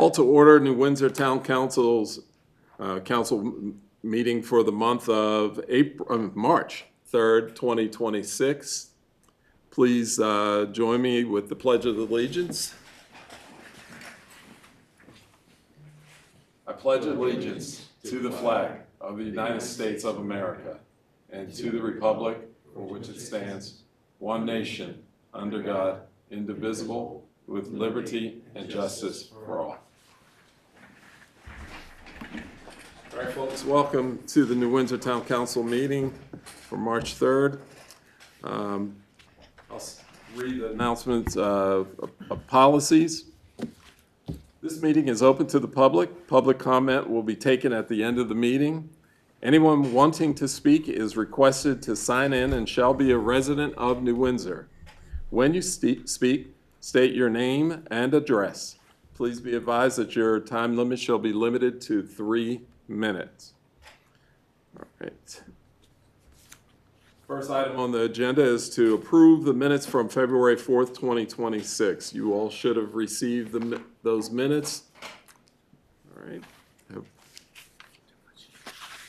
Call to order New Windsor Town Council's council meeting for the month of March 3rd, 2026. Please join me with the Pledge of Allegiance. I pledge allegiance to the flag of the United States of America and to the republic for which it stands, one nation, under God, indivisible, with liberty and justice for all. All right, folks, welcome to the New Windsor Town Council meeting for March 3rd. I'll read the announcements of policies. This meeting is open to the public. Public comment will be taken at the end of the meeting. Anyone wanting to speak is requested to sign in and shall be a resident of New Windsor. When you speak, state your name and address. Please be advised that your time limit shall be limited to 3 minutes. All right. First item on the agenda is to approve the minutes from February 4th, 2026. You all should have received those minutes. All right.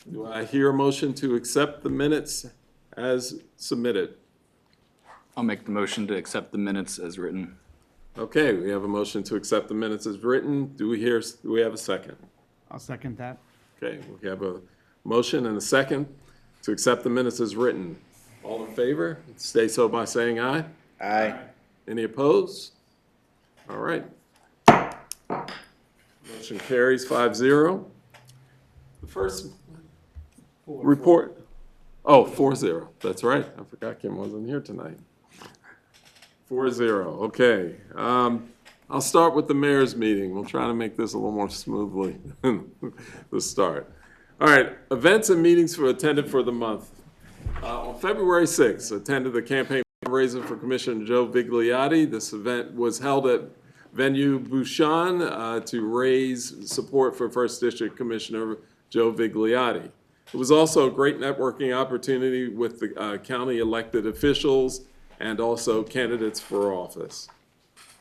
Do I hear a motion to accept the minutes as submitted? I'll make the motion to accept the minutes as written. Okay, we have a motion to accept the minutes as written. Do we have a second? I'll second that. Okay, we have a motion and a second to accept the minutes as written. All in favor, state so by saying aye. Aye. Any opposed? All right. Motion carries 5-0. The first report. Oh, 4-0. That's right. I forgot Kim wasn't here tonight. 4-0. Okay. I'll start with the mayor's meeting. We'll try to make this a little more smoothly to start. All right. Events and meetings attended for the month. On February 6th, attended the campaign fundraiser for Commissioner Joe Vigliotti. This event was held at Venue Bouchon to raise support for 1st District Commissioner Joe Vigliotti. It was also a great networking opportunity with the county elected officials and also candidates for office.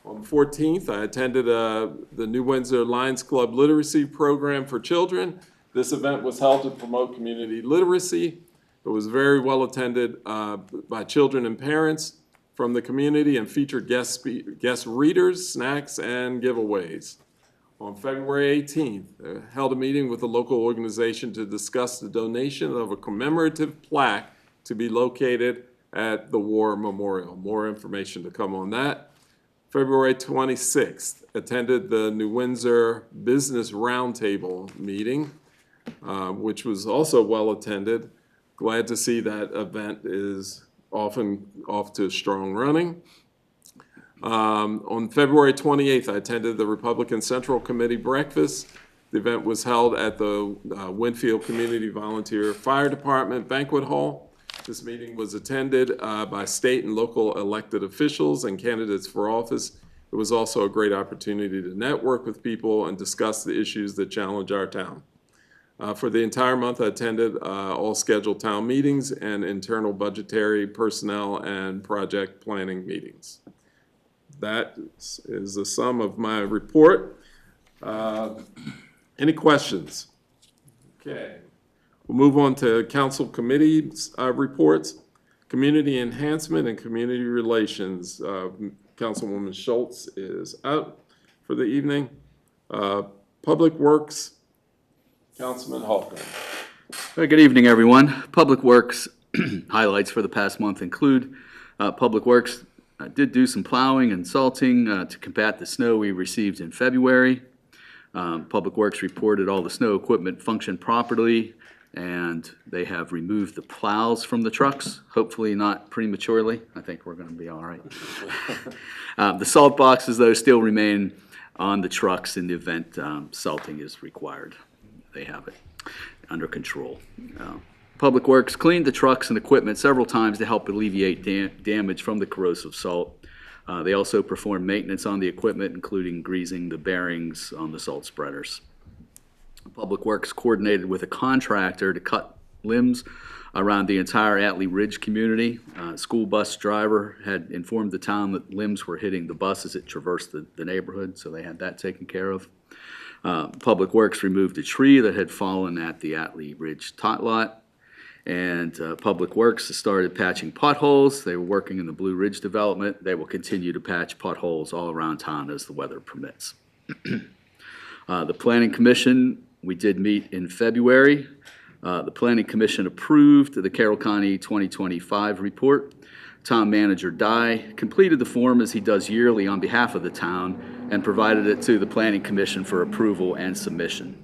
On the 14th, I attended the New Windsor Lions Club Literacy Program for Children. This event was held to promote community literacy. It was very well attended by children and parents from the community and featured guest readers, snacks, and giveaways. On February 18th, I held a meeting with a local organization to discuss the donation of a commemorative plaque to be located at the War Memorial. More information to come on that. February 26th, attended the New Windsor Business Roundtable meeting, which was also well attended. Glad to see that event is off to strong running. On February 28th, I attended the Republican Central Committee breakfast. The event was held at the Winfield Community Volunteer Fire Department Banquet Hall. This meeting was attended by state and local elected officials and candidates for office. It was also a great opportunity to network with people and discuss the issues that challenge our town. For the entire month, I attended all scheduled town meetings and internal budgetary, personnel, and project planning meetings. That is the sum of my report. Any questions? Okay. We'll move on to council committee reports. Community enhancement and community relations. Councilwoman Schultz is out for the evening. Public Works. Councilman Halpern. Good evening, everyone. Public Works highlights for the past month include Public Works did do some plowing and salting to combat the snow we received in February. Public Works reported all the snow equipment functioned properly, and they have removed the plows from the trucks, hopefully not prematurely. I think we're going to be all right. The salt boxes, though, still remain on the trucks in the event salting is required. They have it under control. Public Works cleaned the trucks and equipment several times to help alleviate damage from the corrosive salt. They also performed maintenance on the equipment, including greasing the bearings on the salt spreaders. Public Works coordinated with a contractor to cut limbs around the entire Atlee Ridge community. School bus driver had informed the town that limbs were hitting the bus as it traversed the neighborhood, so they had that taken care of. Public Works removed a tree that had fallen at the Atlee Ridge tot lot. And Public Works started patching potholes. They were working in the Blue Ridge development. They will continue to patch potholes all around town as the weather permits. The Planning Commission, we did meet in February. The Planning Commission approved the Carroll County 2025 report. Town Manager Dye completed the form as he does yearly on behalf of the town and provided it to the Planning Commission for approval and submission.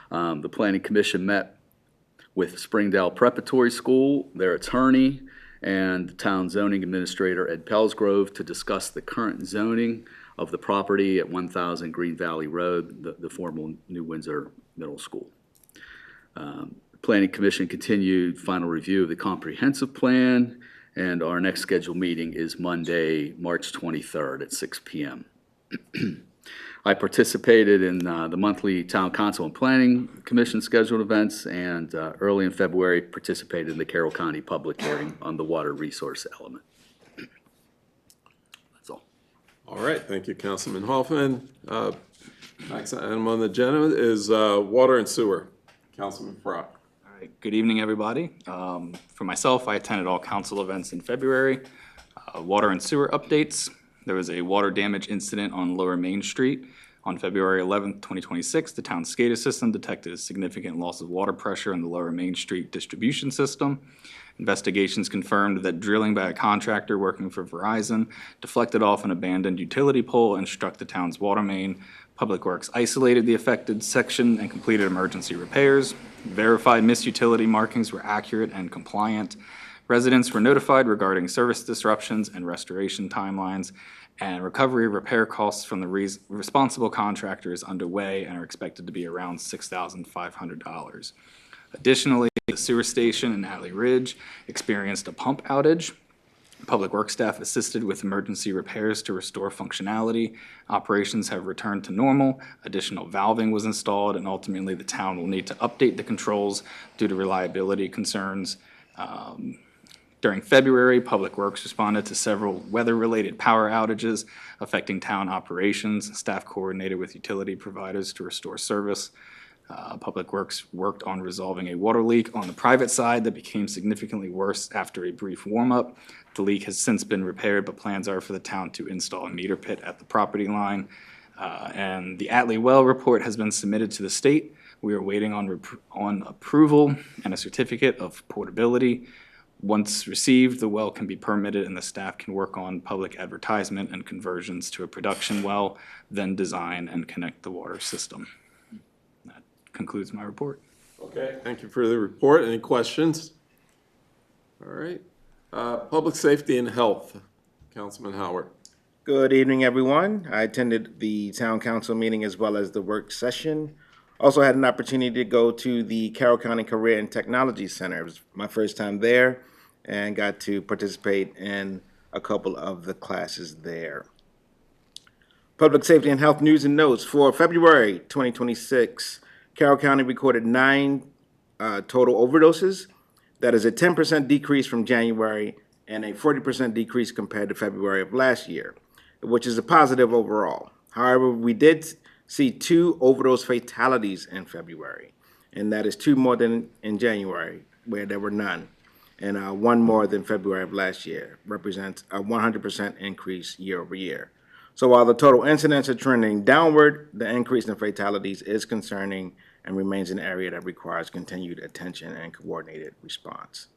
The Planning Commission met with Springdale Preparatory School, their attorney, and the town zoning administrator, Ed Pellsgrove, to discuss the current zoning of the property at 1000 Green Valley Road, the former New Windsor Middle School. The Planning Commission continued final review of the comprehensive plan, and our next scheduled meeting is Monday, March 23rd at 6 p.m. I participated in the monthly Town Council and Planning Commission scheduled events, and early in February participated in the Carroll County public hearing on the water resource element. That's all. All right, thank you, Councilman Hoffman. Next item on the agenda is water and sewer. Councilman Frock. All right, good evening, everybody. For myself, I attended all council events in February. Water and sewer updates. There was a water damage incident on Lower Main Street. On February 11th, 2026, the town's SCADA system detected a significant loss of water pressure in the Lower Main Street distribution system. Investigations confirmed that drilling by a contractor working for Verizon deflected off an abandoned utility pole and struck the town's water main. Public Works isolated the affected section and completed emergency repairs. Verified missed utility markings were accurate and compliant. Residents were notified regarding service disruptions and restoration timelines, and recovery repair costs from the responsible contractor is underway and are expected to be around $6,500. Additionally, the sewer station in Atlee Ridge experienced a pump outage. Public Works staff assisted with emergency repairs to restore functionality. Operations have returned to normal. Additional valving was installed, and ultimately the town will need to update the controls due to reliability concerns. During February, Public Works responded to several weather-related power outages affecting town operations. Staff coordinated with utility providers to restore service. Public Works worked on resolving a water leak on the private side that became significantly worse after a brief warm-up. The leak has since been repaired, but plans are for the town to install a meter pit at the property line. And the Atlee well report has been submitted to the state. We are waiting on approval and a certificate of portability. Once received, the well can be permitted and the staff can work on public advertisement and conversions to a production well, then design and connect the water system. That concludes my report. Okay, thank you for the report. Any questions? All right. Public safety and health. Councilman Howard. Good evening, everyone. I attended the town council meeting as well as the work session. Also had an opportunity to go to the Carroll County Career and Technology Center. It was my first time there and got to participate in a couple of the classes there. Public safety and health news and notes. For February 2026, Carroll County recorded 9 total overdoses. That is a 10% decrease from January and a 40% decrease compared to February of last year, which is a positive overall. However, we did see 2 overdose fatalities in February, and that is 2 more than in January, where there were none, and 1 more than February of last year, represents a 100% increase year over year. So while the total incidents are trending downward, the increase in fatalities is concerning and remains an area that requires continued attention and coordinated response.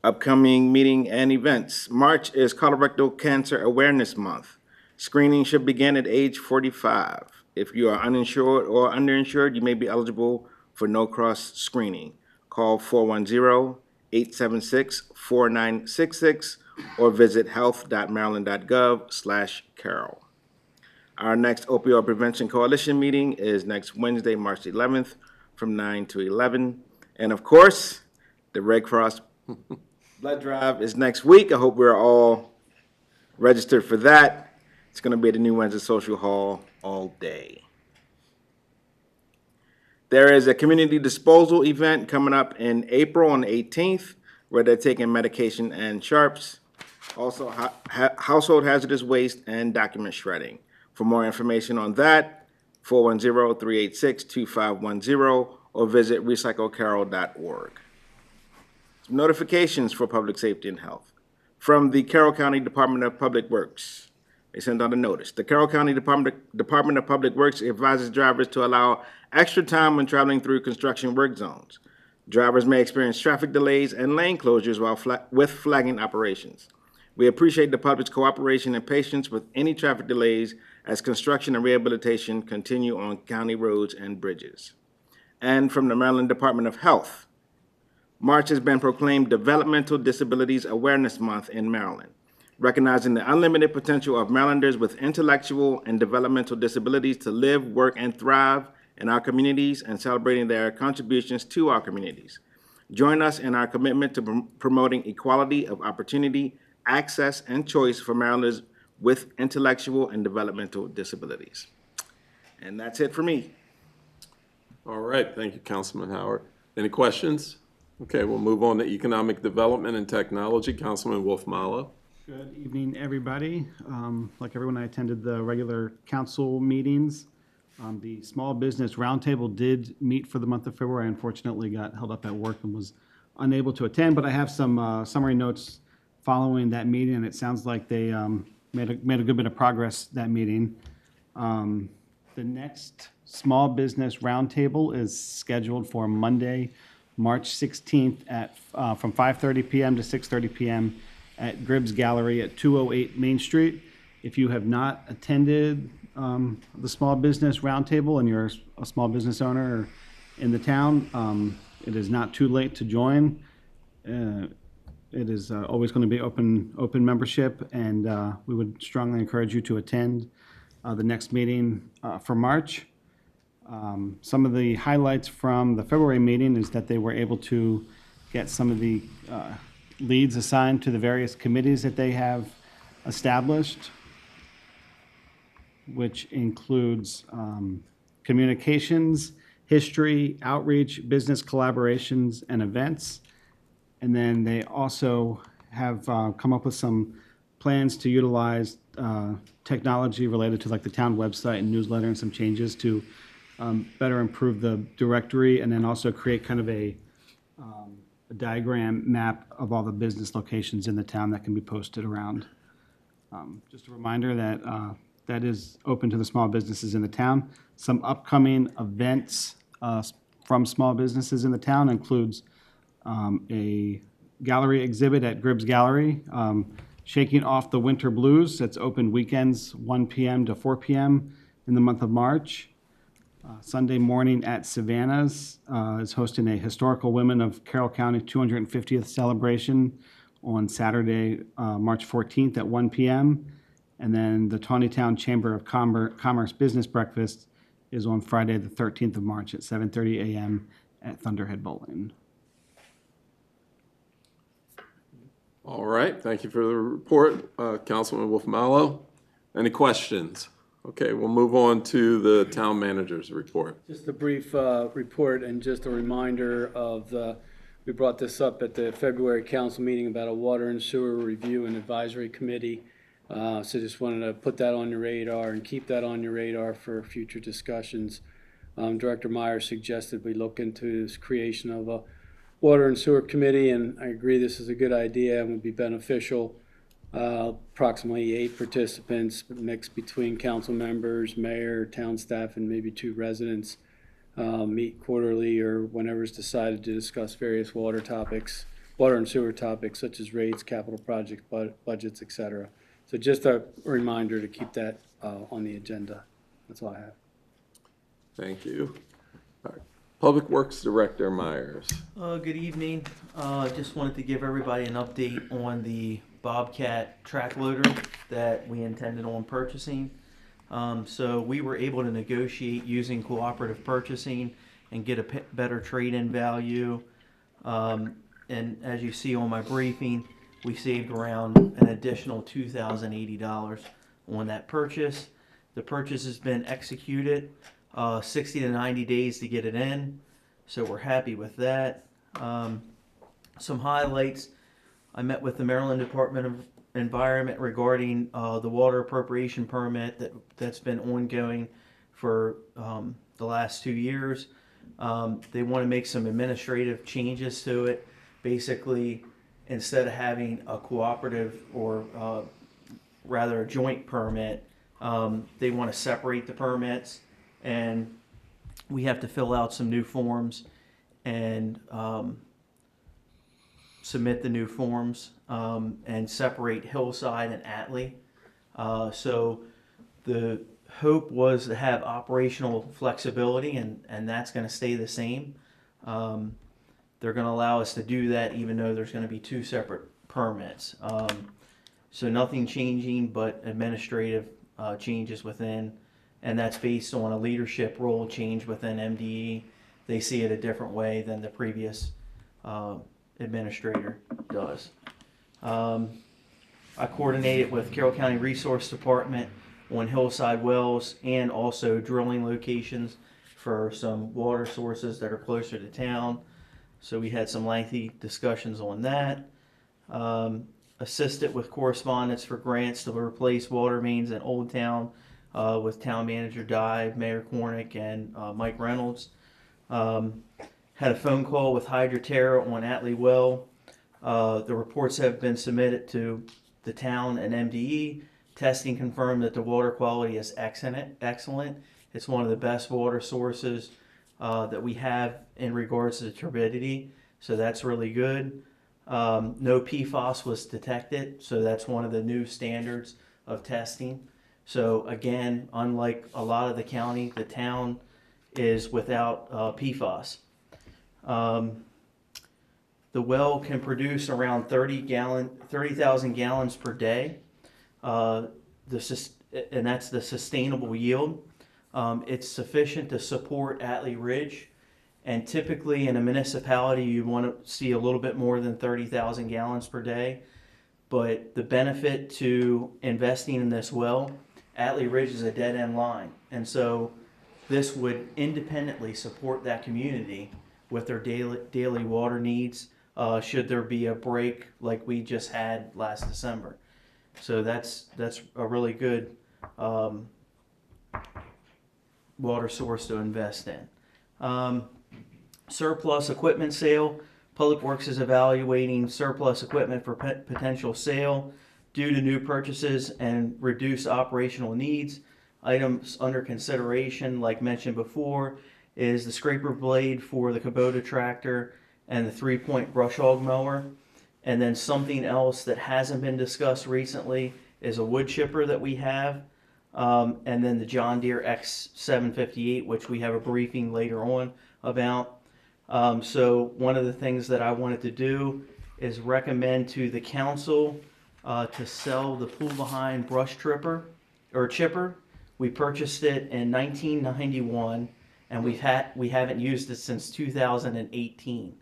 Upcoming meeting and events. March is Colorectal Cancer Awareness Month. Screening should begin at age 45. If you are uninsured or underinsured, you may be eligible for no-cross screening. Call 410-876-4966 or visit health.maryland.gov/Carroll. Our next Opioid Prevention Coalition meeting is next Wednesday, March 11th from 9 to 11. And of course, the Red Cross blood drive is next week. I hope we're all registered for that. It's going to be at the New Windsor Social Hall all day. There is a community disposal event coming up in April on the 18th where they're taking medication and sharps. Also, household hazardous waste and document shredding. For more information on that, 410-386-2510, or visit recyclecarroll.org. Some notifications for public safety and health. From the Carroll County Department of Public Works, they sent out a notice. The Carroll County Department of Public Works advises drivers to allow extra time when traveling through construction work zones. Drivers may experience traffic delays and lane closures with flagging operations. We appreciate the public's cooperation and patience with any traffic delays as construction and rehabilitation continue on county roads and bridges. And from the Maryland Department of Health, March has been proclaimed Developmental Disabilities Awareness Month in Maryland, recognizing the unlimited potential of Marylanders with intellectual and developmental disabilities to live, work, and thrive in our communities and celebrating their contributions to our communities. Join us in our commitment to promoting equality of opportunity, access, and choice for Marylanders with intellectual and developmental disabilities. And that's it for me. All right, thank you, Councilman Howard. Any questions? Okay, we'll move on to Economic Development and Technology. Councilman Wolf-Mallow. Good evening, everybody. Like everyone, I attended the regular council meetings. The Small Business Roundtable did meet for the month of February. I unfortunately got held up at work and was unable to attend, but I have some summary notes following that meeting, and it sounds like they made a good bit of progress that meeting. The next Small Business Roundtable is scheduled for Monday, March 16th at from 5:30 p.m. to 6:30 p.m. at Gribbs Gallery at 208 Main Street. If you have not attended the Small Business Roundtable and you're a small business owner in the town, it is not too late to join. It is always going to be open membership, and we would strongly encourage you to attend the next meeting for March. Some of the highlights from the February meeting is that they were able to get some of the leads assigned to the various committees that they have established, which includes communications, history, outreach, business collaborations, and events. And then they also have come up with some plans to utilize technology related to like the town website and newsletter and some changes to better improve the directory, and then also create kind of a diagram map of all the business locations in the town that can be posted around. Just a reminder that that is open to the small businesses in the town. Some upcoming events from small businesses in the town includes a gallery exhibit at Gribbs Gallery, Shaking Off the Winter Blues. That's open weekends, 1 p.m. to 4 p.m. in the month of March. Sunday morning at Savannah's is hosting a Historical Women of Carroll County 250th celebration on Saturday, March 14th at 1 p.m. And then the Tawnytown Chamber of Commerce Business Breakfast is on Friday, the 13th of March at 7:30 a.m. at Thunderhead Bowling. All right, thank you for the report, Councilman Wolf-Mallow. Any questions? Okay, we'll move on to the town manager's report. Just a brief report and just a reminder of we brought this up at the February council meeting about a water and sewer review and advisory committee. So just wanted to put that on your radar and keep that on your radar for future discussions. Director Meyer suggested we look into this creation of a water and sewer committee, and I agree this is a good idea and would be beneficial. Approximately 8 participants, mixed between council members, mayor, town staff, and maybe 2 residents, meet quarterly or whenever it's decided to discuss various water and sewer topics such as rates, capital projects, budgets, etc. So just a reminder to keep that on the agenda. That's all I have. Thank you. All right. Public Works Director Myers. Good evening. Just wanted to give everybody an update on the Bobcat track loader that we intended on purchasing. So we were able to negotiate using cooperative purchasing and get a better trade-in value. And as you see on my briefing, we saved around an additional $2,080 on that purchase. The purchase has been executed, 60 to 90 days to get it in. So we're happy with that. Some highlights. I met with the Maryland Department of Environment regarding the water appropriation permit that's been ongoing for the last 2 years. They want to make some administrative changes to it. Basically, instead of having a cooperative or rather a joint permit, they want to separate the permits, and we have to fill out some new forms and submit the new forms and separate Hillside and Atlee. So the hope was to have operational flexibility, and that's going to stay the same. They're going to allow us to do that even though there's going to be 2 separate permits. So nothing changing but administrative changes within, and that's based on a leadership role change within MDE. They see it a different way than the previous administrator does. I coordinated with Carroll County Resource Department on hillside wells and also drilling locations for some water sources that are closer to town. So we had some lengthy discussions on that. Assisted with correspondence for grants to replace water mains in Old Town with Town Manager Dive, Mayor Cornick, and Mike Reynolds. Had a phone call with Hydroterra on Atlee Well. The reports have been submitted to the town and MDE. Testing confirmed that the water quality is excellent. It's one of the best water sources that we have in regards to turbidity, so that's really good. No PFAS was detected, so that's one of the new standards of testing. So again, unlike a lot of the county, the town is without PFAS. The well can produce around 30,000 gallons per day. And that's the sustainable yield. It's sufficient to support Atlee Ridge, and typically in a municipality you want to see a little bit more than 30,000 gallons per day. But the benefit to investing in this well, Atlee Ridge is a dead-end line, and so this would independently support that community with their daily water needs should there be a break like we just had last December. So that's a really good water source to invest in. Surplus equipment sale. Public Works is evaluating surplus equipment for potential sale due to new purchases and reduced operational needs. Items under consideration, like mentioned before, is the scraper blade for the Kubota tractor and the 3-point brush hog mower. And then something else that hasn't been discussed recently is a wood chipper that we have. And then the John Deere X758, which we have a briefing later on about. So one of the things that I wanted to do is recommend to the council to sell the pull behind brush chipper. We purchased it in 1991, and we haven't used it since 2018.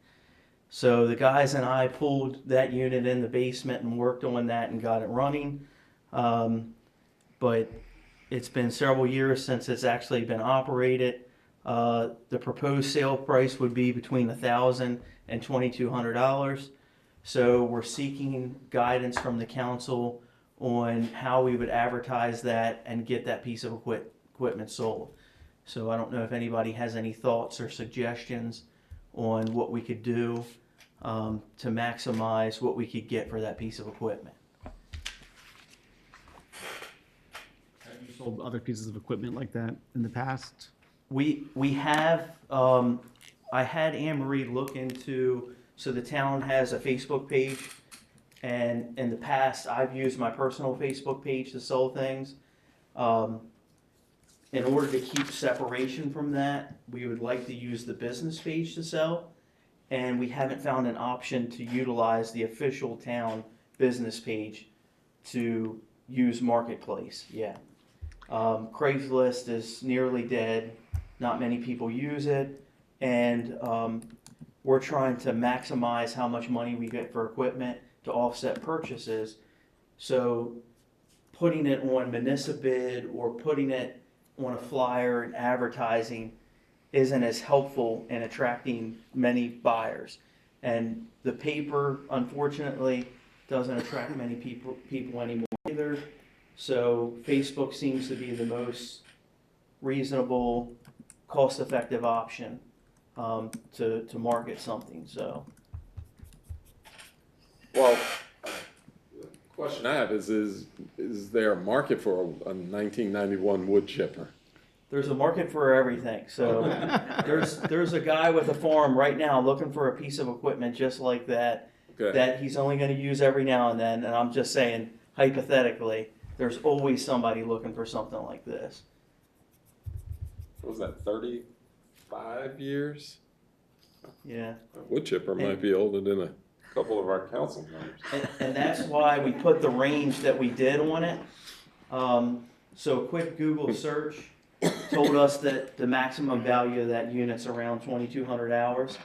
So the guys and I pulled that unit in the basement and worked on that and got it running. But it's been several years since it's actually been operated. The proposed sale price would be between $1,000 and $2,200. So we're seeking guidance from the council on how we would advertise that and get that piece of equipment sold. So I don't know if anybody has any thoughts or suggestions on what we could do to maximize what we could get for that piece of equipment. Have you sold other pieces of equipment like that in the past? We have, I had Anne Marie look into, so the town has a Facebook page, and in the past I've used my personal Facebook page to sell things. In order to keep separation from that, we would like to use the business page to sell, and we haven't found an option to utilize the official town business page to use Marketplace yet. Craigslist is nearly dead. Not many people use it, and we're trying to maximize how much money we get for equipment to offset purchases. So putting it on Municipid or putting it on a flyer and advertising isn't as helpful in attracting many buyers. And the paper, unfortunately, doesn't attract many people anymore either. So Facebook seems to be the most reasonable, cost-effective option to market something, so. Well, the question I have is there a market for a 1991 wood chipper? There's a market for everything, so there's a guy with a farm right now looking for a piece of equipment just like that, Okay. that he's only gonna use every now and then, and I'm just saying, hypothetically, there's always somebody looking for something like this. What was that, 35 years? Yeah. A wood chipper might be older than a couple of our council members. And that's why we put the range that we did on it. So a quick Google search told us that the maximum value of that unit's around 2,200 hours.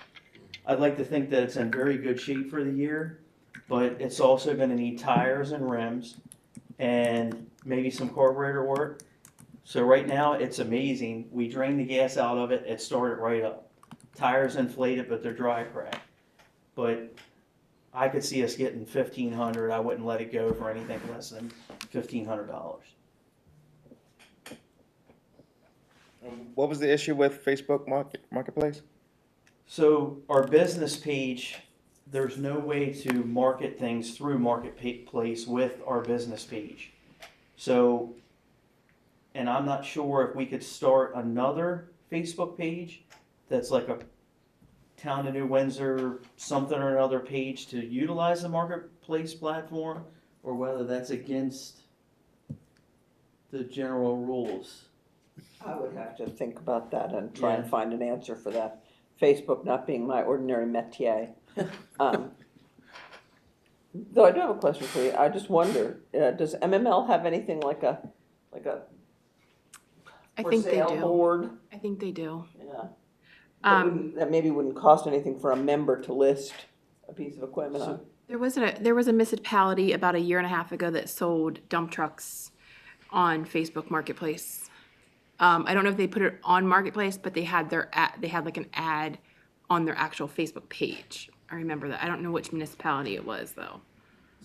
I'd like to think that it's in very good shape for the year, but it's also gonna need tires and rims and maybe some carburetor work. So right now, it's amazing. We drained the gas out of it, it started right up. Tires inflated, but they're dry cracked. But I could see us getting 1,500. I wouldn't let it go for anything less than $1,500. What was the issue with Facebook Marketplace? So our business page, there's no way to market things through Marketplace with our business page. So, and I'm not sure if we could start another Facebook page that's like a Town of New Windsor something or another page to utilize the Marketplace platform, or whether that's against the general rules. I would have to think about that and try and Yeah. find an answer for that. Facebook not being my ordinary métier. Though I do have a question for you. I just wonder, does MML have anything like a I for think they sale do. board? I think they do. Yeah. Um, That maybe wouldn't cost anything for a member to list a piece of equipment on. there was a municipality about a year and a half ago that sold dump trucks on Facebook Marketplace. I don't know if they put it on Marketplace, but they had they had like an ad on their actual Facebook page. I remember that. I don't know which municipality it was though.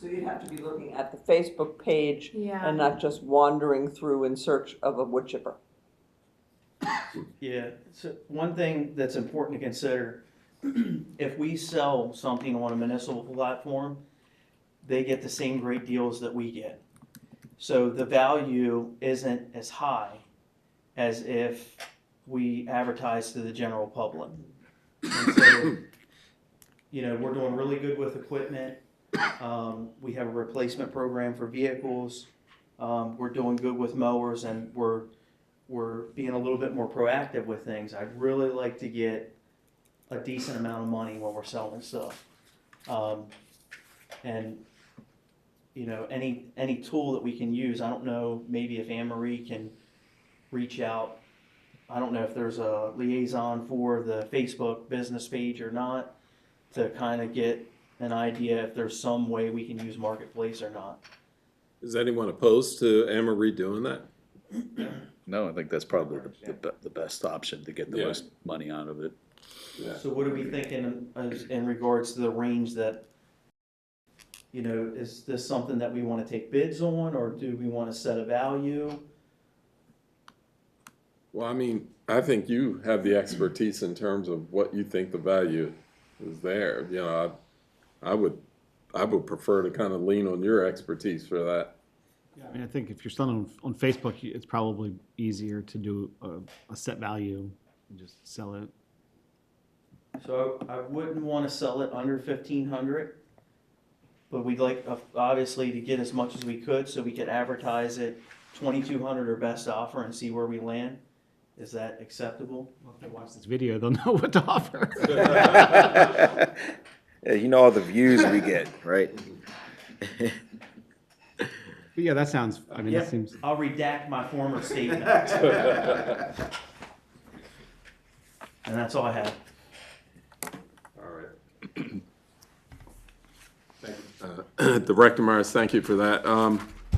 So you'd have to be looking at the Facebook page Yeah. and not just wandering through in search of a wood chipper. Yeah, so one thing that's important to consider, if we sell something on a municipal platform, they get the same great deals that we get. So the value isn't as high as if we advertise to the general public. And so, you know, we're doing really good with equipment. We have a replacement program for vehicles. We're doing good with mowers, and we're being a little bit more proactive with things. I'd really like to get a decent amount of money when we're selling stuff. And, you know, any tool that we can use, I don't know, maybe if Anne Marie can reach out. I don't know if there's a liaison for the Facebook business page or not, to kind of get an idea if there's some way we can use Marketplace or not. Is anyone opposed to Anne Marie doing that? No, I think that's probably the best option to get the Yeah. most money out of it. Yeah. So what are we thinking in regards to the range that, you know, is this something that we want to take bids on, or do we want to set a value? Well, I mean, I think you have the expertise in terms of what you think the value is there. You know, I would prefer to kind of lean on your expertise for that. I mean, I think if you're selling on Facebook, it's probably easier to do a set value and just sell it. So I wouldn't want to sell it under 1,500, but we'd like, obviously, to get as much as we could, so we could advertise it 2,200 or best offer and see where we land. Is that acceptable? Well, if they watch this video, they'll know what to offer. Yeah, you know all the views we get, right? But yeah, that sounds, I mean, Yeah, that seems, I'll redact my former statement. And that's all I have. All right. Director Myers, thank you for that.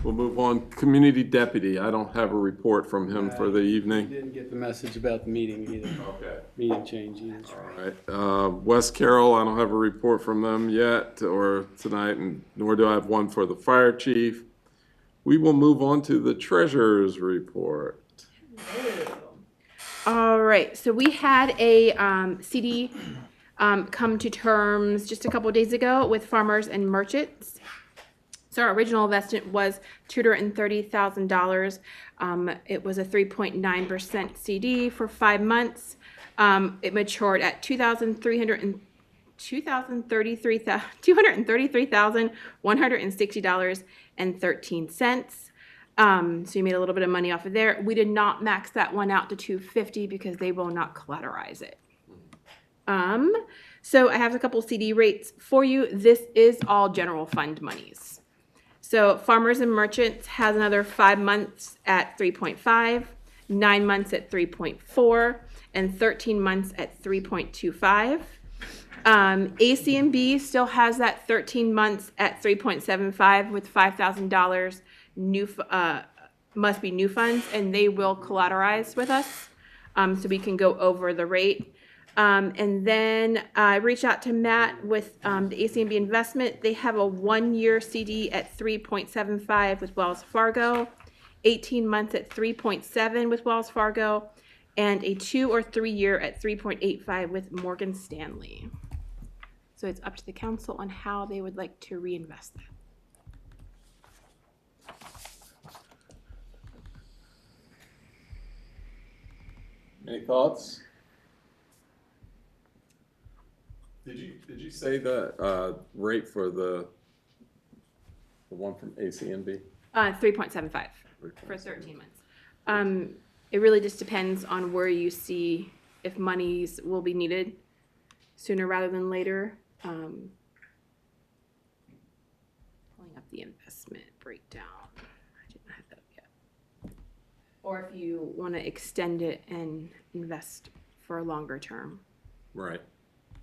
We'll move on. Community Deputy, I don't have a report from him for the evening. Didn't get the message about the meeting either, Okay. meeting change either. All right. West Carroll, I don't have a report from them yet or tonight, and nor do I have one for the fire chief. We will move on to the treasurer's report. All right, so we had a CD come to terms just a couple of days ago with farmers and merchants. So our original investment was $230,000. It was a 3.9% CD for 5 months. It matured at $233,160.13. So you made a little bit of money off of there. We did not max that one out to $250 because they will not collateralize it. So I have a couple CD rates for you. This is all general fund monies. So farmers and merchants has another 5 months at 3.5, 9 months at 3.4, and 13 months at 3.25. ACMB still has that 13 months at 3.75 with $5,000 new, must be new funds, and they will collateralize with us, so we can go over the rate. And then I reached out to Matt with the ACMB investment. They have a 1-year CD at 3.75 with Wells Fargo, 18 months at 3.7 with Wells Fargo, and a 2 or 3 year at 3.85 with Morgan Stanley. So it's up to the council on how they would like to reinvest that. Any thoughts? Did you say the rate for the one from ACMB? 3.75 for 13 months. It really just depends on where you see if monies will be needed sooner rather than later. Pulling up the investment breakdown. I didn't have that yet. Or if you want to extend it and invest for a longer term. Right.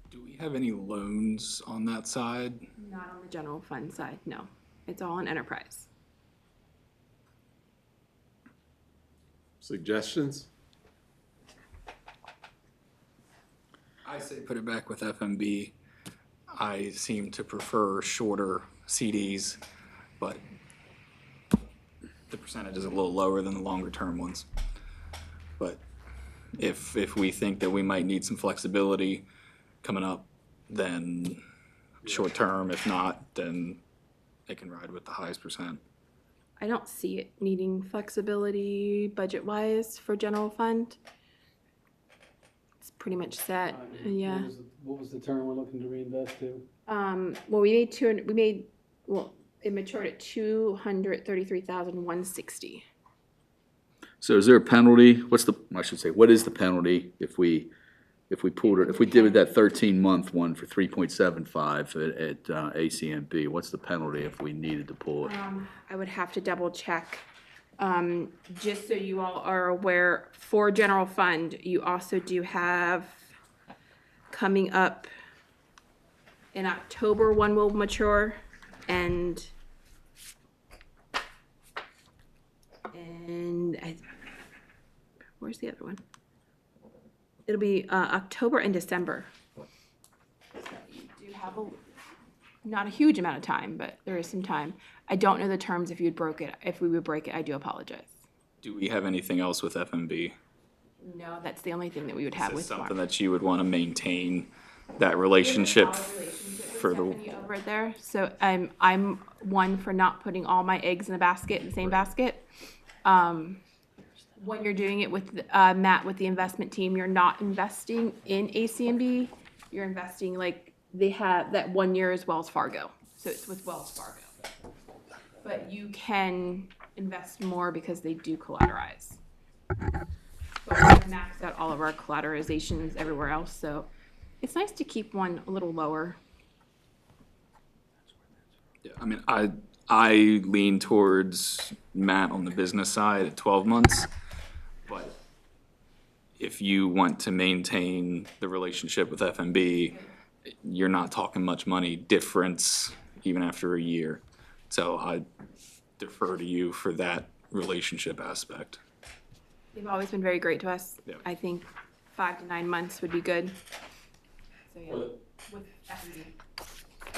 Do we have any loans on that side? Not on the general fund side, no. It's all on enterprise. Suggestions? I say put it back with FMB. I seem to prefer shorter CDs, but the percentage is a little lower than the longer term ones. But if we think that we might need some flexibility coming up, then short term. If not, then they can ride with the highest percent. I don't see it needing flexibility budget-wise for general fund. It's pretty much set, yeah. What was the term we're looking to reinvest to? Well, it matured at $233,160. So is there a penalty? What is the penalty if we pulled it, if we did that 13-month one for 3.75 at ACMB? What's the penalty if we needed to pull it? I would have to double check. Just so you all are aware, for general fund, you also do have coming up in October, one will mature, and where's the other one? It'll be October and December. So you do have not a huge amount of time, but there is some time. I don't know the terms if we would break it, I do apologize. Do we have anything else with FMB? No, that's the only thing that we would have Is with this something Mark. that you would want to maintain that relationship for the? Stephanie over there, so I'm one for not putting all my eggs in a basket, in the same basket. When you're doing it with Matt, with the investment team, you're not investing in ACMB. You're investing, like, they have that 1 year is Wells Fargo, so it's with Wells Fargo. But you can invest more because they do collateralize. But we maxed out all of our collateralizations everywhere else, so it's nice to keep one a little lower. Yeah, I mean, I lean towards Matt on the business side at 12 months, but if you want to maintain the relationship with FMB, you're not talking much money difference even after a year. So I defer to you for that relationship aspect. They've always been very great to us. Yeah. I think 5 to 9 months would be good. So yeah, with FMB.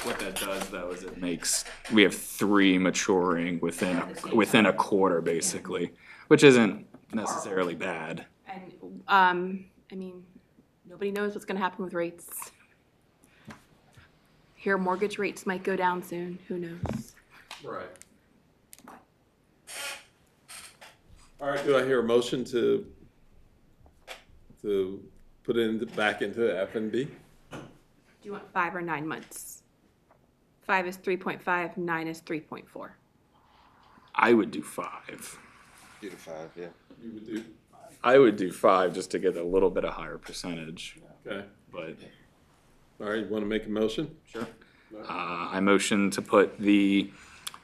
What that does though is we have 3 maturing within a quarter basically, which isn't necessarily bad. And I mean, nobody knows what's gonna happen with rates. Here, mortgage rates might go down soon, who knows? Right. All right, do I hear a motion to put it back into F and B? Do you want 5 or 9 months? 5 is 3.5, 9 is 3.4. I would do 5. Do the 5, yeah. You would do, I would do 5 just to get a little bit of higher percentage, okay. but All right, you want to make a motion? sure. I motion to put the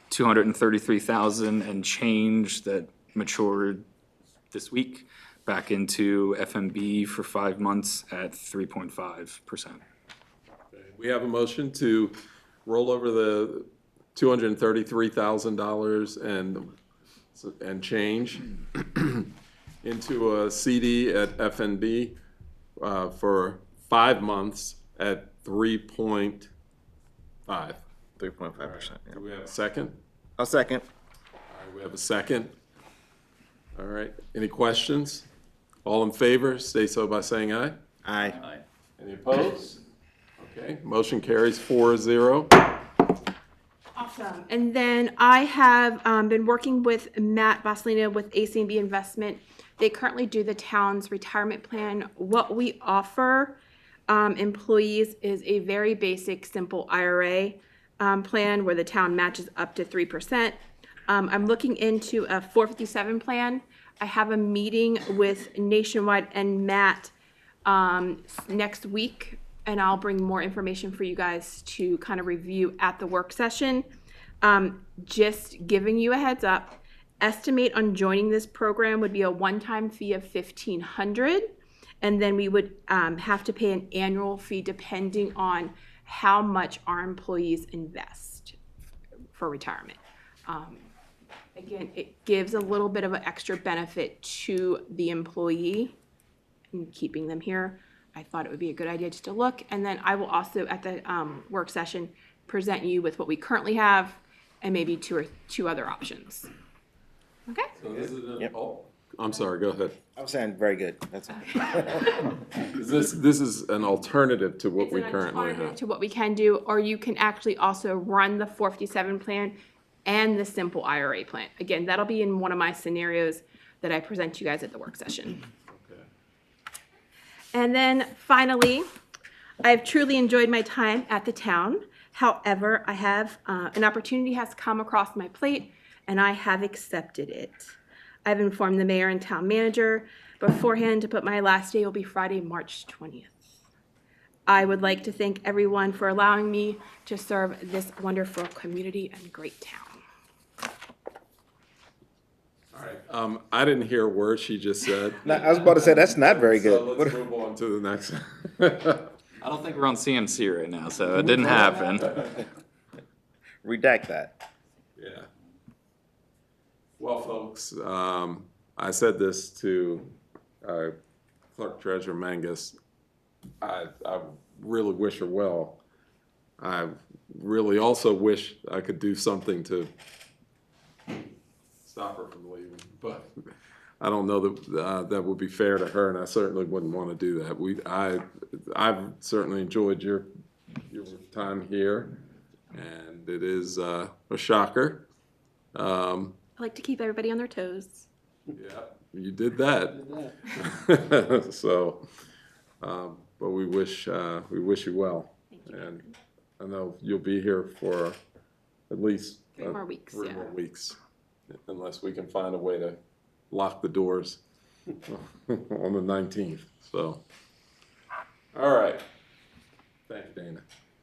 233,000 and change that matured this week back into FMB for 5 months at 3.5%. We have a motion to roll over the $233,000 and change into a CD at FNB for 5 months at 3.5. 3.5%. Do we have a second? I'll second. All right, we have a second. All right, any questions? All in favor, say so by saying aye. Aye. Any opposed? Okay, motion carries 4-0. Awesome. And then I have been working with Matt Baslino with ACB Investment. They currently do the town's retirement plan. What we offer employees is a very basic, simple IRA plan where the town matches up to 3%. I'm looking into a 457 plan. I have a meeting with Nationwide and Matt next week, and I'll bring more information for you guys to kind of review at the work session. Just giving you a heads up, estimate on joining this program would be a one-time fee of $1,500, and then we would have to pay an annual fee depending on how much our employees invest for retirement. Again, it gives a little bit of an extra benefit to the employee in keeping them here. I thought it would be a good idea just to look, and then I will also, at the work session, present you with what we currently have and maybe two other options. Okay? So this is Yep. I'm sorry, go ahead. I was saying very good. That's all. This is an alternative to what we It's an currently alternative have. to what we can do, or you can actually also run the 457 plan and the simple IRA plan. Again, that'll be in one of my scenarios that I present to you guys at the work session. Okay. And then finally, I've truly enjoyed my time at the town. However, I have an opportunity has come across my plate, and I have accepted it. I've informed the mayor and town manager beforehand to put my last day will be Friday, March 20th. I would like to thank everyone for allowing me to serve this wonderful community and great town. All right, I didn't hear a word she just said. Now, I was about to say, that's not very So good. let's move on to the next. I don't think we're on CMC right now, so it didn't happen. Redact that. Yeah. Well, folks, I said this to Clerk Treasurer Mangus. I really wish her well. I really also wish I could do something to stop her from leaving, but I don't know that that would be fair to her, and I certainly wouldn't want to do that. I've certainly enjoyed your time here, and it is a shocker. I like to keep everybody on their toes. Yeah, you did that. So, but we wish you well. And I know you'll be here for at least 3 more weeks, 3 yeah. more weeks, unless we can find a way to lock the doors on the 19th. So, all right. Thanks, Dana.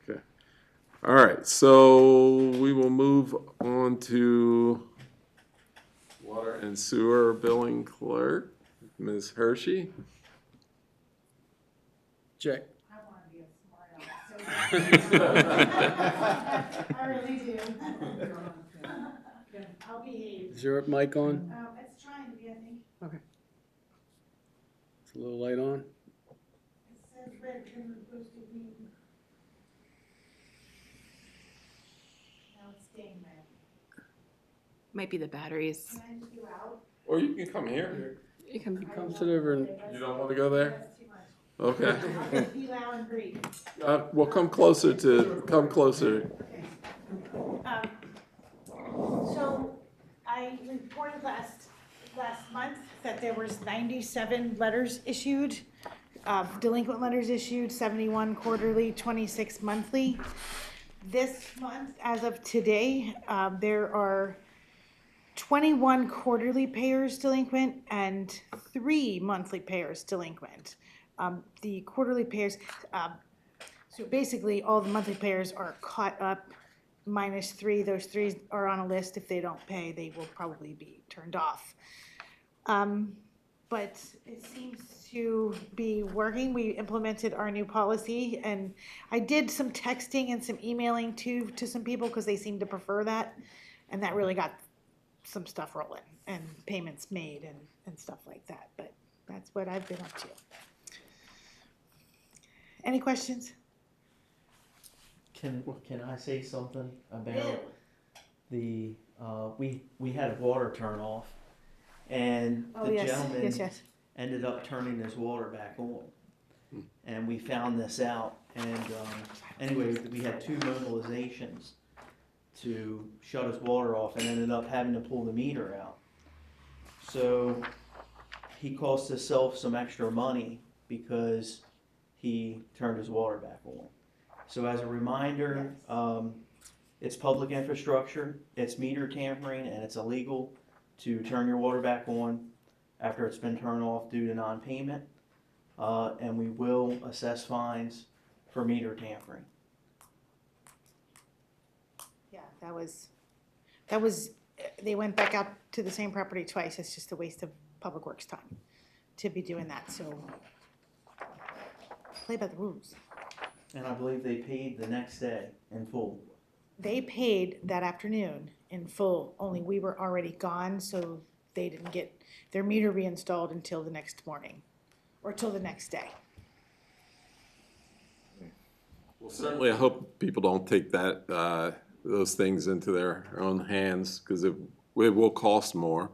Okay. All right. So we will move on to Water and Sewer Billing Clerk, Ms. Hershey. Check. I want to be a smart aleck, so. I really do. I'll behave. Is your mic on? It's trying to be, I think. Okay. It's a little light on. It says red, then it's supposed to be. Now it's staying red. Might be the batteries. Can I just go out? Or you can come here. It can be. Come sit over and, You don't want to go there? Okay. Be loud and breathe. Well, come closer. So I reported last month that there was 97 letters issued, delinquent letters issued, 71 quarterly, 26 monthly. This month, as of today, there are 21 quarterly payers delinquent and 3 monthly payers delinquent. The quarterly payers, so basically all the monthly payers are caught up minus 3. Those 3 are on a list. If they don't pay, they will probably be turned off. But it seems to be working. We implemented our new policy, and I did some texting and some emailing to some people because they seem to prefer that, and that really got some stuff rolling and payments made and stuff like that. But that's what I've been up to. Any questions? Can I say something about the, we had a water turn off, and Oh, the yes, gentleman yes. ended up turning his water back on. And we found this out, and anyway, we had 2 mobilizations to shut his water off and ended up having to pull the meter out. So he cost himself some extra money because he turned his water back on. So as a reminder, it's public infrastructure, it's meter tampering, and it's illegal to turn your water back on after it's been turned off due to non-payment. And we will assess fines for meter tampering. Yeah, that was, they went back out to the same property twice. It's just a waste of public works time to be doing that, so play by the rules. And I believe they paid the next day in full. They paid that afternoon in full, only we were already gone, so they didn't get their meter reinstalled until the next morning, or till the next day. Well, certainly I hope people don't take those things into their own hands, because it will cost more.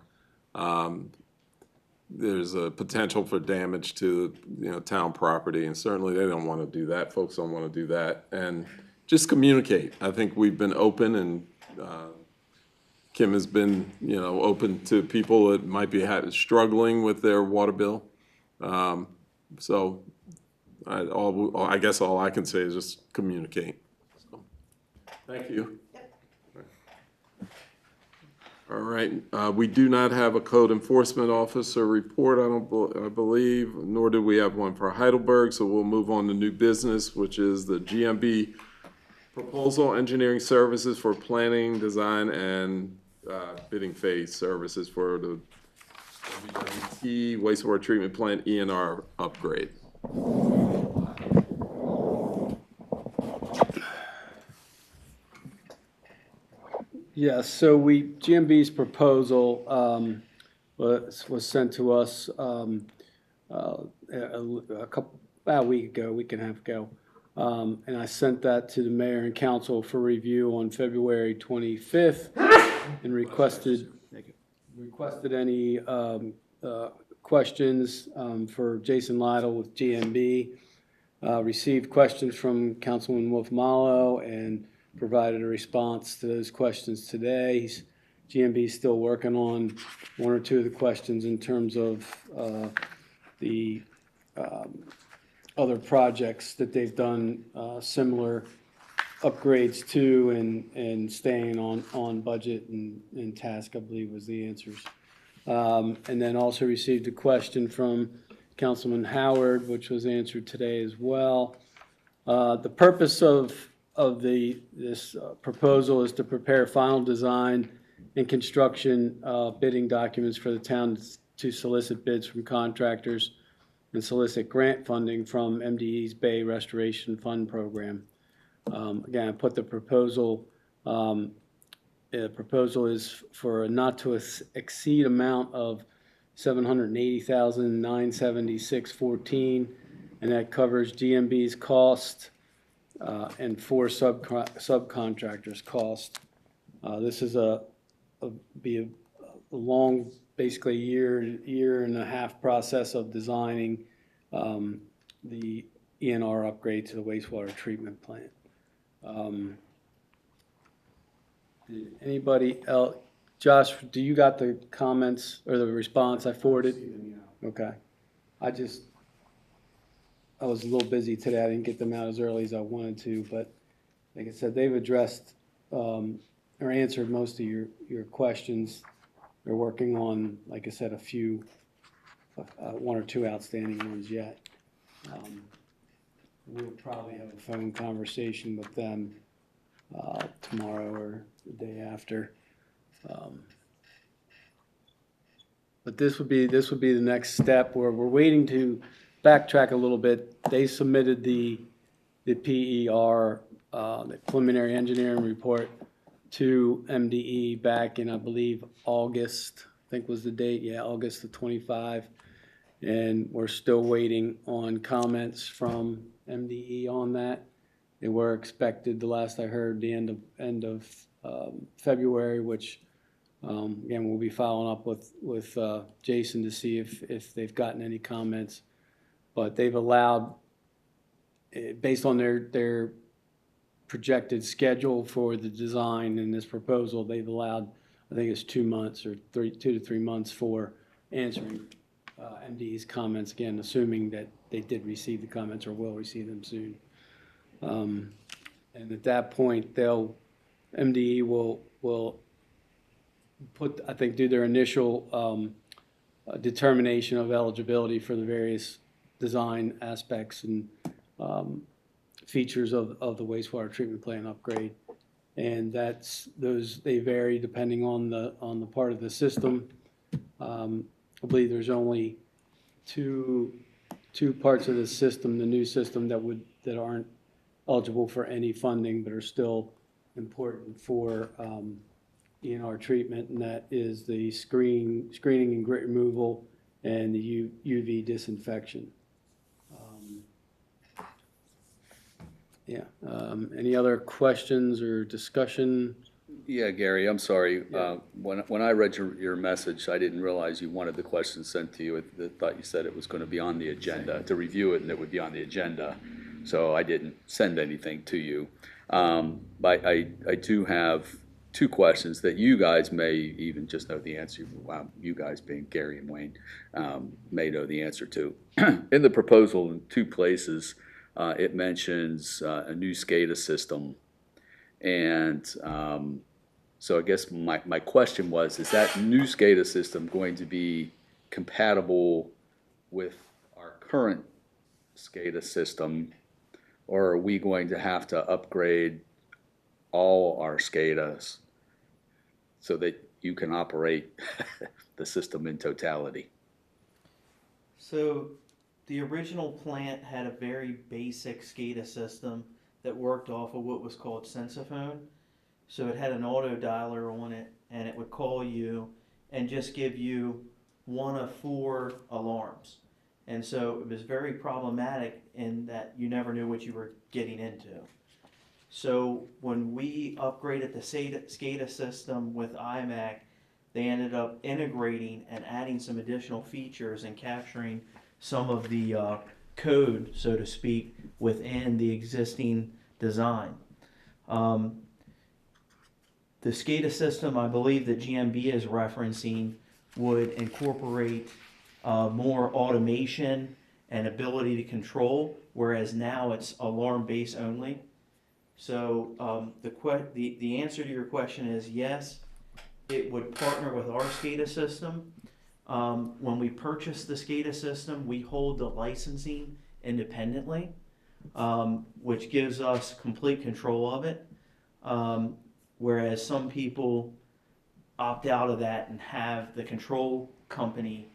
There's a potential for damage to, town property, and certainly they don't want to do that. Folks don't want to do that. And just communicate. I think we've been open, and Kim has been, open to people that might be struggling with their water bill. So I guess all I can say is just communicate. So, thank you. All right, we do not have a code enforcement officer report, I believe, nor do we have one for Heidelberg, so we'll move on to new business, which is the GMB proposal, engineering services for planning, design, and bidding phase services for the WWT wastewater treatment plant ENR upgrade. yes, so GMB's proposal was sent to us about a week and a half ago. And I sent that to the mayor and council for review on February 25th and requested any questions for Jason Lytle with GMB. Received questions from Councilman Wolf Mallow and provided a response to those questions today. GMB is still working on 1 or 2 of the questions in terms of the other projects that they've done similar upgrades to, and staying on budget and task, I believe, was the answers. And then also received a question from Councilman Howard, which was answered today as well. The purpose of this proposal is to prepare final design and construction bidding documents for the town to solicit bids from contractors and solicit grant funding from MDE's Bay Restoration Fund Program. Again, I put the proposal. The proposal is for a not to exceed amount of $780,976.14, and that covers GMB's cost and 4 subcontractors' cost. This is be long, basically year and a half process of designing the ENR upgrade to the wastewater treatment plant. Did anybody else, Josh, do you got the comments or the response I forwarded? Okay. I was a little busy today. I didn't get them out as early as I wanted to, but like I said, they've addressed or answered most of your questions. They're working on, like I said, a few, one or two outstanding ones yet. We'll probably have a phone conversation with them tomorrow or the day after. But this would be the next step where we're waiting to backtrack a little bit. They submitted the PER, the preliminary engineering report, to MDE back in, I believe, August, I think was the date, yeah, August of 25. And we're still waiting on comments from MDE on that. They were expected, the last I heard, the end of February, which again, we'll be following up with Jason to see if they've gotten any comments. But they've allowed, based on their projected schedule for the design in this proposal, they've allowed, I think it's 2 months or 2 to 3 months for answering MDE's comments, again, assuming that they did receive the comments or will receive them soon. And at that point, MDE will put, I think, do their initial determination of eligibility for the various design aspects and features of the wastewater treatment plant upgrade. And they vary depending on the part of the system. I believe there's only two parts of the system, the new system that aren't eligible for any funding but are still important for ENR treatment, and that is the screening and grit removal and the UV disinfection. Any other questions or discussion? Yeah, Gary, I'm sorry. When I read your message, I didn't realize you wanted the question sent to you. I thought you said it was going to be on the agenda, to review it, and it would be on the agenda. So I didn't send anything to you. But I do have 2 questions that you guys may even just know the answer. Wow, you guys being Gary and Wayne may know the answer to. In the proposal, in 2 places, it mentions a new SCADA system. And so I guess my question was, is that new SCADA system going to be compatible with our current SCADA system, or are we going to have to upgrade all our SCADAs so that you can operate the system in totality? So the original plant had a very basic SCADA system that worked off of what was called Sensiphone. So it had an auto dialer on it, and it would call you and just give you 1 of 4 alarms. And so it was very problematic in that you never knew what you were getting into. So when we upgraded the SCADA system with IMAC, they ended up integrating and adding some additional features and capturing some of the code, so to speak, within the existing design. The SCADA system, I believe that GMB is referencing, would incorporate more automation and ability to control, whereas now it's alarm-based only. So the answer to your question is yes, it would partner with our SCADA system. When we purchase the SCADA system, we hold the licensing independently, which gives us complete control of it. Whereas some people opt out of that and have the control company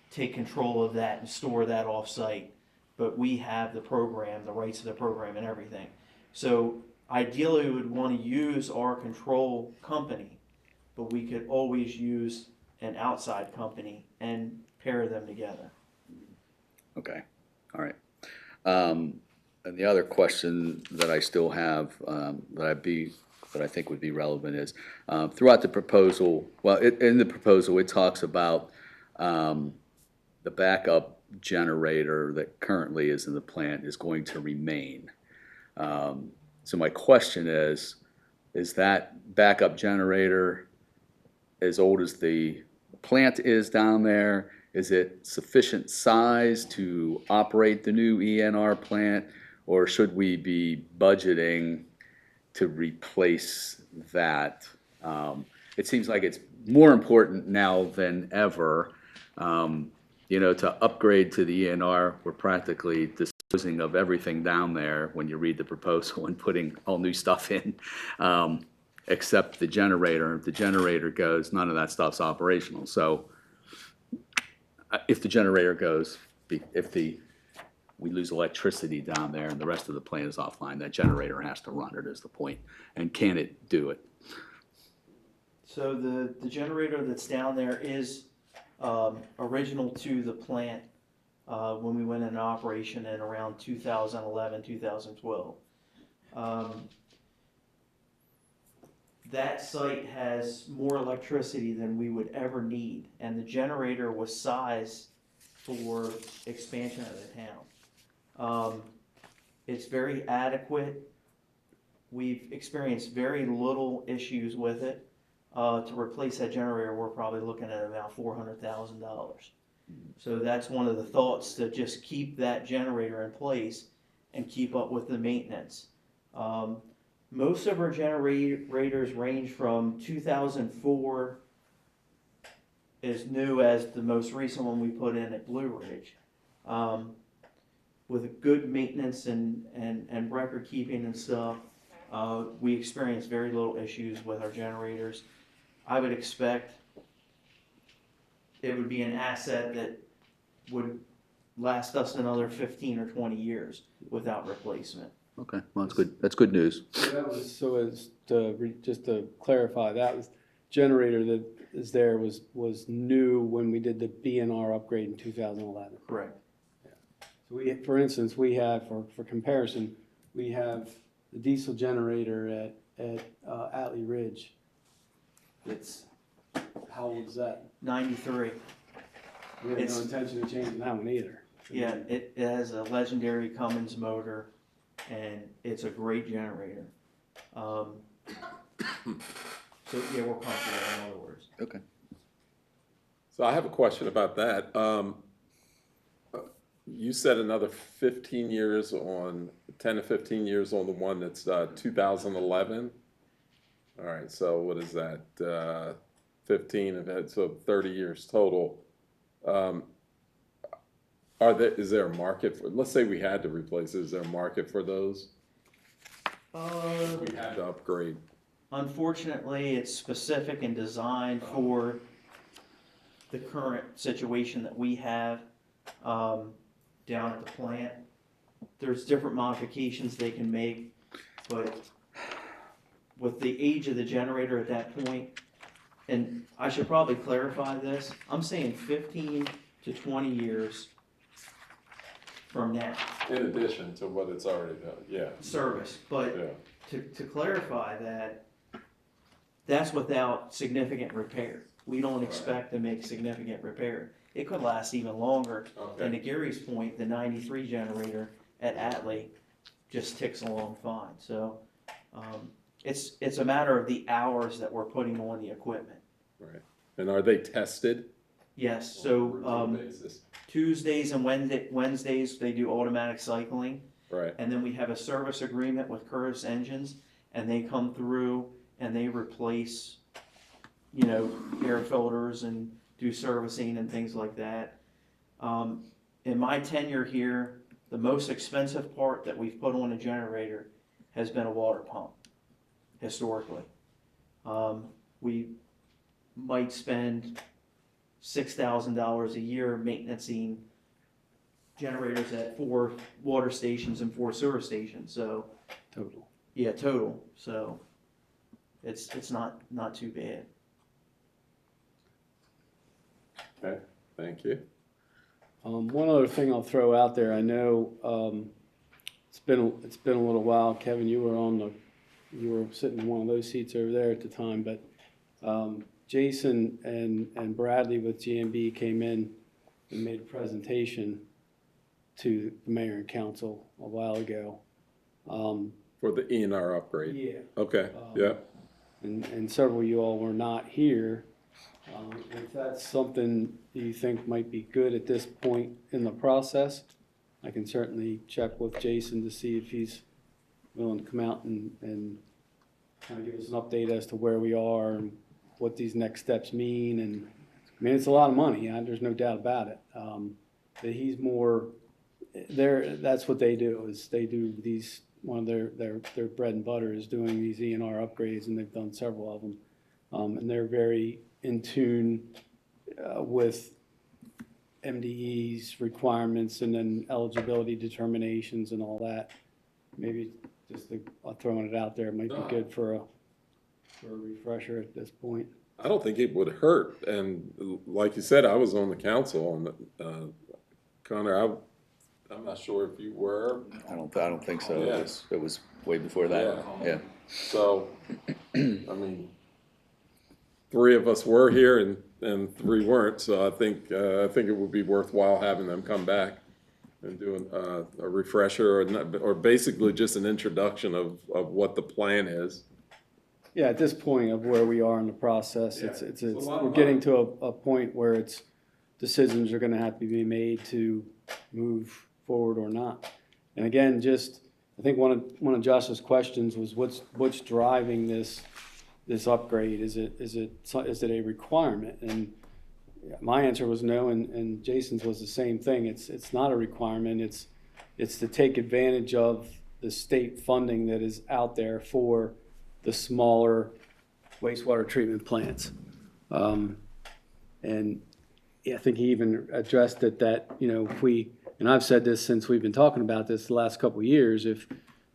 take control of that and store that off-site. But we have the program, the rights to the program and everything. So ideally we would want to use our control company, but we could always use an outside company and pair them together. Okay, all right. And the other question that I still have, that I'd be but I think would be relevant is, throughout the proposal, well, in the proposal, it talks about the backup generator that currently is in the plant is going to remain. So my question is that backup generator as old as the plant is down there? Is it sufficient size to operate the new ENR plant? Or should we be budgeting to replace that? It seems like it's more important now than ever, to upgrade to the ENR. We're practically disposing of everything down there when you read the proposal and putting all new stuff in, except the generator. If the generator goes, none of that stuff's operational. So if the generator goes, we lose electricity down there and the rest of the plant is offline, that generator has to run it is the point. And can it do it? So the generator that's down there is original to the plant when we went into operation in around 2011, 2012. That site has more electricity than we would ever need, and the generator was sized for expansion of the town. It's very adequate. We've experienced very little issues with it. To replace that generator, we're probably looking at about $400,000. So that's one of the thoughts, to just keep that generator in place and keep up with the maintenance. Most of our generators range from 2004 as new as the most recent one we put in at Blue Ridge. With a good maintenance and record keeping and stuff, we experience very little issues with our generators. I would expect it would be an asset that would last us another 15 or 20 years without replacement. Okay, well, that's good. That's good news. Just to clarify, that was generator that is there was new when we did the BNR upgrade in 2011. Correct. So for instance, we have, for comparison, we have the diesel generator at Atlee Ridge. It's, how old is that? 93. We have no intention of changing that one either. Yeah, it has a legendary Cummins motor, and it's a great generator. So yeah, we're comfortable, in other words. Okay. So I have a question about that. You said another 15 years on, 10 to 15 years on the one that's 2011. All right, so what is that? 15 of it, so 30 years total. Is there a market for, let's say we had to replace it, is there a market for those? We had to upgrade. Unfortunately, it's specific and designed for the current situation that we have down at the plant. There's different modifications they can make, but with the age of the generator at that point, and I should probably clarify this, I'm saying 15 to 20 years from now. In addition to what it's already done, yeah. Service, but Yeah. to clarify that, that's without significant repair. We don't expect to make significant repair. It could last even longer. Okay. And to Gary's point, the 93 generator at Atlee just ticks along fine. So it's a matter of the hours that we're putting on the equipment. Right. And are they tested? Yes, On a so routine basis? Tuesdays and Wednesdays, they do automatic cycling. Right. And then we have a service agreement with Curtis Engines, and they come through and they replace, air filters and do servicing and things like that. In my tenure here, the most expensive part that we've put on a generator has been a water pump, historically. We might spend $6,000 a year maintaining generators at 4 water stations and 4 sewer stations. So Total. yeah, total. So it's not too bad. Okay, thank you. One other thing I'll throw out there, I know it's been a little while. Kevin, you were on the you were sitting in one of those seats over there at the time, but Jason and Bradley with GMB came in and made a presentation to the mayor and council a while ago. For the E&R upgrade? Yeah. Okay, yeah. And several of you all were not here. If that's something you think might be good at this point in the process, I can certainly check with Jason to see if he's willing to come out and kind of give us an update as to where we are and what these next steps mean. And I mean, it's a lot of money. There's no doubt about it. But he's more that's what they do, is they do these, one of their bread and butter is doing these E&R upgrades, and they've done several of them. And they're very in tune with MDE's requirements and then eligibility determinations and all that. Maybe just throwing it out there might be good for a refresher at this point. I don't think it would hurt, and like you said, I was on the council, and Connor, I'm not sure if you were. I don't think so. Yeah. It was way before that. Yeah. So, I mean, 3 of us were here and 3 weren't, so I think it would be worthwhile having them come back and do a refresher, or basically just an introduction of what the plan is. Yeah, at this point of where we are in the process, we're getting to a point where decisions are gonna have to be made to move forward or not. And again, I think one of Josh's questions was what's driving this upgrade? Is it a requirement? And my answer was no, and Jason's was the same thing. It's not a requirement. It's to take advantage of the state funding that is out there for the smaller wastewater treatment plants. And yeah, I think he even addressed it that, if and I've said this since we've been talking about this the last couple of years, if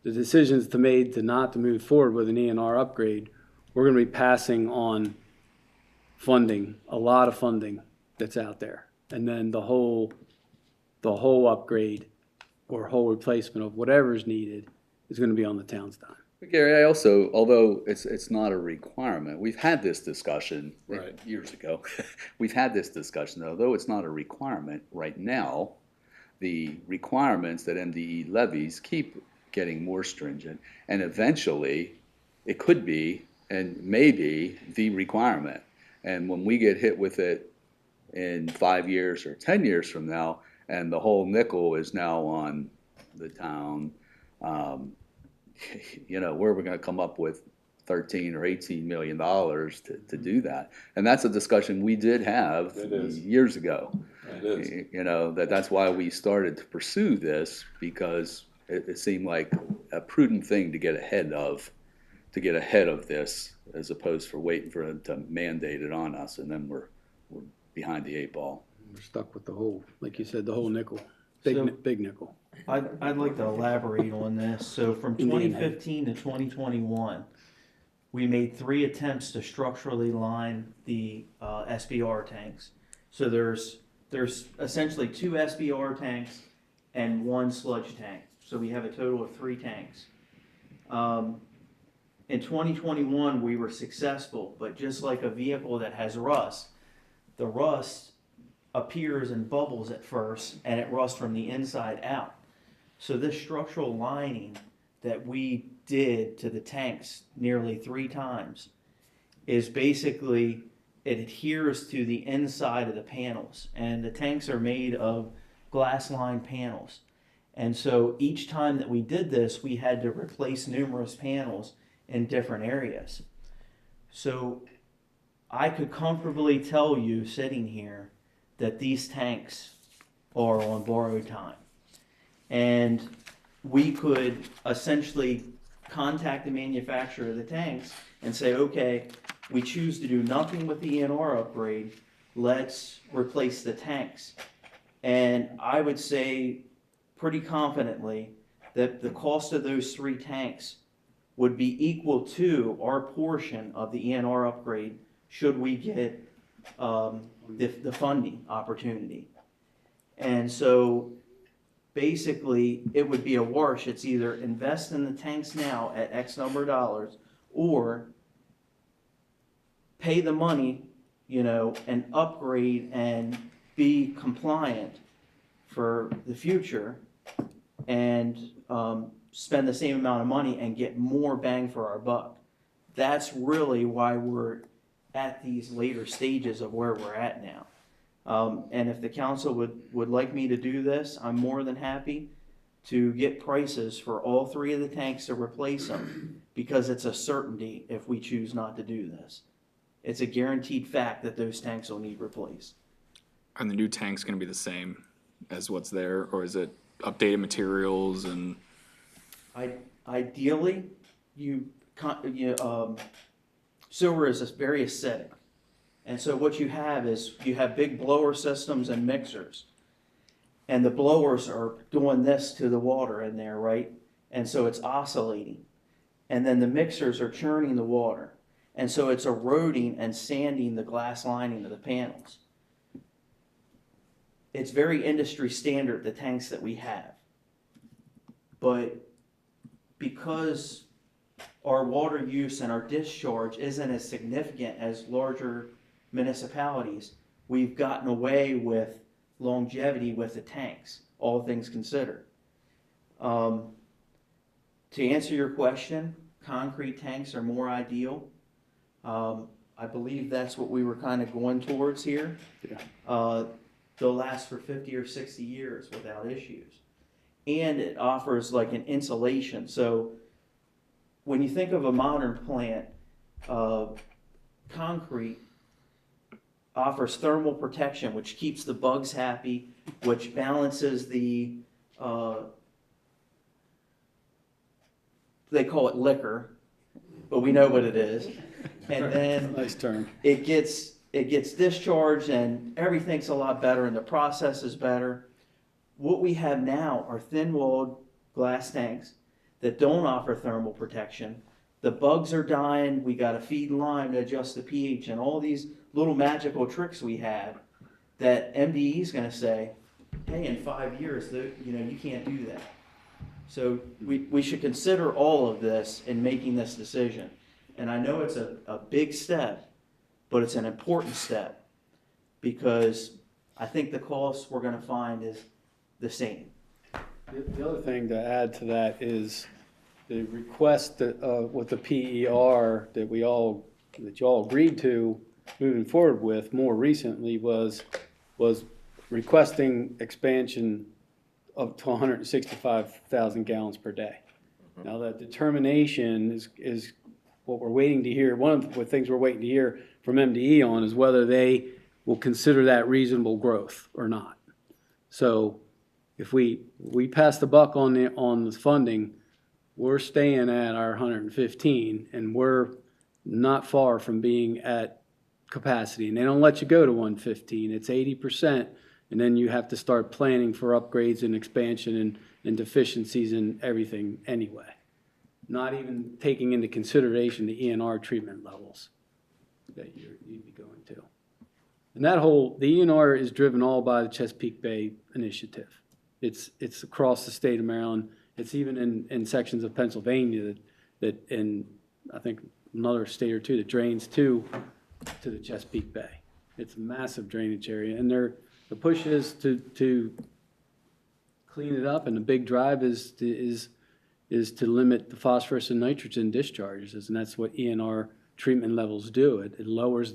the decision's made not to move forward with an E&R upgrade, we're going to be passing on funding, a lot of funding that's out there. And then the whole upgrade or whole replacement of whatever's needed is going to be on the town's dime. But Gary, I also, although it's not a requirement, we've had this discussion years ago. We've had this discussion, although it's not a requirement right now. The requirements that MDE levies keep getting more stringent, and eventually it could be and maybe the requirement. And when we get hit with it in 5 years or 10 years from now, and the whole nickel is now on the town, where are we going to come up with $13 or $18 million to do that? And that's a discussion we did have years ago. It is. That's why we started to pursue this, because it seemed like a prudent thing to get ahead of this, as opposed for waiting for them to mandate it on us, and then we're behind the 8 ball. We're stuck with the whole, like you said, the whole nickel, big nickel. I'd like to elaborate on this. So from 2015 to 2021, we made 3 attempts to structurally line the SBR tanks. So there's essentially 2 SBR tanks and 1 sludge tank. So we have a total of 3 tanks. In 2021, we were successful, but just like a vehicle that has rust, the rust appears in bubbles at first, and it rusts from the inside out. So this structural lining that we did to the tanks nearly 3 times is basically, it adheres to the inside of the panels, and the tanks are made of glass-lined panels. And so each time that we did this, we had to replace numerous panels in different areas. So I could comfortably tell you, sitting here, that these tanks are on borrowed time. And we could essentially contact the manufacturer of the tanks and say, okay, we choose to do nothing with the ENR upgrade, let's replace the tanks. And I would say pretty confidently that the cost of those 3 tanks would be equal to our portion of the ENR upgrade should we get the funding opportunity. And so basically, it would be a wash. It's either invest in the tanks now at X number of dollars, or pay the money, and upgrade and be compliant for the future, and spend the same amount of money and get more bang for our buck. That's really why we're at these later stages of where we're at now. And if the council would like me to do this, I'm more than happy to get prices for all 3 of the tanks to replace them, because it's a certainty if we choose not to do this. It's a guaranteed fact that those tanks will need replaced. Are the new tanks gonna be the same as what's there, or is it updated materials and? Ideally, sewer is very acidic. And so what you have is you have big blower systems and mixers. And the blowers are doing this to the water in there, right? And so it's oscillating. And then the mixers are churning the water. And so it's eroding and sanding the glass lining of the panels. It's very industry standard, the tanks that we have. But because our water use and our discharge isn't as significant as larger municipalities, we've gotten away with longevity with the tanks, all things considered. To answer your question, concrete tanks are more ideal. I believe that's what we were kind of going towards here. Yeah. They'll last for 50 or 60 years without issues. And it offers like an insulation. So when you think of a modern plant, concrete offers thermal protection, which keeps the bugs happy, which balances the, they call it liquor, but we know what it is. And then Nice term. it gets discharged and everything's a lot better and the process is better. What we have now are thin-walled glass tanks that don't offer thermal protection. The bugs are dying. We got to feed lime to adjust the pH and all these little magical tricks we have that MDE is going to say, hey, in 5 years, you can't do that. So we should consider all of this in making this decision. And I know it's a big step, but it's an important step, because I think the cost we're going to find is the same. The other thing to add to that is the request that, with the PER that you all agreed to moving forward with more recently was requesting expansion up to 165,000 gallons per day. Now that determination is what we're waiting to hear. One of the things we're waiting to hear from MDE on is whether they will consider that reasonable growth or not. So if we pass the buck on the funding, we're staying at our 115, and we're not far from being at capacity. And they don't let you go to 115. It's 80%, and then you have to start planning for upgrades and expansion and deficiencies and everything anyway. Not even taking into consideration the ENR treatment levels that you'd be going to. And the ENR is driven all by the Chesapeake Bay Initiative. It's across the state of Maryland. It's even in sections of Pennsylvania that and I think another state or two that drains to the Chesapeake Bay. It's a massive drainage area, and the push is to clean it up, and the big drive is to limit the phosphorus and nitrogen discharges, and that's what ENR treatment levels do. It lowers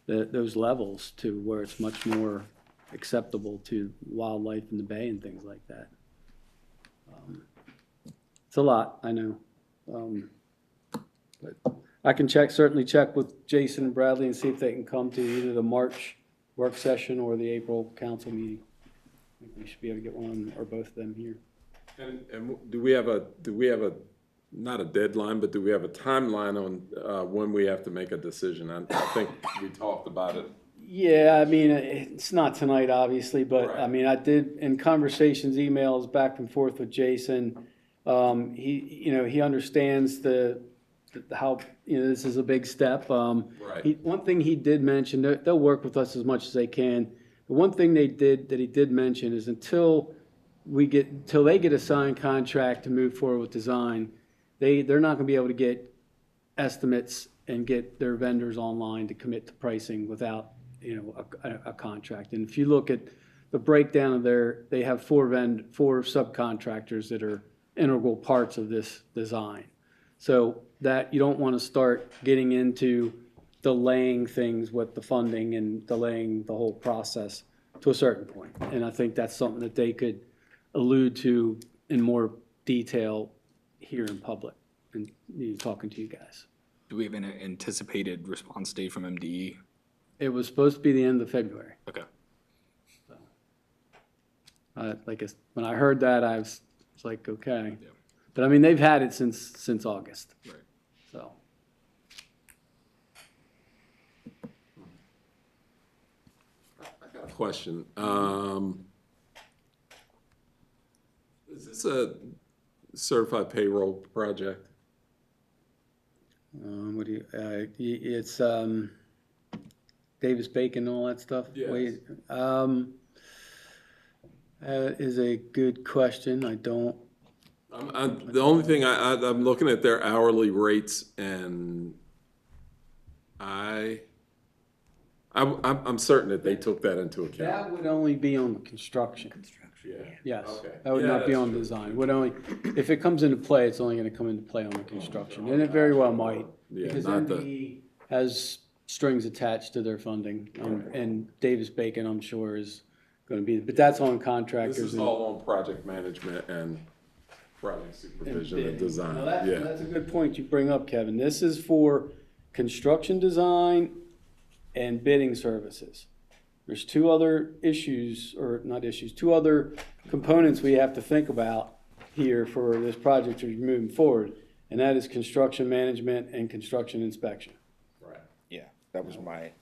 those levels to where it's much more acceptable to wildlife in the bay and things like that. It's a lot, I know. But I can certainly check with Jason and Bradley and see if they can come to either the March work session or the April council meeting. I think we should be able to get one or both of them here. And do we have not a deadline, but do we have a timeline on when we have to make a decision? I think we talked about it. Yeah, I mean, it's not tonight, obviously, but Right. I mean, I did in conversations, emails back and forth with Jason. He understands how this is a big step. Right. One thing he did mention, they'll work with us as much as they can. The one thing he did mention is until till they get a signed contract to move forward with design, they're not gonna be able to get estimates and get their vendors online to commit to pricing without, a contract. And if you look at the breakdown of they have four subcontractors that are integral parts of this design. So that you don't want to start getting into delaying things with the funding and delaying the whole process to a certain point. And I think that's something that they could allude to in more detail here in public and talking to you guys. Do we have an anticipated response date from MDE? It was supposed to be the end of February. Okay. When I heard that, I was like, okay. Yeah. But I mean, they've had it since August. Right. So. I got a question. Is this a certified payroll project? It's Davis Bacon and all that stuff? Yes. Wait, is a good question. I don't. The only thing I'm looking at their hourly rates, and I'm certain that they took that into account. That would only be on the construction. Yeah. Yes, Okay. that would Yeah, not be that's on true. design. Would only, if it comes into play, it's only gonna come into play on the construction, and it very well might. Yeah, Because not the- MDE has strings attached to their funding, and Davis Bacon, I'm sure, is gonna be, but that's on This contractors. is and- all on project management and project supervision and bidding. design, Now, yeah. that's a good point you bring up, Kevin. This is for construction design and bidding services. There's two other issues, or not issues, two other components we have to think about here for this project to be moving forward, and that is construction management and construction inspection. Right. Yeah, that was my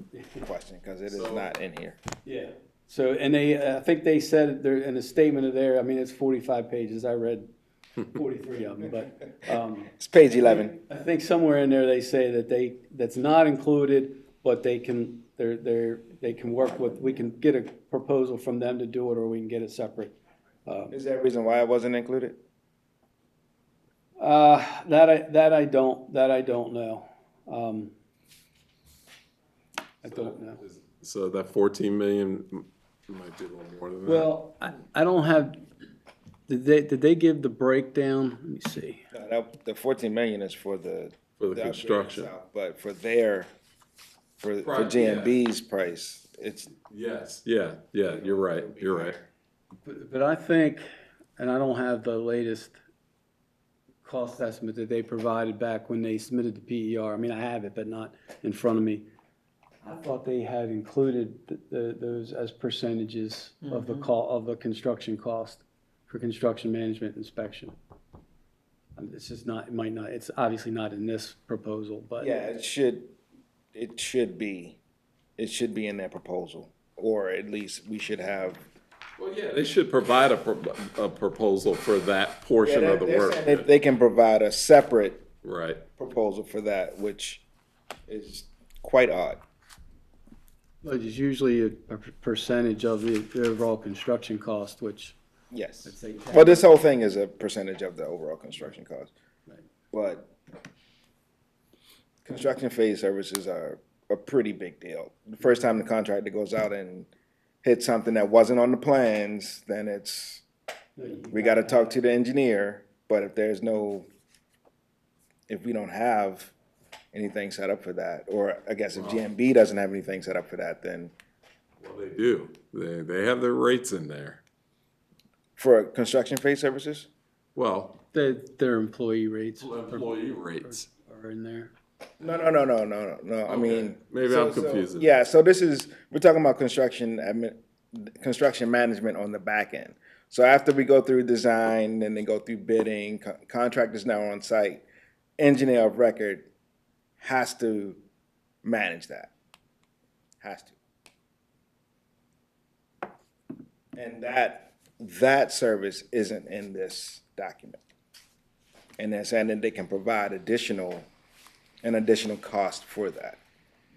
question, because it is not in here. Yeah. So, and I think they said there, in a statement of there, I mean, it's 45 pages, I read 43 of them, but, It's page 11. I think somewhere in there they say that that's not included, but they can work with, we can get a proposal from them to do it, or we can get it separate. Is there a reason why it wasn't included? That I don't know. I don't know. So that 14 million might be a little more than that. Well, I don't have, did they give the breakdown? Let me see. No, the 14 million is for the. For the upgrade construction. itself, But for Right, GMB's price, it's. Yes, yeah, you're right, you're right. But I think, and I don't have the latest cost estimate that they provided back when they submitted the PER. I mean, I have it, but not in front of me. I thought they had included those as percentages of the of the construction cost for construction management inspection. It's just not, it might not, it's obviously not in this proposal, but. Yeah, it should be in their proposal, or at least we should have. Well, yeah, they should provide a proposal for that portion of the They're work. saying that they can provide a separate Right, proposal for that, which is quite odd. But it's usually a percentage of the overall construction cost, which. Yes. Let's say Well, this whole thing is a percentage of the overall construction cost. Right. But construction phase services are a pretty big deal. The first time the contractor goes out and hits something that wasn't on the plans, then we gotta talk to the engineer. But if we don't have anything set up for that, or I guess if GMB doesn't have anything set up for that, then well, they do, they have their rates in there. for construction phase services? Well, Their employee rates employee rates. are in there. No. I mean. Maybe I'm confusing. Yeah, so we're talking about construction management on the back end. So after we go through design, then they go through bidding, contractors now on site, engineer of record has to manage that. Has to. And that service isn't in this document. And they're saying that they can provide an additional cost for that.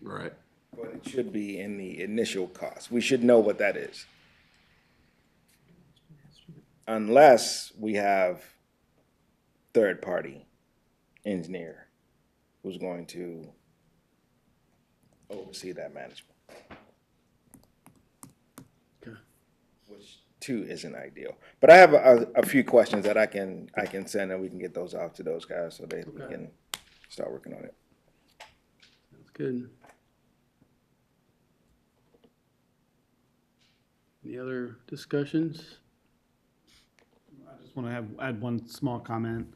Right. But it should be in the initial cost. We should know what that is. unless we have third-party engineer who's going to oversee that management. Which too isn't ideal. But I have a few questions that I can send, and we can get those out to those guys so we can start working on it. That's good. Any other discussions? I just want to add one small comment.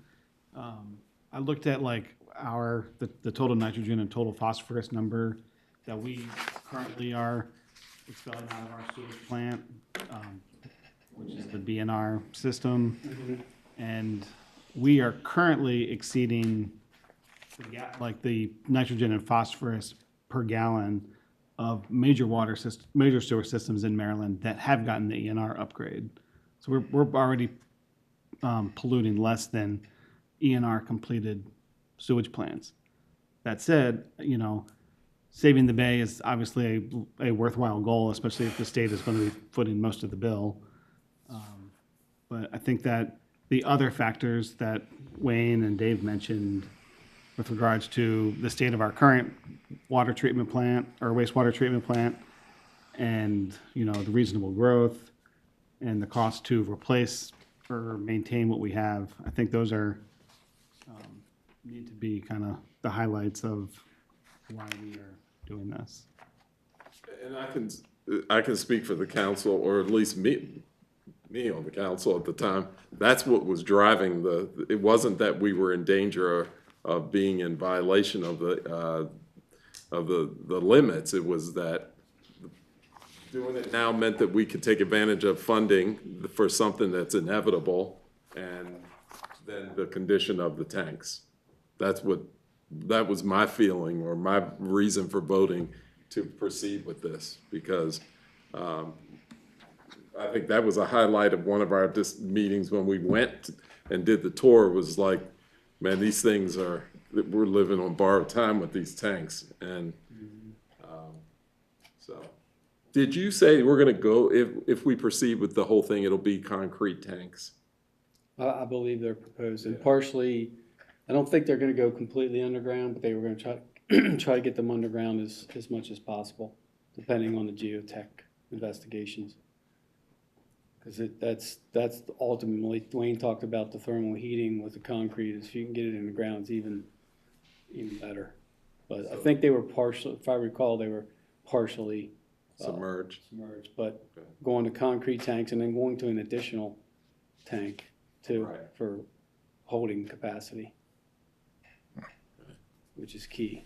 I looked at like the total nitrogen and total phosphorus number that we currently are expelling out of our sewage plant, which is the BNR system. And we are currently exceeding the nitrogen and phosphorus per gallon of major sewer systems in Maryland that have gotten the ENR upgrade. So we're already polluting less than ENR completed sewage plants. That said, saving the bay is obviously a worthwhile goal, especially if the state is going to be footing most of the bill. But I think that the other factors that Wayne and Dave mentioned with regards to the state of our current water treatment plant or wastewater treatment plant and, the reasonable growth and the cost to replace or maintain what we have, I think those are need to be kind of the highlights of why we are doing this. And I can speak for the council, or at least me on the council at the time. That's what was driving it wasn't that we were in danger of being in violation of the limits. It was that doing it now meant that we could take advantage of funding for something that's inevitable, and then the condition of the tanks. That was my feeling or my reason for voting to proceed with this, because I think that was a highlight of one of our meetings when we went and did the tour. Was like, man, these things we're living on borrowed time with these tanks. And so, did you say we're going to go, if we proceed with the whole thing, it'll be concrete tanks? I believe they're proposing partially. I don't think they're going to go completely underground, but they were going to try to get them underground as much as possible, depending on the geotech investigations. Because that's ultimately, Dwayne talked about the thermal heating with the concrete. If you can get it in the ground, it's even better. But I think they were partially, if I recall, they were partially Submerged. But going to concrete tanks and then going to an additional tank too, Right. for holding capacity, which is key.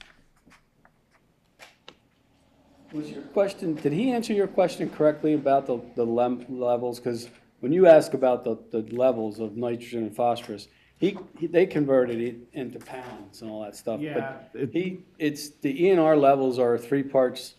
Was your question, did he answer your question correctly about the levels? Because when you ask about the levels of nitrogen and phosphorus, they converted it into pounds and all that stuff. Yeah, But it's the ENR levels are 3 parts.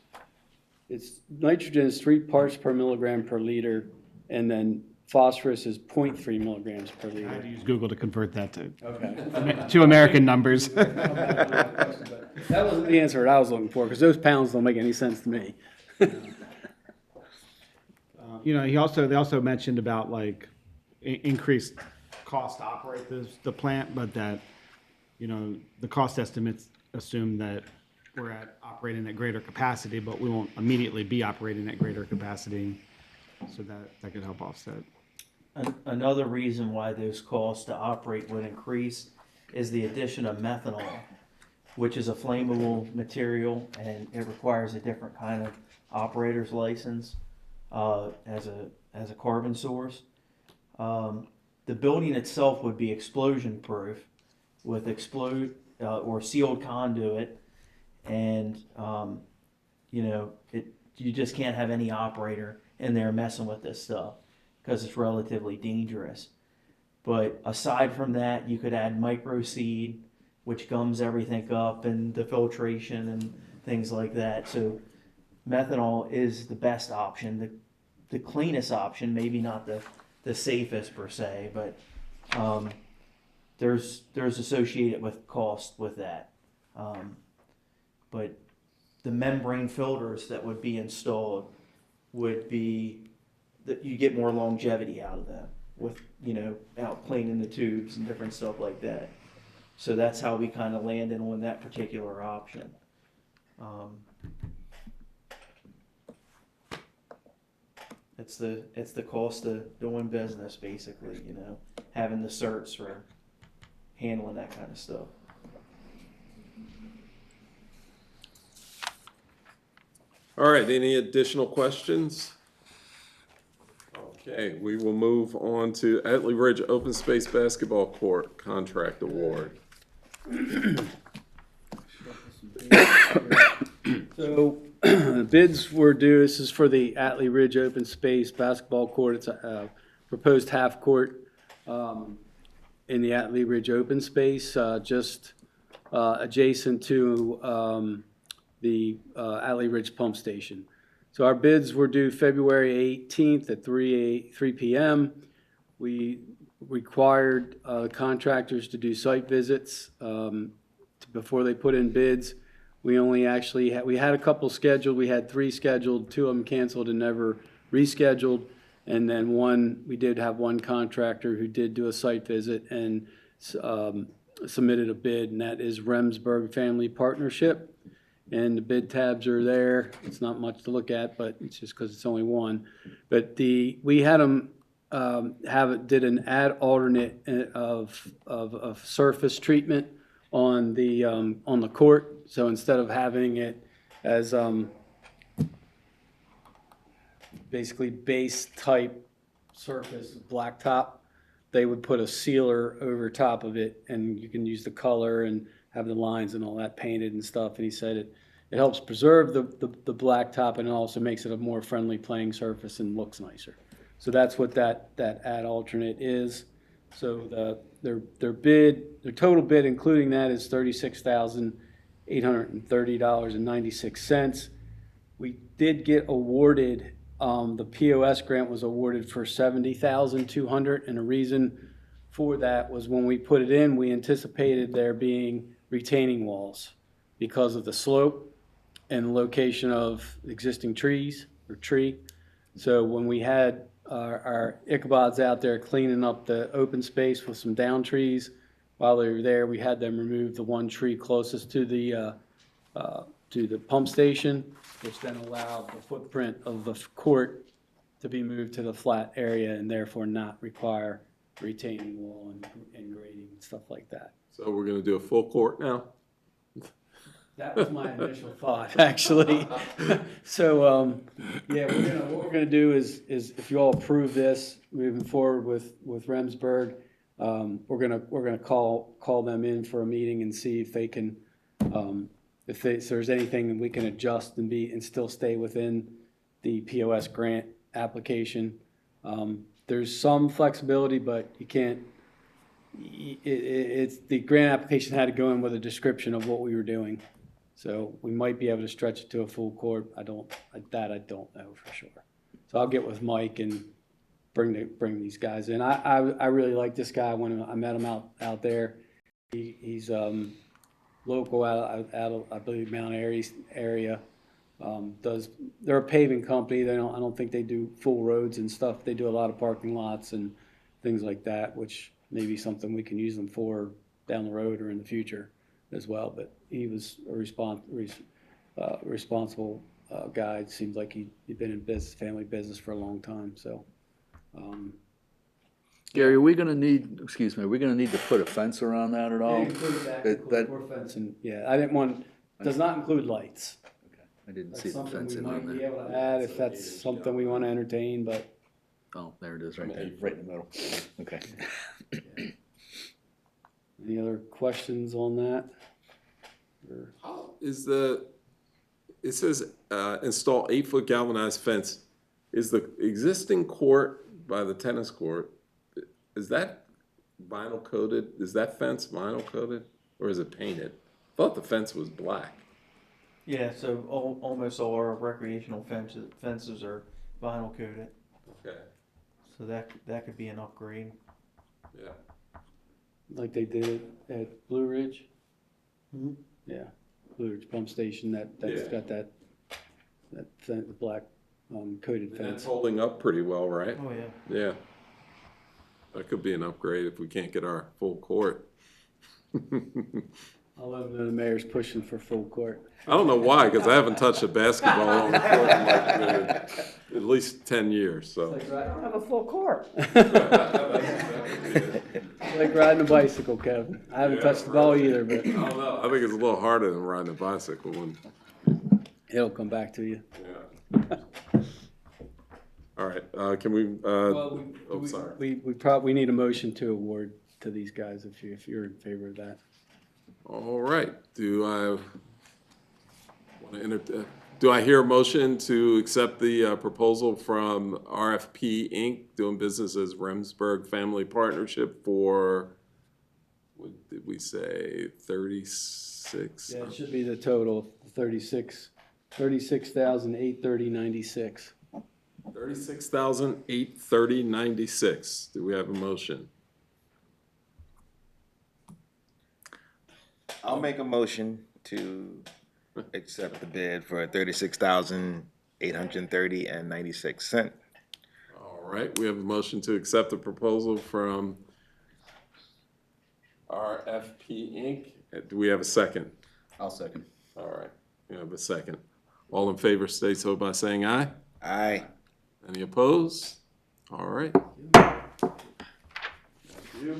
It's nitrogen is 3 parts per milligram per liter, and then phosphorus is 0.3 milligrams per I had to liter. use Google to convert that to Okay. to American numbers. That wasn't the answer that I was looking for, because those pounds don't make any sense to me. They also mentioned about like increased cost to operate the plant, but that, the cost estimates assume that we're operating at greater capacity, but we won't immediately be operating at greater capacity, so that could help offset. Another reason why those costs to operate would increase is the addition of methanol, which is a flammable material, and it requires a different kind of operator's license as a carbon source. The building itself would be explosion proof with or sealed conduit, and you just can't have any operator in there messing with this stuff because it's relatively dangerous. But aside from that, you could add microseed, which gums everything up, and the filtration and things like that. So methanol is the best option, the cleanest option, maybe not the safest per se, but there's associated with cost with that. But the membrane filters that would be installed would be that you get more longevity out of them. with, out cleaning the tubes and different stuff like that. So that's how we kind of landed on that particular option. It's the cost of doing business, basically, having the certs for handling that kind of stuff. All right, any additional questions? Okay, we will move on to Atlee Ridge Open Space Basketball Court Contract Award. So bids were due, this is for the Atlee Ridge Open Space Basketball Court. It's a proposed half court in the Atlee Ridge Open Space, just adjacent to the Atlee Ridge Pump Station. So our bids were due February 18th at 3 p.m. We required contractors to do site visits before they put in bids. We only actually we had a couple scheduled. We had 3 scheduled, 2 of them canceled and never rescheduled. And then we did have one contractor who did do a site visit and submitted a bid, and that is Remsburg Family Partnership. And the bid tabs are there. It's not much to look at, but it's just because it's only one. But we had them did an add alternate of surface treatment on the court. So instead of having it as basically base type surface blacktop, they would put a sealer over top of it, and you can use the color and have the lines and all that painted and stuff. And he said it helps preserve the blacktop, and it also makes it a more friendly playing surface and looks nicer. So that's what that add alternate is. So their total bid, including that, is $36,830.96. We did get awarded, the POS grant was awarded for $70,200, and the reason for that was when we put it in, we anticipated there being retaining walls because of the slope and location of existing trees or tree. So when we had our Ichabods out there cleaning up the open space with some down trees, while they were there, we had them remove the one tree closest to the pump station, which then allowed the footprint of the court to be moved to the flat area and therefore not require retaining wall and grading and stuff like that. So we're gonna do a full court now? That was my initial thought, actually. So, yeah, what we're gonna do is if you all approve this, moving forward with Remsburg, we're gonna call them in for a meeting and see if they can, if there's anything that we can adjust and still stay within the POS grant application. There's some flexibility, but you can't. It's the grant application had to go in with a description of what we were doing. So we might be able to stretch it to a full court. I don't know for sure. So I'll get with Mike and bring these guys in. I really like this guy when I met him out there. He's local out of, I believe, Mount Airy area. They're a paving company. I don't think they do full roads and stuff. They do a lot of parking lots and things like that, which may be something we can use them for down the road or in the future as well. But he was a responsible guy. It seems like he'd been in family business for a long time. So, Gary, are we gonna need to put a fence around that at all? Yeah, I didn't want. Does not include lights. Okay. I didn't That's see the something fence we in might on be there. able to add if that's something we want to entertain, but. Oh, there it is, right there, right in the middle. Okay. Any other questions on that? How is it says install 8-foot galvanized fence. Is the existing court by the tennis court, is that vinyl coated? Is that fence vinyl coated or is it painted? I thought the fence was black. Yeah, so almost all our recreational fences are vinyl coated. Okay. So that could be an upgrade. Yeah. Like they did at Blue Ridge? Mhm. Yeah, Blue Ridge Pump Station, that's got that black coated And fence. that's holding up pretty well, right? Oh, yeah. Yeah. That could be an upgrade if we can't get our full court. I'll let them know the mayor's pushing for full court. I don't know why, because I haven't touched a basketball on the court in like at least 10 years, so. I don't have a full court. Like riding a bicycle, Kevin. I haven't touched the ball either, but I don't know. I think it's a little harder than riding a bicycle when, it'll come back to you. yeah. All right, can we, oh, sorry. We need a motion to award to these guys if you're in favor of that. All right, do I hear a motion to accept the proposal from RFP Inc., doing business as Remsburg Family Partnership for, what did we say, 36? Yeah, it should be the total, 36,830.96. $36,830.96. Do we have a motion? I'll make a motion to accept the bid for $36,830.96. All right, we have a motion to accept the proposal from RFP Inc. Do we have a second? I'll second. All right, we have a second. All in favor, state so by saying aye. Aye. Any opposed? All right. Thank you.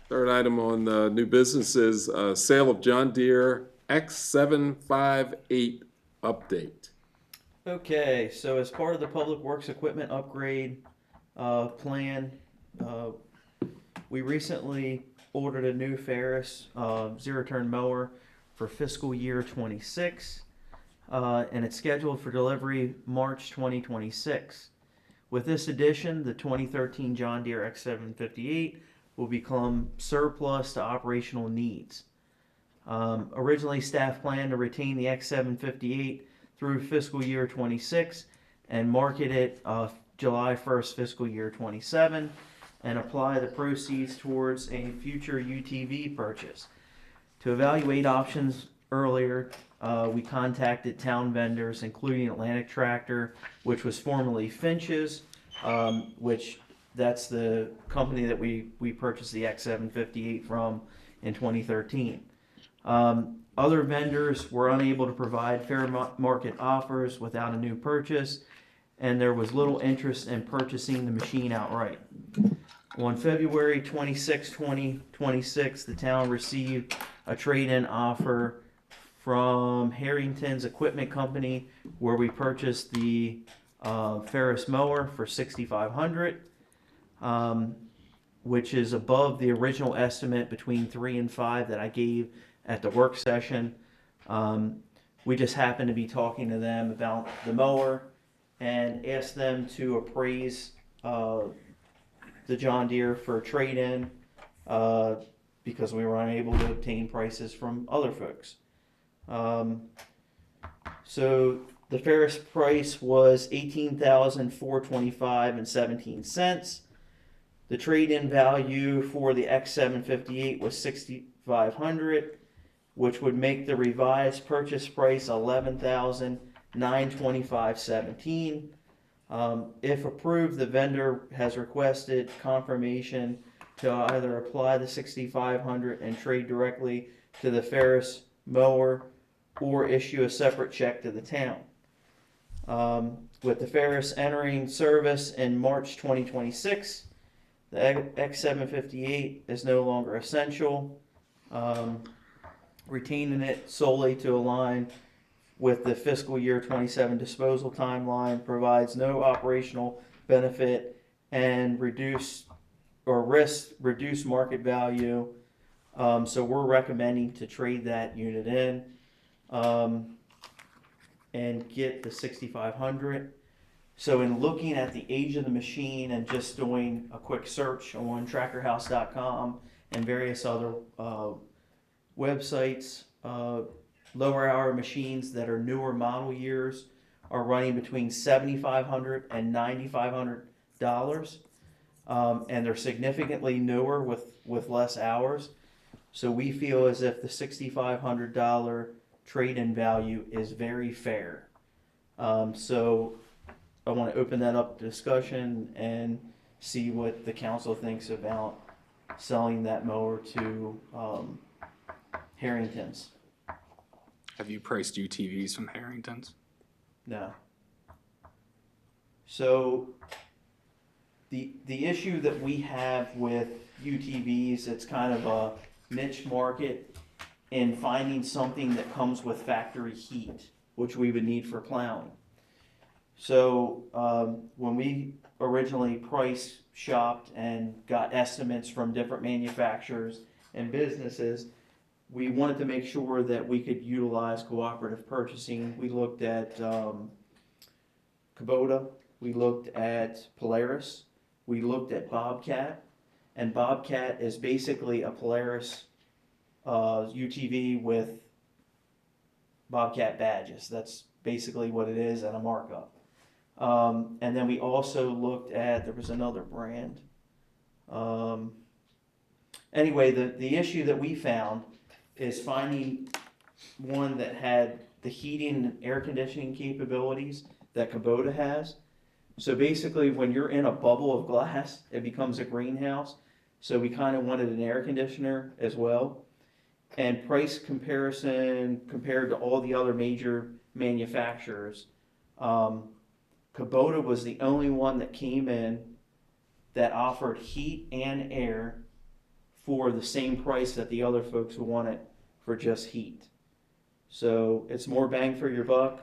Third item on new business is sale of John Deere X758 update. Okay, so as part of the Public Works equipment upgrade plan, we recently ordered a new Ferris zero-turn mower for fiscal year 26, and it's scheduled for delivery March 2026. With this addition, the 2013 John Deere X758 will become surplus to operational needs. Originally, staff planned to retain the X758 through fiscal year 26 and market it July 1st fiscal year 27 and apply the proceeds towards a future UTV purchase. To evaluate options earlier, we contacted town vendors, including Atlantic Tractor, which was formerly Finch's, which that's the company that we purchased the X758 from in 2013. Other vendors were unable to provide fair market offers without a new purchase, and there was little interest in purchasing the machine outright. On February 26, 2026, the town received a trade-in offer from Harrington's Equipment Company, where we purchased the Ferris mower for $6,500. Which is above the original estimate between 3 and 5 that I gave at the work session. We just happened to be talking to them about the mower and asked them to appraise the John Deere for trade-in because we were unable to obtain prices from other folks. So the Ferris price was $18,425.17. The trade-in value for the X758 was $6,500, which would make the revised purchase price $11,925.17. If approved, the vendor has requested confirmation to either apply the $6,500 and trade directly to the Ferris mower or issue a separate check to the town. With the Ferris entering service in March 2026, the X758 is no longer essential. Retaining it solely to align with the fiscal year 27 disposal timeline provides no operational benefit and reduce market value. So we're recommending to trade that unit in and get the $6,500. So in looking at the age of the machine and just doing a quick search on trackerhouse.com and various other websites, lower hour machines that are newer model years are running between $7,500 and $9,500, and they're significantly newer with less hours. So we feel as if the $6,500 trade-in value is very fair. So I want to open that up to discussion and see what the council thinks about selling that mower to Harrington's. Have you priced UTVs from Harrington's? No. So the issue that we have with UTVs, it's kind of a niche market in finding something that comes with factory heat, which we would need for plowing. So when we originally price shopped and got estimates from different manufacturers and businesses, we wanted to make sure that we could utilize cooperative purchasing. We looked at Kubota, we looked at Polaris, we looked at Bobcat, and Bobcat is basically a Polaris UTV with Bobcat badges. That's basically what it is and a markup. And then we also looked at, there was another brand. Anyway, the issue that we found is finding one that had the heating and air conditioning capabilities that Kubota has. So basically, when you're in a bubble of glass, it becomes a greenhouse. So we kind of wanted an air conditioner as well. And price comparison compared to all the other major manufacturers, Kubota was the only one that came in that offered heat and air for the same price that the other folks would want it for just heat. So it's more bang for your buck.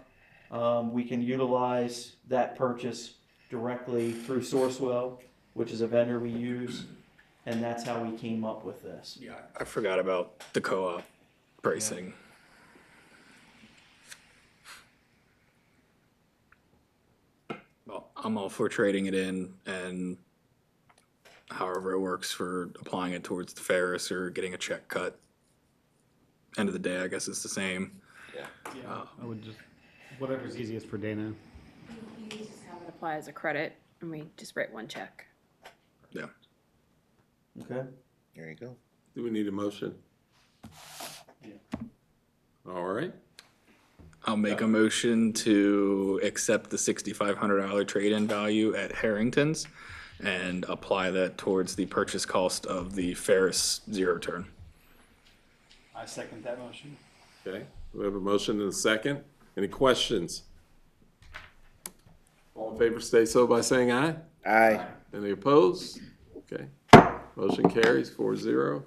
We can utilize that purchase directly through Sourcewell, which is a vendor we use, and that's how we came up with this. Yeah, I forgot about the co-op pricing. Well, I'm all for trading it in and however it works for applying it towards the Ferris or getting a check cut. End of the day, I guess it's the same. I would just, whatever's easiest for Dana. You just have it apply as a credit, and we just write one check. Yeah. Okay? There you go. Do we need a motion? All right. I'll make a motion to accept the $6,500 trade-in value at Harrington's and apply that towards the purchase cost of the Ferris zero turn. I second that motion. Okay, we have a motion and a second. Any questions? All in favor, stay so by saying aye. Aye. Any opposed? Okay, motion carries 4-0.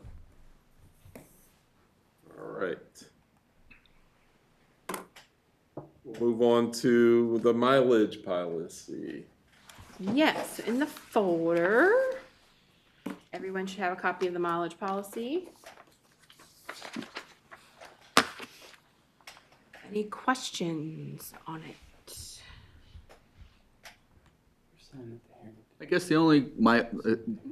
All right. We'll move on to the mileage policy. Yes, in the folder, everyone should have a copy of the mileage policy. Any questions on it? I guess the only, my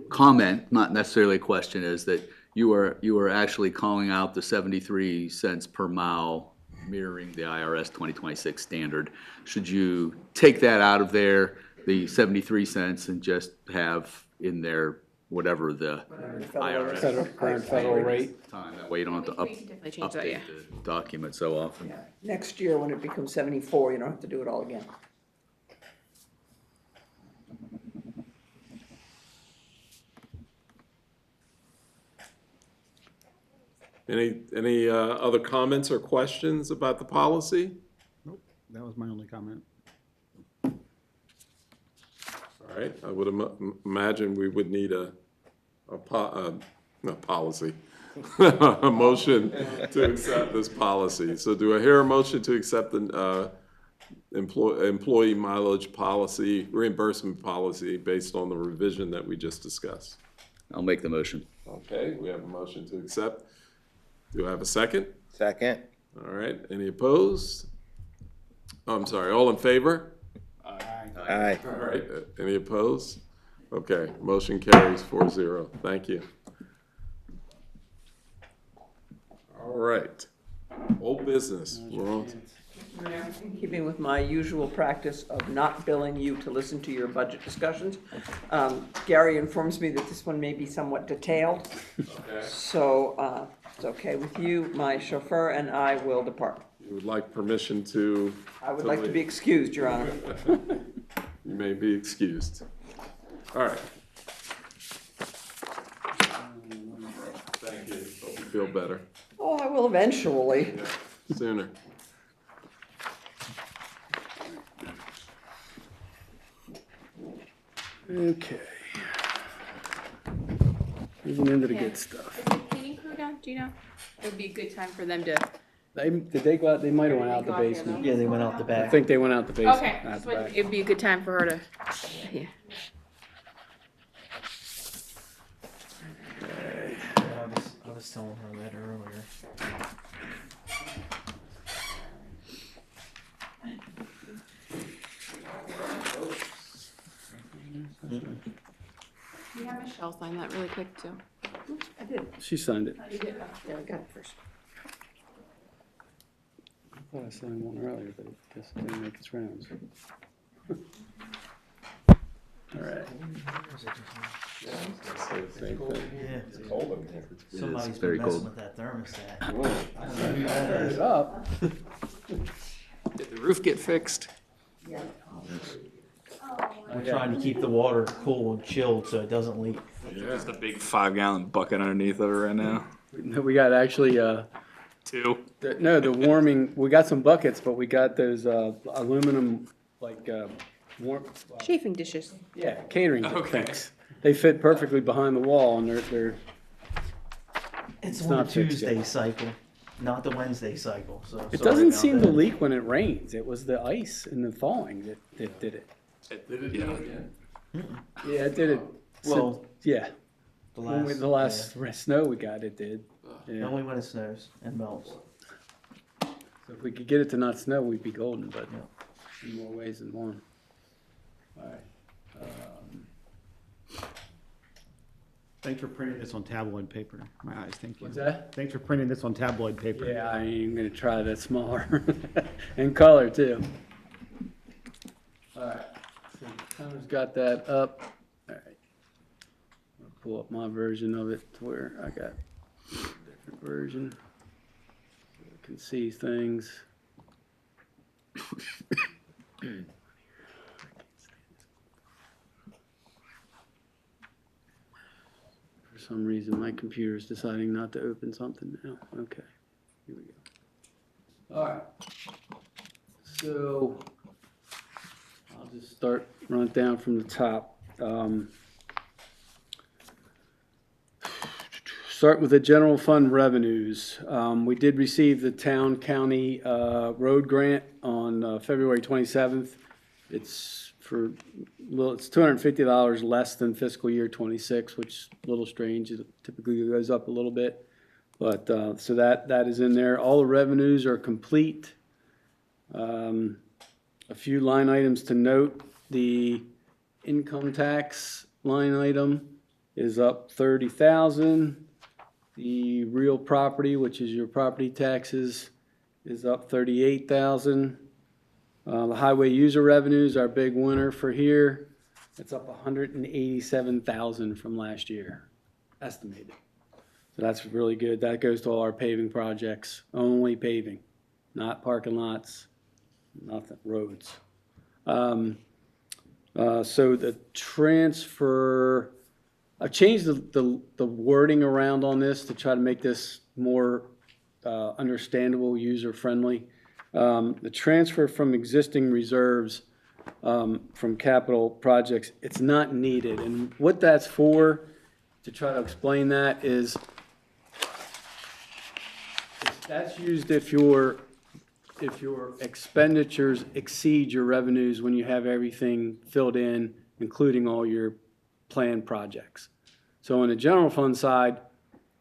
comment, not necessarily a question, is that you are actually calling out the 73 cents per mile, mirroring the IRS 2026 standard. Should you take that out of there, the 73 cents, and just have in there whatever the IRS Current federal rate. time? That way you don't have to We can definitely change that, yeah. update the document so often. Next year, when it becomes 74, you don't have to do it all again. Any other comments or questions about the policy? Nope, that was my only comment. All right, I would imagine we would need a policy, a motion to accept this policy. So do I hear a motion to accept the employee mileage policy, reimbursement policy based on the revision that we just discussed? I'll make the motion. Okay, we have a motion to accept. Do I have a second? Second. All right, any opposed? Oh, I'm sorry, all in favor? Aye. All right, any opposed? Okay, motion carries 4-0. Thank you. All right, old business. We're on. In keeping with my usual practice of not billing you to listen to your budget discussions, Gary informs me that this one may be somewhat detailed. Okay. So it's okay with you, my chauffeur and I will depart. You would like permission to? I would like to be excused, Your Honor. may be excused. All right. Thank you. Hope you feel better Oh, I will eventually. sooner. Okay. Moving into the good stuff. Is the cleaning crew down, do you know? It would be a good time for them to. Did they go out, they might have went out the basement. Yeah, they went out the I back. think they went out the basement. Okay, not just the wouldn't- back. it'd be a good time for her to, yeah. I was telling her that earlier. Can you have Michelle sign that really quick too? I did. She signed it. Yeah, I got it first. I thought I signed one earlier, but I guess it didn't make its rounds. All right. Same thing. Yeah. Somebody's very been messing cold. with that thermostat. Turn it up. Did the roof get fixed? We're trying to keep the water cool and chilled so it doesn't leak. Just a big 5-gallon bucket underneath of it right now. No, we got actually, 2. the warming, we got some buckets, but we got those aluminum, like, warm, Chafing dishes. yeah, catering Okay. things. They fit perfectly behind the wall and they're It's It's on the not fixed Tuesday yet. cycle, not the Wednesday cycle, so. It sorry doesn't about seem to that. leak when it rains. It was the ice and the thawing that did it. Did it do it again? Yeah, it did it. Well, Yeah, the the last, last snow we got, it did. yeah, Yeah. only when it snows and melts. So if we could get it to not snow, we'd be golden, but in more ways than one. All right. Thanks for printing this on tabloid paper. My eyes, thank you. What's that? Thanks for printing this on tabloid paper. Yeah, I am gonna try that smaller in color too. All right, so Connor's got that up. All right. I'll pull up my version of it to where I got a different version. So I can see things. For some reason, my computer's deciding not to open something now. Okay, here we go. All right. So I'll just start, run it down from the top. Start with the general fund revenues. We did receive the town county road grant on February 27th. It's for, well, it's $250 less than fiscal year '26, which is a little strange. It typically goes up a little bit. But, so that is in there. All the revenues are complete. A few line items to note. The income tax line item is up 30,000. The real property, which is your property taxes, is up 38,000. The highway user revenues, our big winner for here, it's up 187,000 from last year, estimated. So that's really good. That goes to all our paving projects, only paving, not parking lots, nothing, roads. So the transfer, I've changed the wording around on this to try to make this more understandable, user-friendly. The transfer from existing reserves from capital projects, it's not needed. And what that's for, to try to explain that, is that's used if your expenditures exceed your revenues when you have everything filled in, including all your planned projects. So on the general fund side,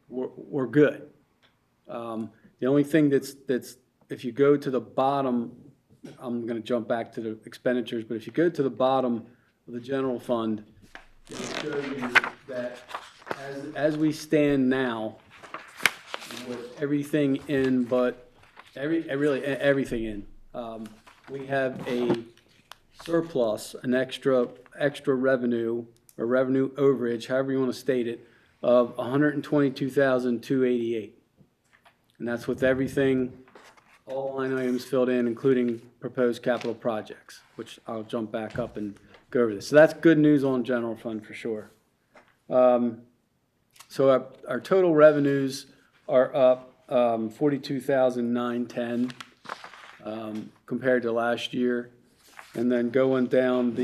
we're good. The only thing that's if you go to the bottom, I'm going to jump back to the expenditures, but if you go to the bottom of the general fund, it'll show you that as we stand now, with everything in, but really everything in, we have a surplus, an extra revenue or revenue overage, however you want to state it, of $122,288, and that's with everything, all line items filled in, including proposed capital projects, which I'll jump back up and go over this. So that's good news on general fund for sure. So our total revenues are up 42,910 compared to last year. And then going down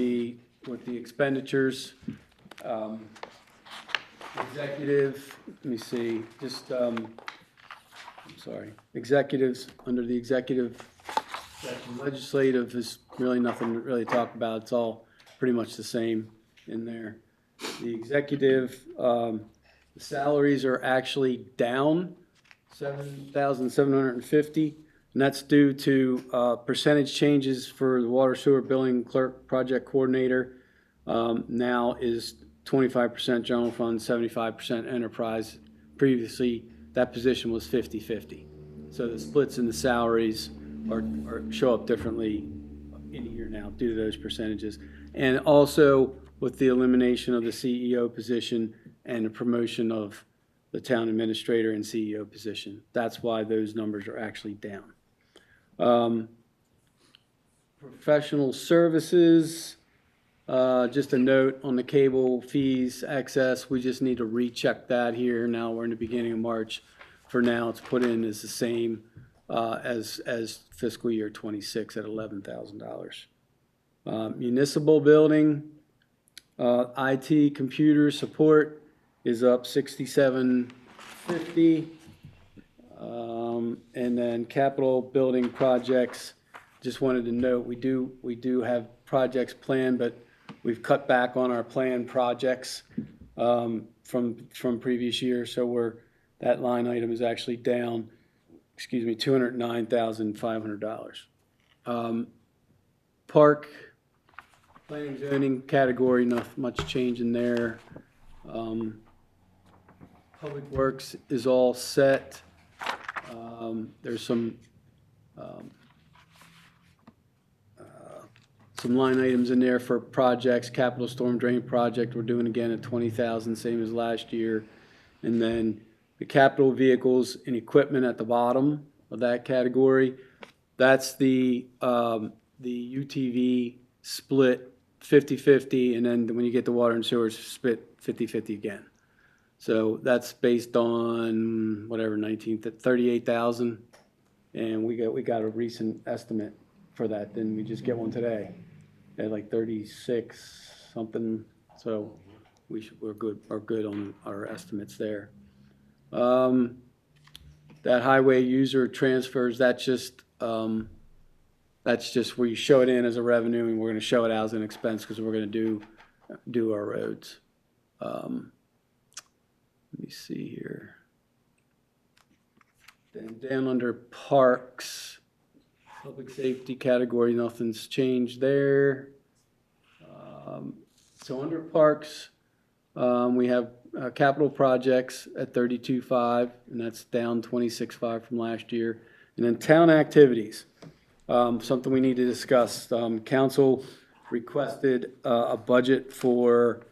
with the expenditures, executive, let me see, just, I'm sorry, executives, under the executive section, legislative is really nothing to really talk about. It's all pretty much the same in there. The executive, the salaries are actually down 7,750, and that's due to percentage changes for the water sewer billing clerk project coordinator. Now is 25% general fund, 75% enterprise. Previously, that position was 50-50. So the splits in the salaries show up differently in a year now due to those percentages. And also with the elimination of the CEO position and the promotion of the town administrator and CEO position. That's why those numbers are actually down. Professional services, just a note on the cable fees excess, we just need to recheck that here. Now we're in the beginning of March. For now, it's put in as the same as fiscal year 26 at $11,000. Municipal building, IT computer support is up 6750. And then capital building projects, just wanted to note, we do have projects planned, but we've cut back on our planned projects from previous years. So that line item is actually down, $209,500. Park planning zoning category, not much change in there. Public Works is all set. There's some line items in there for projects. Capital storm drain project, we're doing again at 20,000, same as last year. And then the capital vehicles and equipment at the bottom of that category, that's the UTV split 50-50, and then when you get the water and sewers, split 50-50 again. So that's based on whatever 38,000, and we got a recent estimate for that. Didn't we just get one today at like 36 something? So we're good on our estimates there. That highway user transfers, that's just where you show it in as a revenue, and we're going to show it as an expense because we're going to do our roads. Let me see here. Then down under parks, public safety category, nothing's changed there. So under parks, we have capital projects at 32.5, and that's down 26.5 from last year. And then town activities, something we need to discuss. Council requested a budget for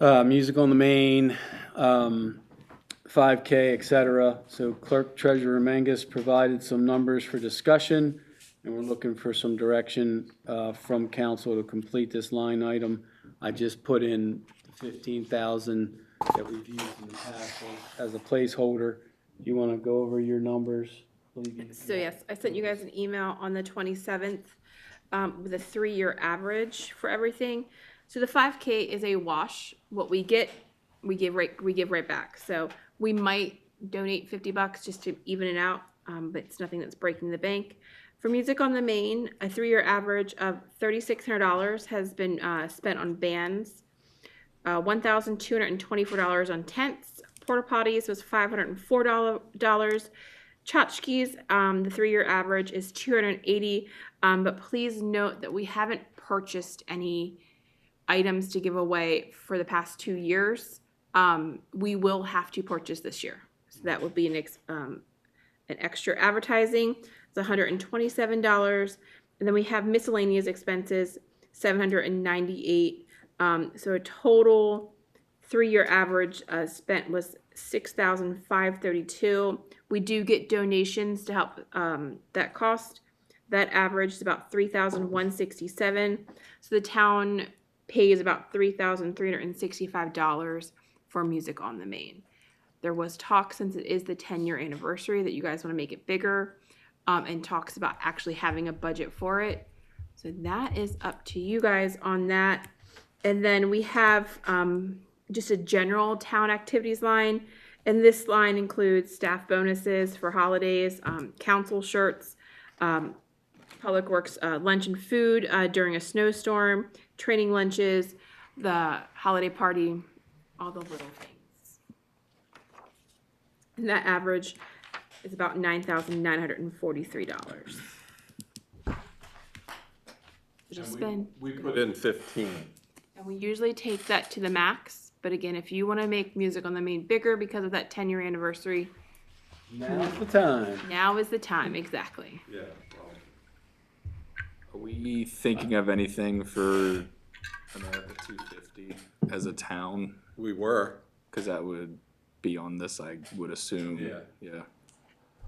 music on the main, 5K, etc. So Clerk Treasurer Mangus provided some numbers for discussion, and we're looking for some direction from council to complete this line item. I just put in the 15,000 that we've used in the past as a placeholder. You want to go over your numbers? So yes, I sent you guys an email on the 27th with a 3-year average for everything. So the 5K is a wash. What we get, we give right back. So we might donate $50 just to even it out, but it's nothing that's breaking the bank. For music on the main, a 3-year average of $3,600 has been spent on bands, $1,224 on tents. Porta potties was $504. Tchotchkes, the 3-year average is $280, but please note that we haven't purchased any items to give away for the past 2 years. We will have to purchase this year, so that would be an extra advertising. It's $127, and then we have miscellaneous expenses, $798. So a total 3-year average spent was $6,532. We do get donations to help that cost. That averaged about $3,167. So the town pays about $3,365 for music on the main. There was talk, since it is the 10-year anniversary, that you guys want to make it bigger, and talks about actually having a budget for it. So that is up to you guys on that. And then we have just a general town activities line. And this line includes staff bonuses for holidays, council shirts, Public Works lunch and food during a snowstorm, training lunches, the holiday party, all the little things. And that average is about $9,943. Just spend. We put in 15. And we usually take that to the max, but again, if you want to make music on the main bigger because of that 10-year anniversary, Now's the time. now is the time, exactly. Yeah. Are we thinking of anything for America 250 as a town? We were. Because that would be on this, I would assume. Yeah.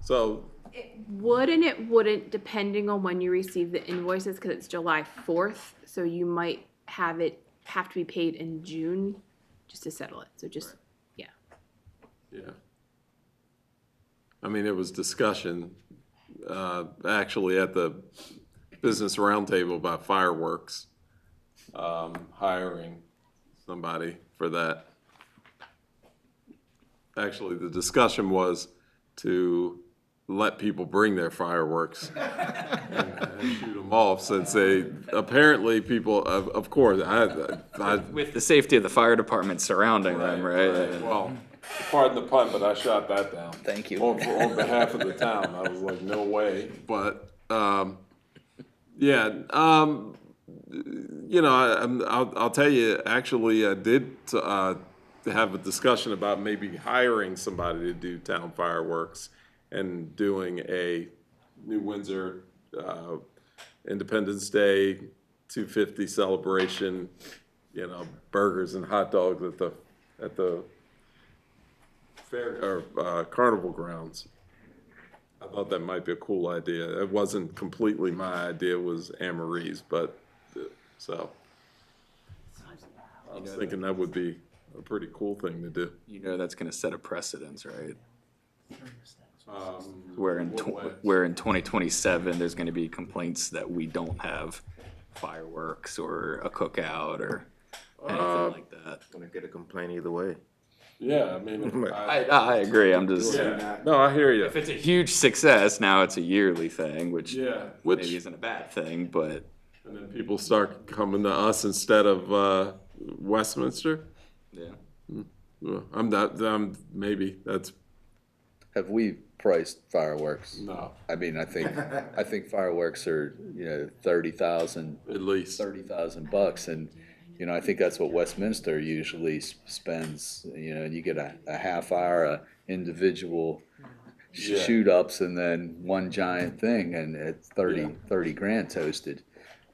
So, It would and it wouldn't, depending on when you receive the invoices, because it's July 4th, so you might have to be paid in June just to settle it. So just, yeah. yeah. I mean, it was discussion, actually at the business roundtable about fireworks, hiring somebody for that. Actually, the discussion was to let people bring their fireworks and shoot them off, since they, apparently people, of course, I With the safety of the fire department surrounding them, right? well, pardon the pun, but I shot that down. Thank you. On behalf of the town, I was like, no way, but, yeah, you know, I'll tell you, actually, I did, have a discussion about maybe hiring somebody to do town fireworks and doing a New Windsor, Independence Day 250 celebration, you know, burgers and hot dogs at the fair, or, carnival grounds. I thought that might be a cool idea. It wasn't completely my idea, it was Anne Marie's, but, so. I was thinking that would be a pretty cool thing to do. You know that's going to set a precedence, right? Um, Where in what way? where in 2027 there's going to be complaints that we don't have fireworks or a cookout or anything like that. Gonna get a complaint either way. Yeah, I mean, I agree. I'm just yeah, no, I hear you. if it's a huge success, now it's a yearly thing, which Yeah, maybe which, isn't a bad thing, but and then people start coming to us instead of, Westminster. yeah. Well, maybe, that's, Have we priced fireworks? no, I mean, I think fireworks are, you know, $30,000 at least. $30,000, and you know, I think that's what Westminster usually spends. You know, and you get a half hour individual Yeah. shoot ups, and then one giant thing, and it's 30 grand toasted.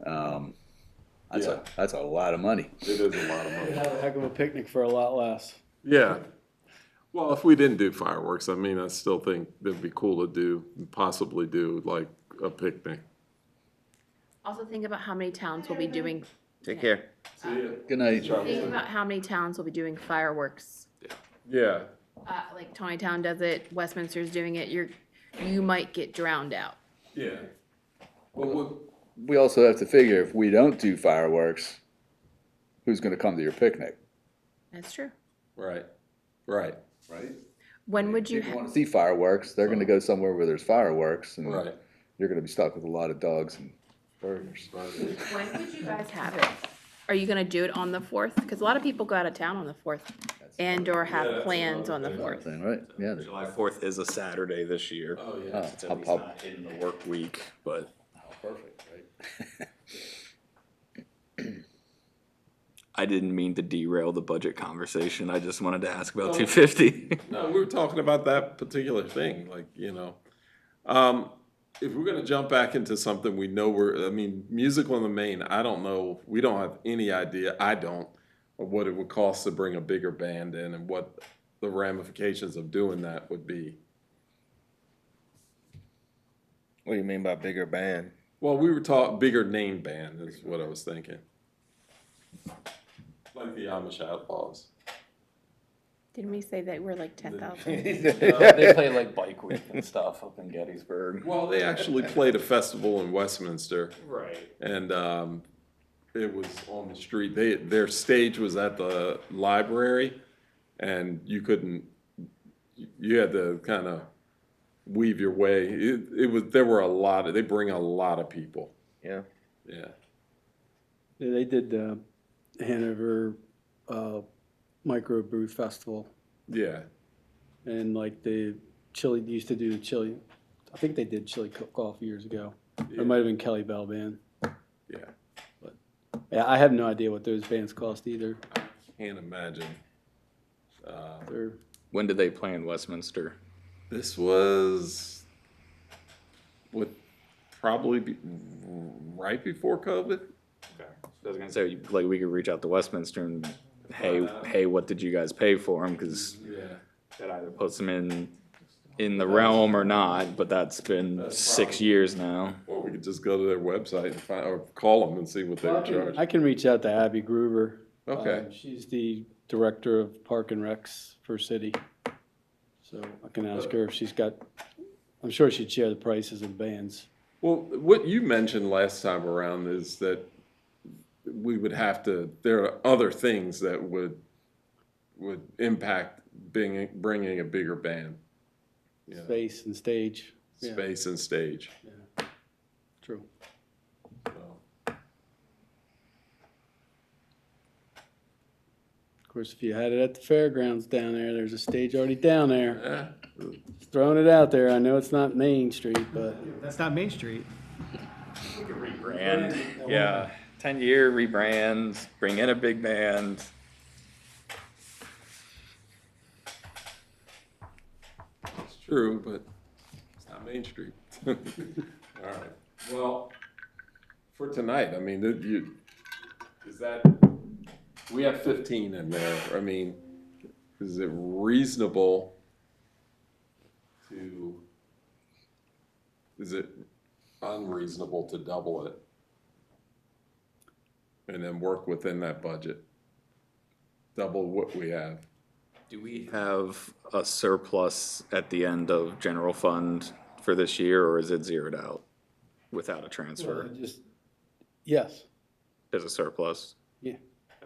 That's a lot of money. It is a lot of money. Have a heck of a picnic for a lot less. Yeah. Well, if we didn't do fireworks, I mean, I still think it'd be cool to possibly do like a picnic. Also think about how many towns will be doing, Take care. Good night. think about how many towns will be doing fireworks. Yeah, Like Tawnytown does it, Westminster's doing it, you might get drowned out. yeah. Well, We also have to figure, if we don't do fireworks, who's going to come to your picnic? That's true. right. Right. When would you, People want to see fireworks, they're going to go somewhere where there's fireworks, and Right. you're going to be stuck with a lot of dogs and burgers. when would you guys have it? Are you gonna do it on the 4th? Because a lot of people go out of town on the 4th and or have plans on the 4th. Thing, right? Yeah. July 4th is a Saturday this year. Oh, yeah. It's at least not in the work week, but Perfect, right? I didn't mean to derail the budget conversation. I just wanted to ask about 250. No, we were talking about that particular thing, like, you know. If we're gonna jump back into something we know music on the main, I don't know, we don't have any idea, I don't, of what it would cost to bring a bigger band in and what the ramifications of doing that would be. What do you mean by bigger band? Well, we were talking bigger name band is what I was thinking. Like the Amish Outlaws. Didn't we say that we're like 10,000? They play like Bike Week and stuff up in Gettysburg. Well, they actually played a festival in Westminster. Right. And it was on the street. Their stage was at the library, and you had to kind of weave your way. There were they bring a lot of people. Yeah. Yeah. Yeah, they did Hanover Microbrew Festival, Yeah. and like the chili, used to do the chili, I think they did chili cook-off years ago. It might have been Kelly Bell Band. Yeah. Yeah, I have no idea what those bands cost either. Can't imagine. They're, When did they play in Westminster? This would probably be right before COVID. I was gonna say, like, we could reach out to Westminster and, hey, what did you guys pay for them? Because Yeah. that either puts them in the realm or not, but that's been 6 years now. Or we could just go to their website and or call them and see what they would charge. I can reach out to Abby Gruber. Okay. She's the director of Park and Recs for City. So I can ask her if she's got, I'm sure she'd share the prices of bands. Well, what you mentioned last time around is that we would have to, there are other things that would impact bringing a bigger band. Yeah. Space and stage. Yeah, Space and stage. true. So, Of course, if you had it at the fairgrounds down there, there's a stage already down there. yeah. Just throwing it out there. I know it's not Main Street, but That's not Main Street. Rebrand, yeah. 10-year rebrand, bring in a big band. It's true, but it's not Main Street. All right. Well, for tonight, I mean, we have 15 in there. I mean, is it reasonable is it unreasonable to double it? And then work within that budget? Double what we have. Do we have a surplus at the end of general fund for this year, or is it zeroed out without a transfer? yes. There's a surplus? Yeah.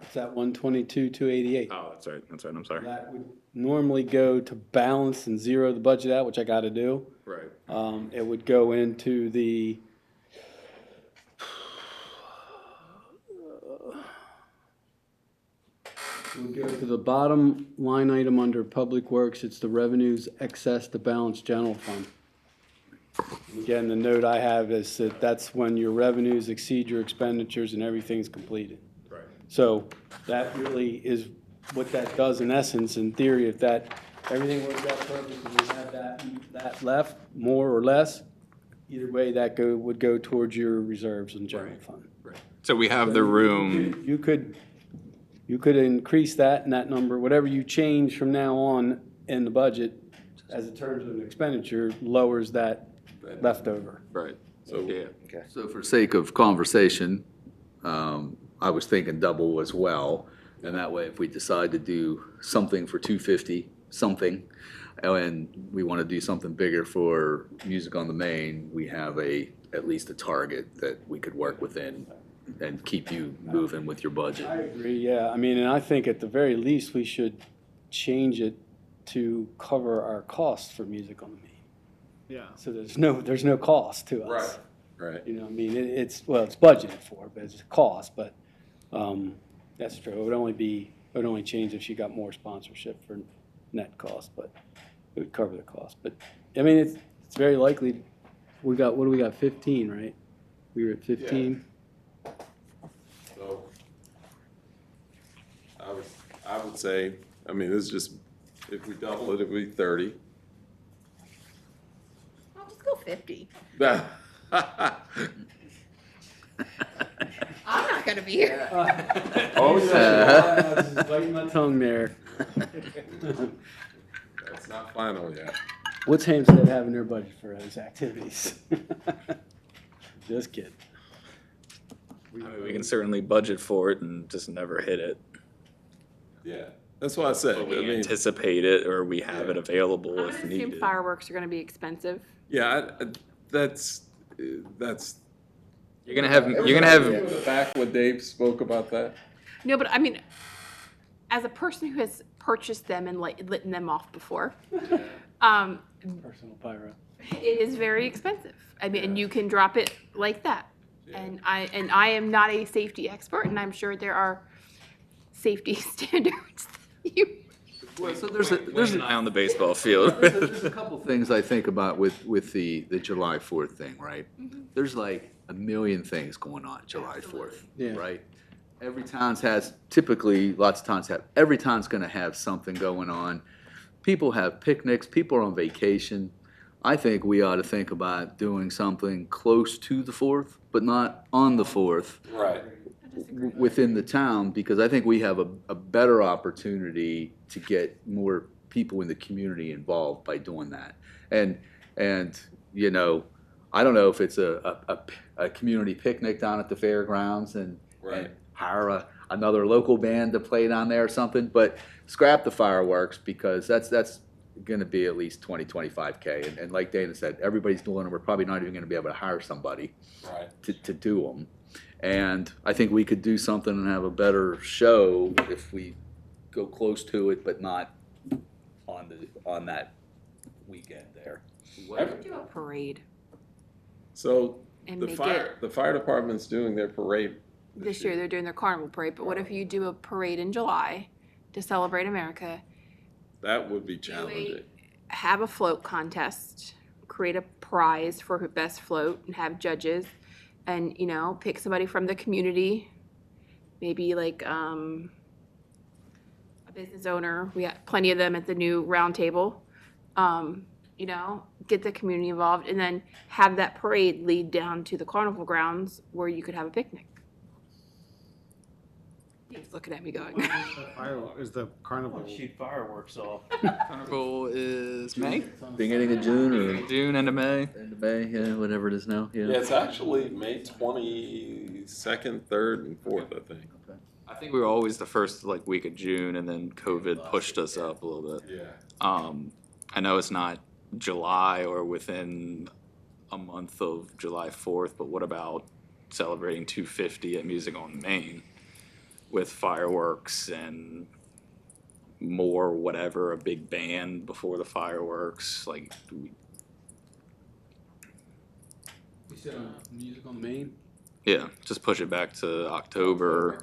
It's at 122, 288. Oh, that's right, I'm sorry. That would normally go to balance and zero the budget out, which I got to do. Right. It would go into the bottom line item under Public Works. It's the revenues excess to balance general fund. Again, the note I have is that that's when your revenues exceed your expenditures and everything's completed. Right. So that really is what that does in essence. In theory, if everything works out perfect and we have that left, more or less, either way, that would go towards your reserves in general fund. Right. So we have the room, You could increase that and that number, whatever you change from now on in the budget as in terms of an expenditure, lowers that leftover. right, So, yeah. So for sake of conversation, I was thinking double as well. And that way, if we decide to do something for 250, and we want to do something bigger for Music on the Main, we have at least a target that we could work within and keep you moving with your budget. I agree, yeah. I mean, and I think at the very least, we should change it to cover our costs for Music on the Main. Yeah. So there's no cost to us. right. You know, I mean, it's budgeted for, but it's a cost, but, that's true. It would only change if she got more sponsorship for net cost, but it would cover the cost. But, I mean, it's very likely, what do we got, 15, right? We were at 15? So, I would say, I mean, this is just, if we double it, it would be 30. I'll just go 50. I'm not gonna be here. Oh, yeah. Just biting my tongue there. That's not final yet. What's Hampstead having their budget for those activities? Just kidding. I mean, we can certainly budget for it and just never hit it. Yeah, that's what I said. I We mean, anticipate it or we have it available I'm if gonna assume needed. fireworks are gonna be expensive. yeah, that's. You're gonna have Back when Dave spoke about that. No, but I mean, as a person who has purchased them and lit them off before, Personal pyro. it is very expensive. I mean, and you can drop it like that. And I am not a safety expert, and I'm sure there are safety standards. Well, so there's an eye on the baseball field. there's a couple things I think about with the July 4th thing, right? There's like a million things going on July 4th, Yeah. right? Every town's has, typically, lots of towns have, every town's gonna have something going on. People have picnics, people are on vacation. I think we ought to think about doing something close to the 4th, but not on the 4th. Right. Within the town, because I think we have a better opportunity to get more people in the community involved by doing that. And you know, I don't know if it's a community picnic down at the fairgrounds and hire another local band to play down there or something, but scrap the fireworks because that's gonna be at least 25K. And like Dana said, everybody's doing them. We're probably not even gonna be able to hire somebody to do them. And I think we could do something and have a better show if we go close to it, but not on that weekend there. Do a parade So and the make fire department's doing their parade. this year. They're doing their carnival parade, but what if you do a parade in July to celebrate America? That would be challenging. Have a float contest, create a prize for who best float, and have judges, and you know, pick somebody from the community, maybe like a business owner. We got plenty of them at the new round table. You know, get the community involved, and then have that parade lead down to the carnival grounds where you could have a picnic. He's looking at me going. Is the carnival? Shoot fireworks off. Carnival is May? Beginning of June or June, end of May. end of May, yeah, whatever it is now, Yeah, it's actually May 22nd, 3rd, and 4th, I think. I think we were always the first like week of June and then COVID pushed us up a little bit. Yeah. I know it's not July or within a month of July 4th, but what about celebrating 250 at Music on Main with fireworks and more whatever, a big band before the fireworks? Like, You said Music on the Main? yeah, just push it back to October.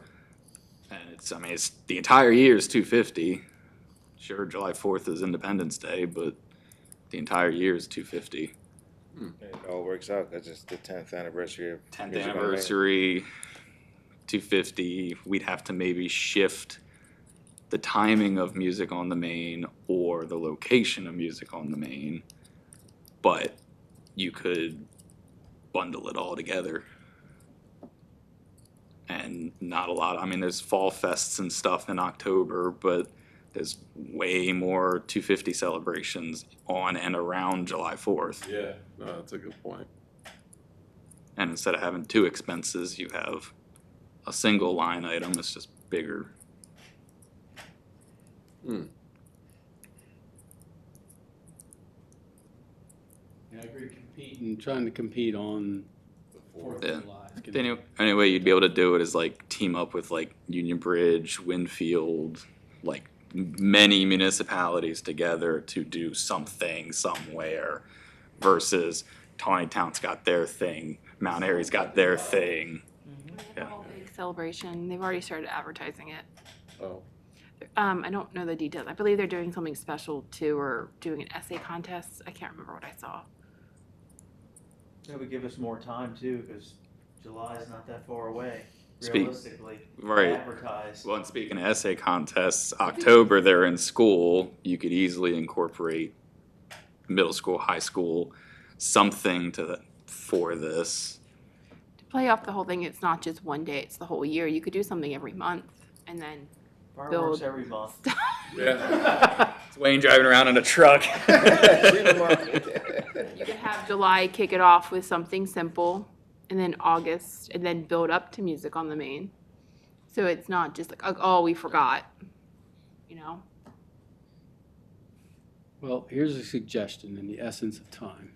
And it's the entire year is 250. Sure, July 4th is Independence Day, but the entire year is 250. It all works out. That's just the 10th anniversary of 10th Music on Main. anniversary, 250. We'd have to maybe shift the timing of Music on the Main or the location of Music on the Main, but you could bundle it all together. And not a lot. I mean, there's fall fests and stuff in October, but there's way more 250 celebrations on and around July 4th. Yeah, no, that's a good point. And instead of having two expenses, you have a single line item. It's just bigger. Hmm. Yeah, I agree. Trying to compete on the 4th Yeah. of July. It's gonna The only way you'd be able to do it is like team up with like Union Bridge, Winfield, like many municipalities together to do something somewhere versus Tawny Town's got their thing, Mount Airy's got their thing. Yeah. Big celebration. They've already started advertising it. Oh, I don't know the details. I believe they're doing something special too, or doing an essay contest. I can't remember what I saw. That would give us more time too, because July is not that far away, Speak- realistically. right. Advertise. Well, and speaking of essay contests, October they're in school. You could easily incorporate middle school, high school, something for this. To play off the whole thing, it's not just one day, it's the whole year. You could do something every month and then Fireworks build- every month. yeah. It's Wayne driving around in a truck. you could have July kick it off with something simple and then August, and then build up to Music on the Main. So it's not just like, oh, we forgot, you know? Well, here's a suggestion in the essence of time.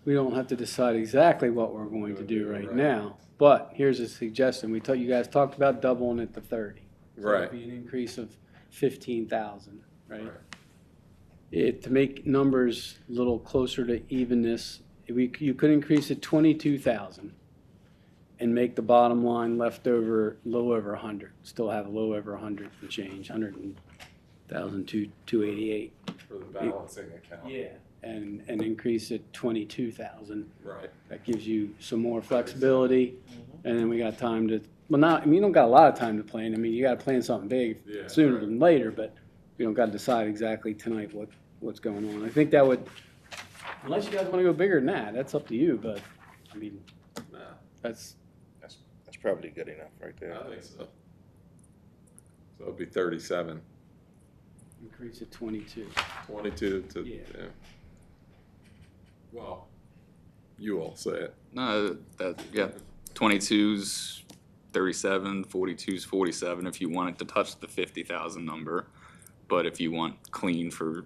We don't have to decide exactly what we're going to do right now, but here's a suggestion. You guys talked about doubling it to 30. So Right. it'd be an increase of 15,000, right? To make numbers a little closer to evenness, you could increase it 22,000 and make the bottom line left over a little over 100. Still have a little over 100 and change, 100,288. For the balancing account. Yeah, and increase it 22,000. Right. That gives you some more flexibility, and then we got time to, well, not, I mean, you don't got a lot of time to plan. I mean, you gotta plan something big Yeah, sooner right. than later, but you don't gotta decide exactly tonight what's going on. I think that would, unless you guys wanna go bigger than that, that's up to you, but, I mean, Nah, that's, That's probably good enough right there. I think so. So it'd be 37, increase it 22. 22 to, Yeah. yeah. Well, you all say it. No, yeah, 22's 37, 42's 47 if you want it to touch the 50,000 number. But if you want clean for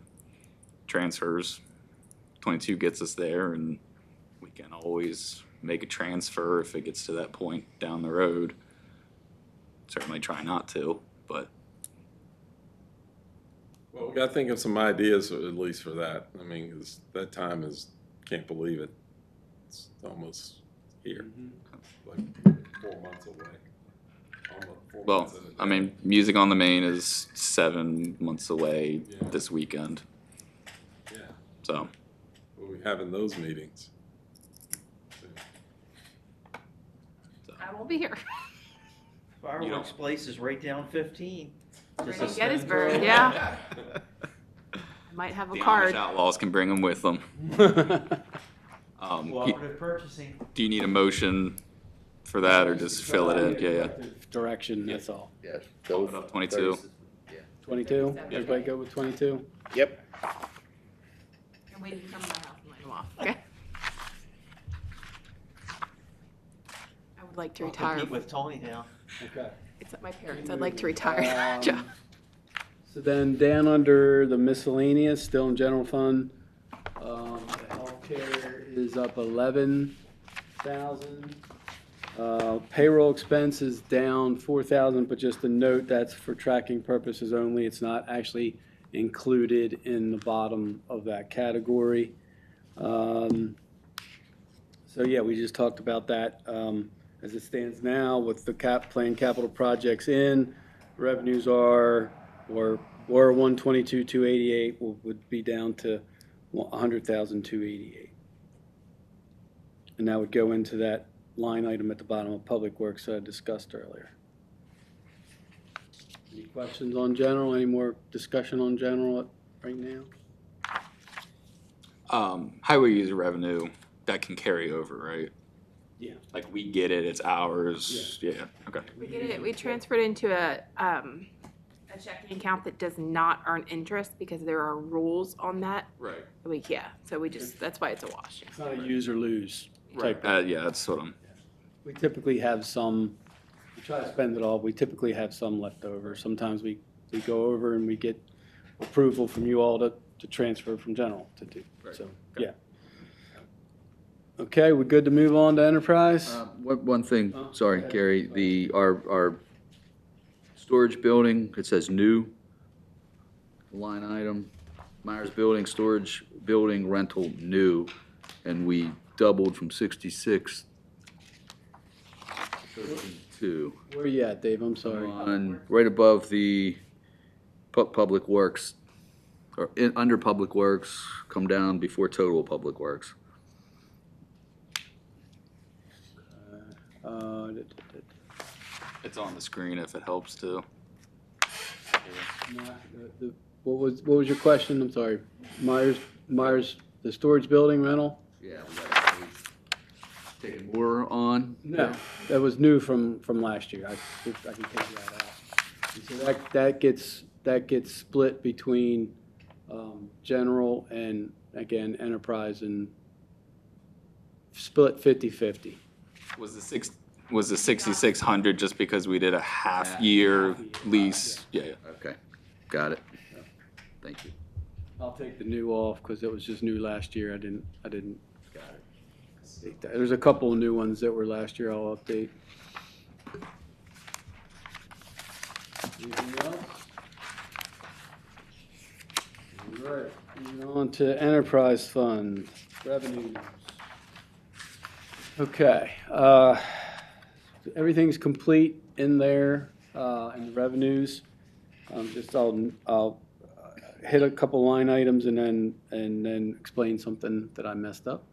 transfers, 22 gets us there, and we can always make a transfer if it gets to that point down the road. Certainly try not to, but Well, we gotta think of some ideas at least for that. I mean, 'cause that time is, can't believe it. It's almost here, like 4 months away. Almost 4 well, months in a I day. mean, Music on the Main is 7 months away Yeah. this weekend, Yeah, so. we'll be having those meetings. I won't be here. Fireworks place is right down 15. Just a In stone's Gettysburg, throw. yeah. Might have a The card. Amish outlaws can bring them with them. Cooperative purchasing. Do you need a motion for that, or just fill it in? Yeah. Direction, that's all. Yeah. Bump it up 22. 22, everybody go with 22? Yep. I'm waiting to come to my house and light them off, okay? I would like to I'll retire. compete with Tony now. Okay. It's at my parents'. I'd like to retire. Joe. So then down under the miscellaneous, still in general fund, the healthcare is up 11,000. Payroll expense is down 4,000, but just a note, that's for tracking purposes only. It's not actually included in the bottom of that category. So yeah, we just talked about that. As it stands now, with the planned capital projects in, revenues were 122,288, would be down to 100,288. And that would go into that line item at the bottom of Public Works that I discussed earlier. Any questions on general? Any more discussion on general right now? Highway user revenue, that can carry over, right? Yeah. Like, we get it, it's ours, yeah, okay. We get it. We transferred into a checking account that does not earn interest because there are rules on that. Right. So we just, that's why it's a wash. It's not a use or lose type. Yeah, that's what I'm, We typically have some, we try to spend it all, we typically have some left over. Sometimes we go over and we get approval from you all to transfer from general to do, so, yeah. Okay, we're good to move on to enterprise? One thing, Oh, sorry, okay. Gary, our storage building, it says new line item, Myers Building, storage building rental new, and we doubled from 66 to 32. Where you at, Dave? I'm sorry. On, right above the Public Works, or under Public Works, come down before total Public Works. it's on the screen if it helps too. What was your question? I'm sorry. Myers, the storage building rental? Yeah, taking more on? No, that was new from last year. I can take that out. And so that gets split between general and, again, enterprise, and split 50/50. Was the 6,600 just because we did a half-year lease? Yeah. Okay, got it. Thank you. I'll take the new off because it was just new last year. I didn't. Take that. There's a couple of new ones that were last year. I'll update. Anything else? All right, moving on to enterprise fund revenues. Okay, everything's complete in there, in the revenues. I'll hit a couple line items and then explain something that I messed up.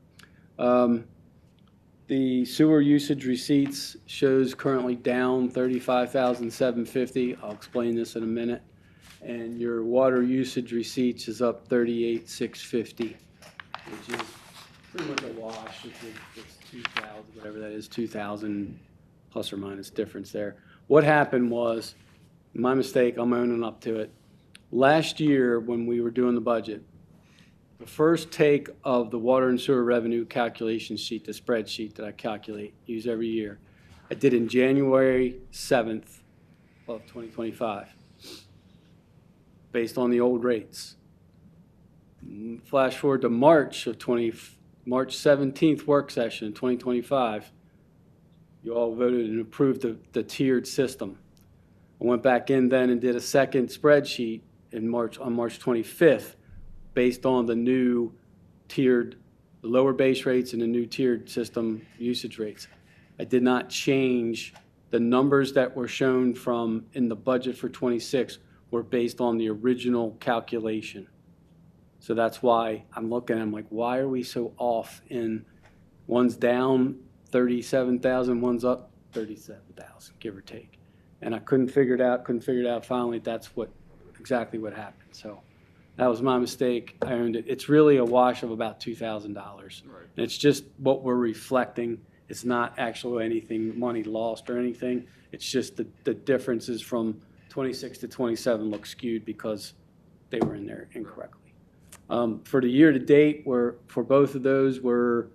The sewer usage receipts shows currently down 35,750. I'll explain this in a minute. And your water usage receipts is up 38,650, which is pretty much a wash. It's 2,000, whatever that is, 2,000 plus or minus difference there. What happened was, my mistake, I'm owning up to it. Last year, when we were doing the budget, the first take of the water and sewer revenue calculation sheet, the spreadsheet that I use every year, I did in January 7th of 2025, based on the old rates. Flash forward to March 17th work session in 2025, you all voted and approved the tiered system. I went back in then and did a second spreadsheet on March 25th, based on the new tiered, the lower base rates and the new tiered system usage rates. I did not change the numbers that were shown in the budget for 26 were based on the original calculation. So that's why I'm looking, I'm like, why are we so off in, one's down 37,000, one's up 37,000, give or take. And I couldn't figure it out. Finally, that's exactly what happened. So that was my mistake. I earned it. It's really a wash of about $2,000. Right. And it's just what we're reflecting. It's not actually anything, money lost or anything. It's just the differences from 26 to 27 look skewed because they were in there incorrectly. For the year to date, for both of those, we're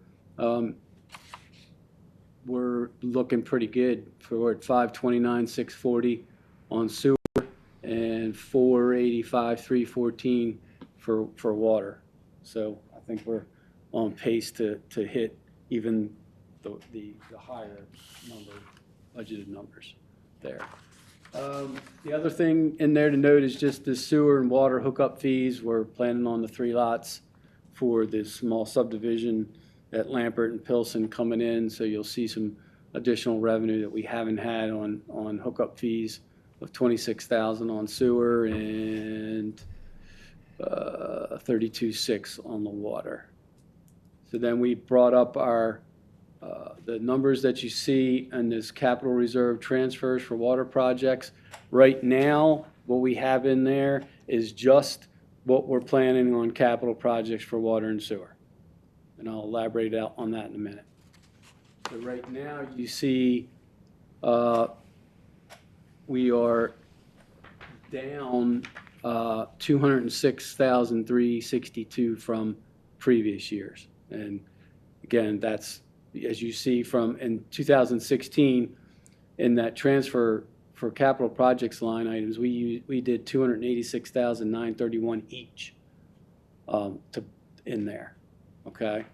looking pretty good. We're at 529,640 on sewer and 485,314 for water. So I think we're on pace to hit even the higher budgeted numbers there. The other thing in there to note is just the sewer and water hookup fees. We're planning on the 3 lots for this small subdivision at Lampert and Pilsen coming in, so you'll see some additional revenue that we haven't had on hookup fees of $26,000 on sewer and $32,600 on the water. So then we brought up our the numbers that you see in this capital reserve transfers for water projects. Right now, what we have in there is just what we're planning on capital projects for water and sewer. And I'll elaborate out on that in a minute. So right now, you see we are down 206,362 from previous years. And again, that's, as you see from in 2016, in that transfer for capital projects line items, we did 286,931 each in there, okay?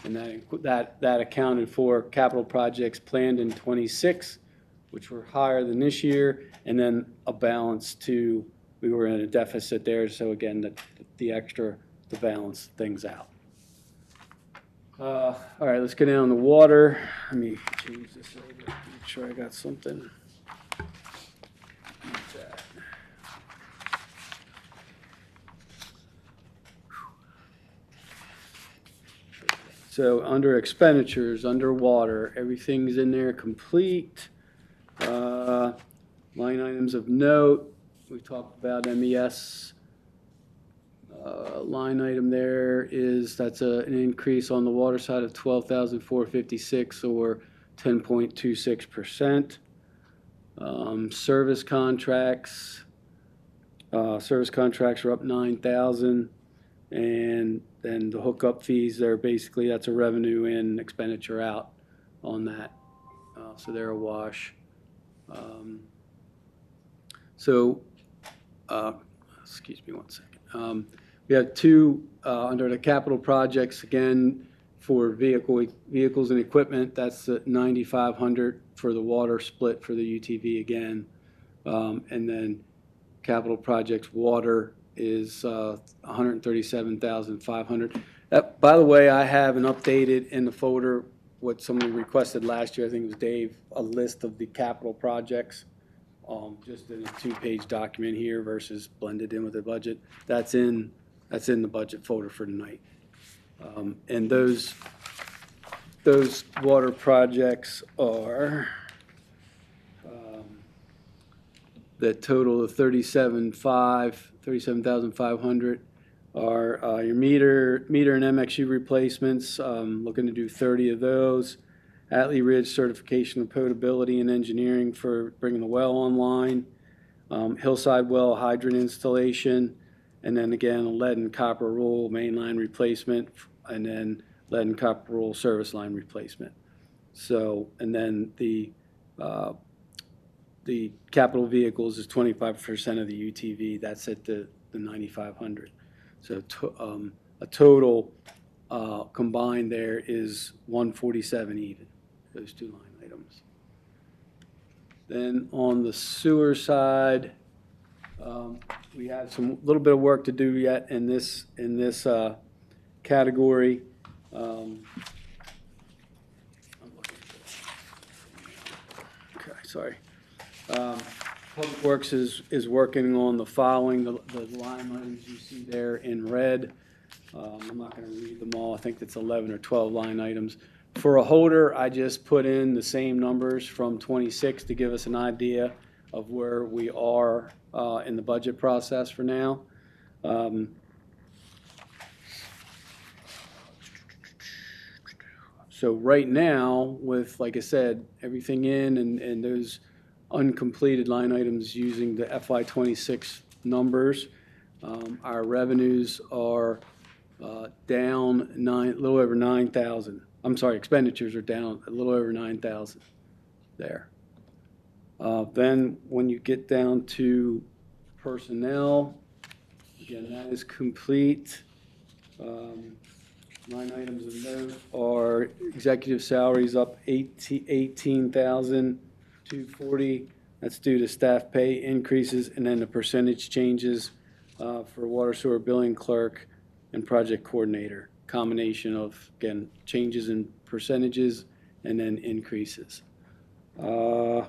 And that accounted for capital projects planned in 26, which were higher than this year, and then a balance to, we were in a deficit there, so again, the extra to balance things out. All right, let's get down to water. Let me change this over, make sure I got something. So under expenditures, under water, everything's in there complete. Line items of note, we talked about MES. Line item there is, that's an increase on the water side of 12,456 or 10.26%. Service contracts are up 9,000, and then the hookup fees are basically, that's a revenue in, expenditure out on that. So they're a wash. Excuse me one second. We have two under the capital projects, again, for vehicles and equipment. That's at 9,500 for the water split for the UTV again. And then capital projects water is 137,500. By the way, I have an updated in the folder what somebody requested last year. I think it was Dave, a list of the capital projects, just in a 2-page document here versus blended in with the budget. That's in the budget folder for tonight. And those water projects are the total of 37,500 are your meter and MXU replacements. Looking to do 30 of those. Atlee Ridge certification of potability and engineering for bringing the well online. Hillside well hydrant installation. And then again, a lead and copper rule mainline replacement, and then lead and copper rule service line replacement. So, and then the capital vehicles is 25% of the UTV. That's at the 9,500. So a total combined there is 147 even, those two line items. Then on the sewer side, we have some little bit of work to do yet in this category. Okay, sorry. Public Works is working on the following, the line items you see there in red. I'm not going to read them all. I think it's 11 or 12 line items. For a holder, I just put in the same numbers from 26 to give us an idea of where we are in the budget process for now. So right now, with, like I said, everything in and those uncompleted line items using the FY26 numbers, our revenues are down a little over 9,000. I'm sorry, expenditures are down a little over 9,000 there. Then when you get down to personnel, again, that is complete. Line items of note are executive salaries up 18,240. That's due to staff pay increases, and then the percentage changes for water sewer billing clerk and project coordinator. Combination of, again, changes in percentages and then increases. The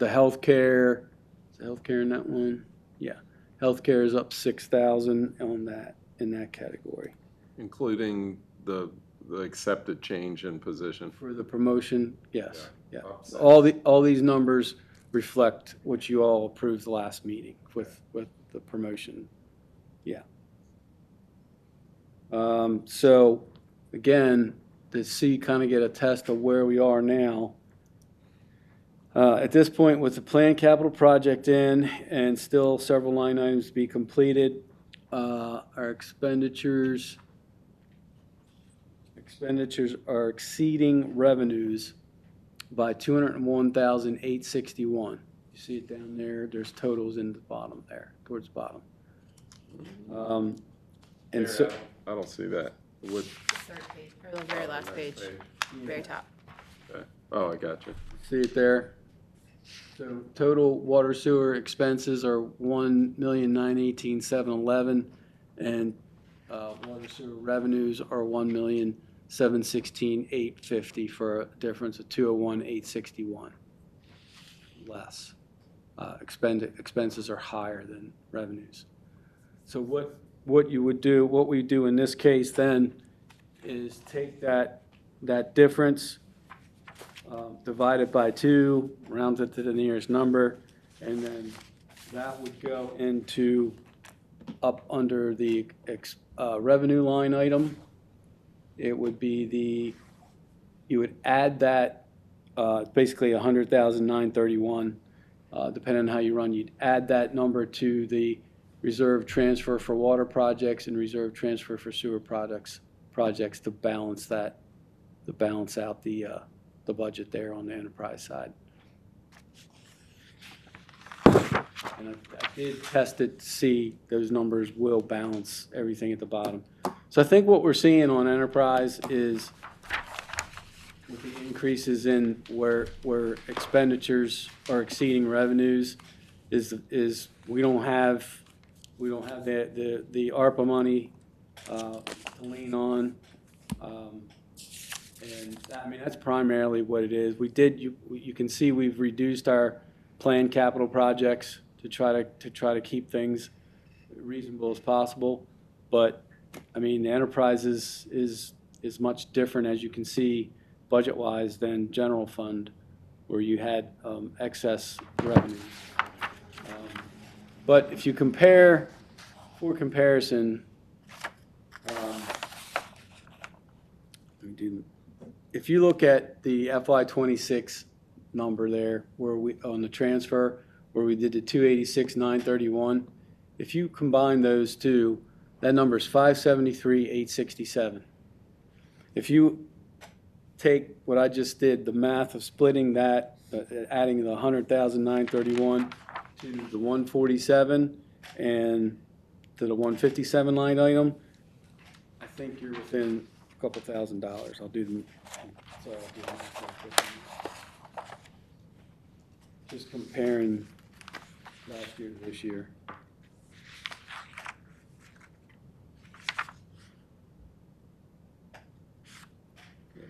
healthcare, is the healthcare in that one? Yeah, healthcare is up 6,000 on that, in that category. Including the accepted change in position. For the promotion, yes, yeah. Offset. All these numbers reflect what you all approved last meeting with the promotion, yeah. So, again, to see, kind of get a test of where we are now. At this point, with the planned capital project in and still several line items to be completed, our expenditures are exceeding revenues by 201,861. You see it down there. There's totals in the bottom there, towards the bottom. And so I don't see that. What? Third page, or the very last page, very top. Okay. Oh, I got you. see it there. So total water sewer expenses are 1,918,711, and water sewer revenues are 1,716,850 for a difference of 201,861 less. Expenses are higher than revenues. So what you would do, what we do in this case then, is take that difference, divide it by 2, round it to the nearest number, and then that would go into up under the revenue line item. It would be you would add that, basically 100,931, depending on how you run. You'd add that number to the reserve transfer for water projects and reserve transfer for sewer projects to balance that, to balance out the budget there on the enterprise side. And I did test it to see those numbers will balance everything at the bottom. So I think what we're seeing on enterprise is with the increases in where expenditures are exceeding revenues is we don't have the ARPA money to lean on. And I mean, that's primarily what it is. You can see we've reduced our planned capital projects to try to keep things reasonable as possible. But I mean, the enterprise is much different, as you can see, budget-wise than general fund, where you had excess revenues. But if you compare, for comparison, if you look at the FY26 number there, where we on the transfer, where we did the 286,931, if you combine those two, that number is 573,867. If you take what I just did, the math of splitting that, adding the 100,931 to the 147 and to the 157 line item, I think you're within a couple $1,000s. I'll do the math real quick. Just comparing last year to this year.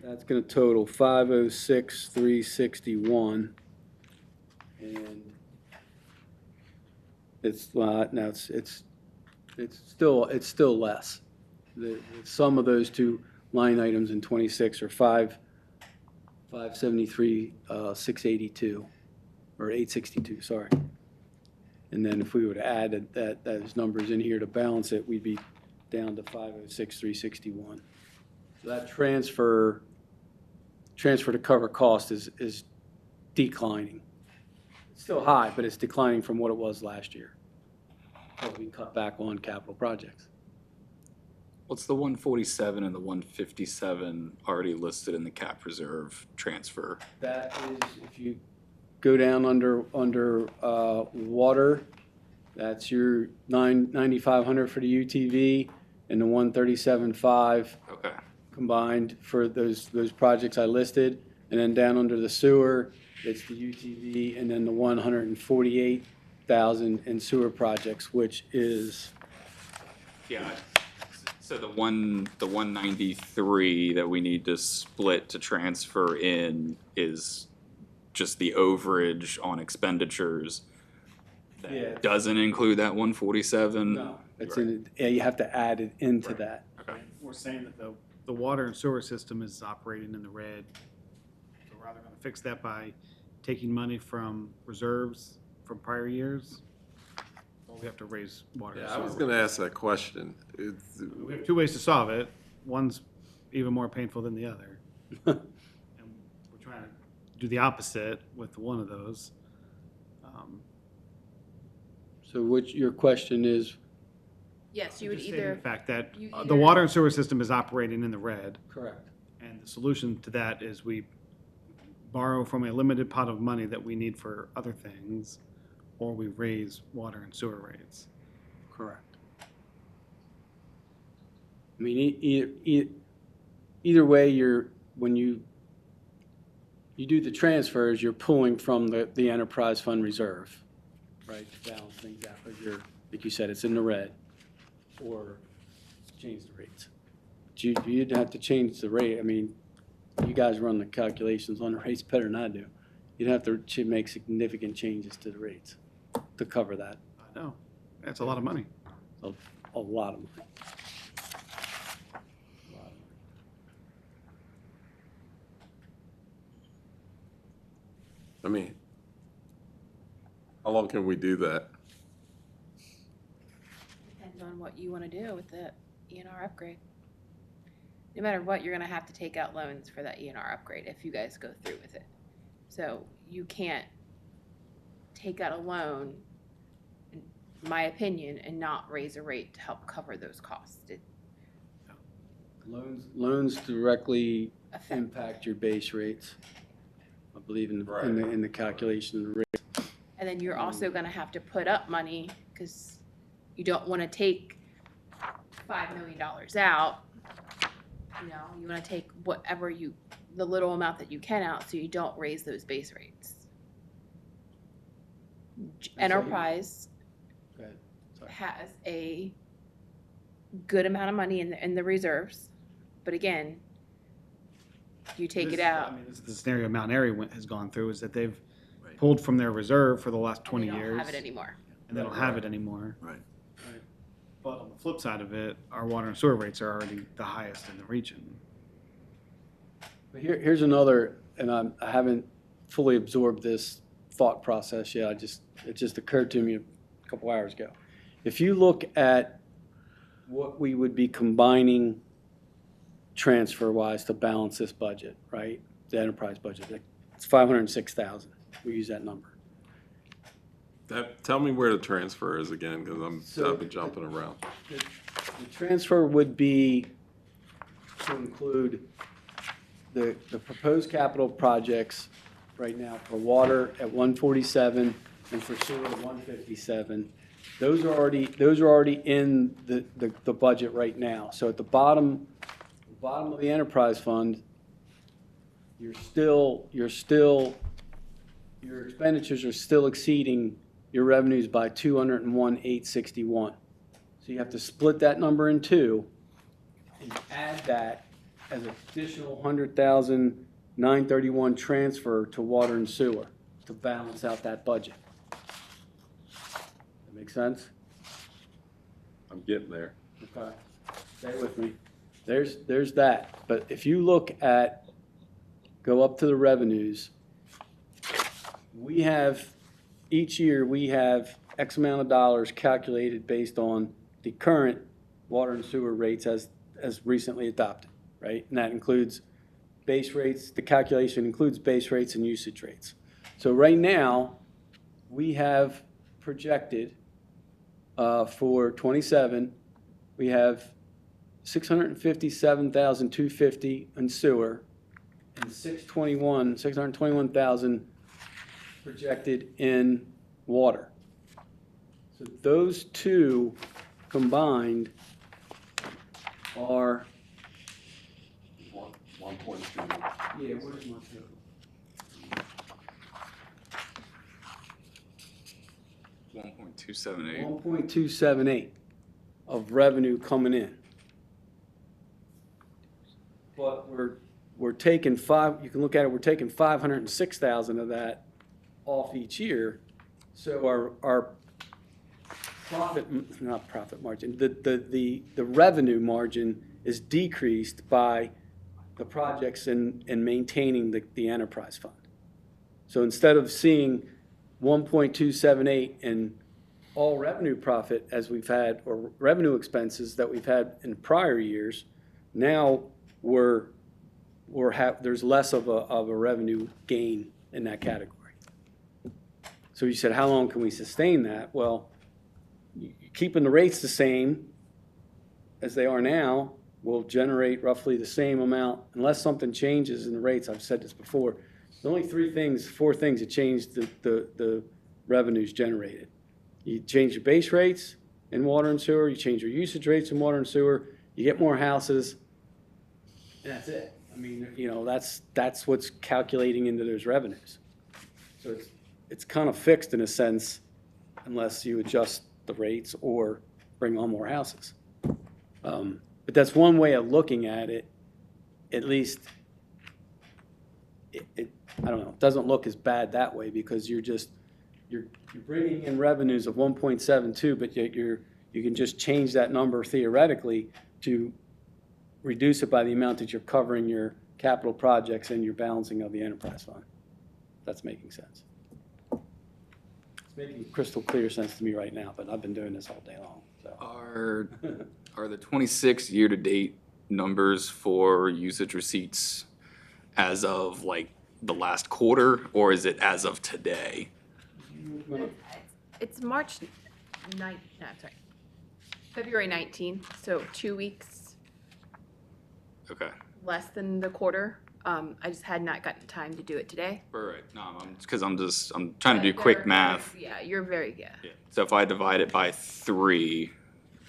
That's going to total 506,361, and it's now it's still less. The sum of those two line items in 26 are 573,682 or 862. Sorry. And then if we were to add those numbers in here to balance it, we'd be down to 506,361. So that transfer to cover cost is declining. It's still high, but it's declining from what it was last year. So we cut back on capital projects. What's the 147 and the 157 already listed in the cap reserve transfer? That is, if you go down under water, that's your 9,500 for the UTV and the 137.5. Okay. Combined for those projects I listed, and then down under the sewer, it's the UTV, and then the 148,000 in sewer projects, which is, Yeah. So the 193 that we need to split to transfer in is just the overage on expenditures. That Yeah. doesn't include that 147. no, it's you have to add it into that. Okay. We're saying that the water and sewer system is operating in the red. So we're either going to fix that by taking money from reserves from prior years, or we have to raise water and Yeah, I sewer. was gonna ask that question. We have two ways to solve it. One's even more painful than the other. And we're trying to do the opposite with one of those. So which, your question is, Yes, you would Just stating either, the fact that you the either- water and sewer system is operating in the red, correct, and the solution to that is we borrow from a limited pot of money that we need for other things, or we raise water and sewer rates. correct. I mean, either way, when you do the transfers, you're pulling from the enterprise fund reserve, right, to balance things out. But like you said, it's in the red, or change the rates. But you'd have to change the rate. I mean, you guys run the calculations on the rates better than I do. You'd have to make significant changes to the rates to cover that. I know, that's a lot of money. A lot of money. I mean, how long can we do that? depends on what you want to do with the ENR upgrade. No matter what, you're going to have to take out loans for that ENR upgrade if you guys go through with it. So you can't take out a loan, in my opinion, and not raise a rate to help cover those costs. Loans directly impact your base rates. I believe in Right. in the calculation of the rate. And then you're also gonna have to put up money, because you don't wanna take $5 million out. You know, you wanna take whatever the little amount that you can out, so you don't raise those base rates. Enterprise Go ahead. Sorry. has a good amount of money in the reserves, but again, you take it out. I mean, this is the scenario Mount Airy has gone through, is that they've pulled from their reserve for the last and 20 they don't years. have it anymore. And they don't have it anymore. Right. But on the flip side of it, our water and sewer rates are already the highest in the region. But here's another, and I haven't fully absorbed this thought process yet. It just occurred to me a couple hours ago. If you look at what we would be combining transfer-wise to balance this budget, right? The enterprise budget, it's 506,000. We use that number. Tell me where the transfer is again, because So- I've been jumping around. The transfer would be to include the proposed capital projects right now for water at 147 and for sewer at 157. Those are already in the budget right now. So at the bottom of the enterprise fund, your expenditures are still exceeding your revenues by 201,861. So you have to split that number in two and add that as an additional 100,931 transfer to water and sewer to balance out that budget. That make sense? I'm getting there. Okay. Stay with me. There's that. But if you look at, go up to the revenues, we have, each year, we have X amount of dollars calculated based on the current water and sewer rates as recently adopted, right? And that includes base rates, the calculation includes base rates and usage rates. So right now, we have projected for 27, we have 657,250 in sewer and 621,000 projected in water. So those two combined are. 1.2. Yeah, where's my total? 1.278. 1.278 of revenue coming in. But we're taking you can look at it, we're taking 506,000 of that off each year. So our not profit margin, the revenue margin is decreased by the projects and maintaining the enterprise fund. So instead of seeing 1.278 in all revenue profit as we've had, or revenue expenses that we've had in prior years, now there's less of a revenue gain in that category. So you said, how long can we sustain that? Well, keeping the rates the same as they are now will generate roughly the same amount, unless something changes in the rates. I've said this before. There's only four things that change the revenues generated. You change your base rates in water and sewer, you change your usage rates in water and sewer, you get more houses, and that's it. I mean, that's what's calculating into those revenues. So it's kind of fixed in a sense, unless you adjust the rates or bring on more houses. But that's one way of looking at it. At least, I don't know, it doesn't look as bad that way, because you're bringing in revenues of 1.72, but yet you can just change that number theoretically to reduce it by the amount that you're covering your capital projects and your balancing of the enterprise fund. That's making sense. It's making crystal clear sense to me right now, but I've been doing this all day long, so. Are the 26 year-to-date numbers for usage receipts as of like the last quarter, or is it as of today? It's March 9th, no, sorry, February 19th, so 2 weeks. Okay. less than the quarter. I just had not gotten time to do it today. Right, no, I'm trying to do quick math. Yeah, you're very, yeah. Yeah. So if I divide it by 3,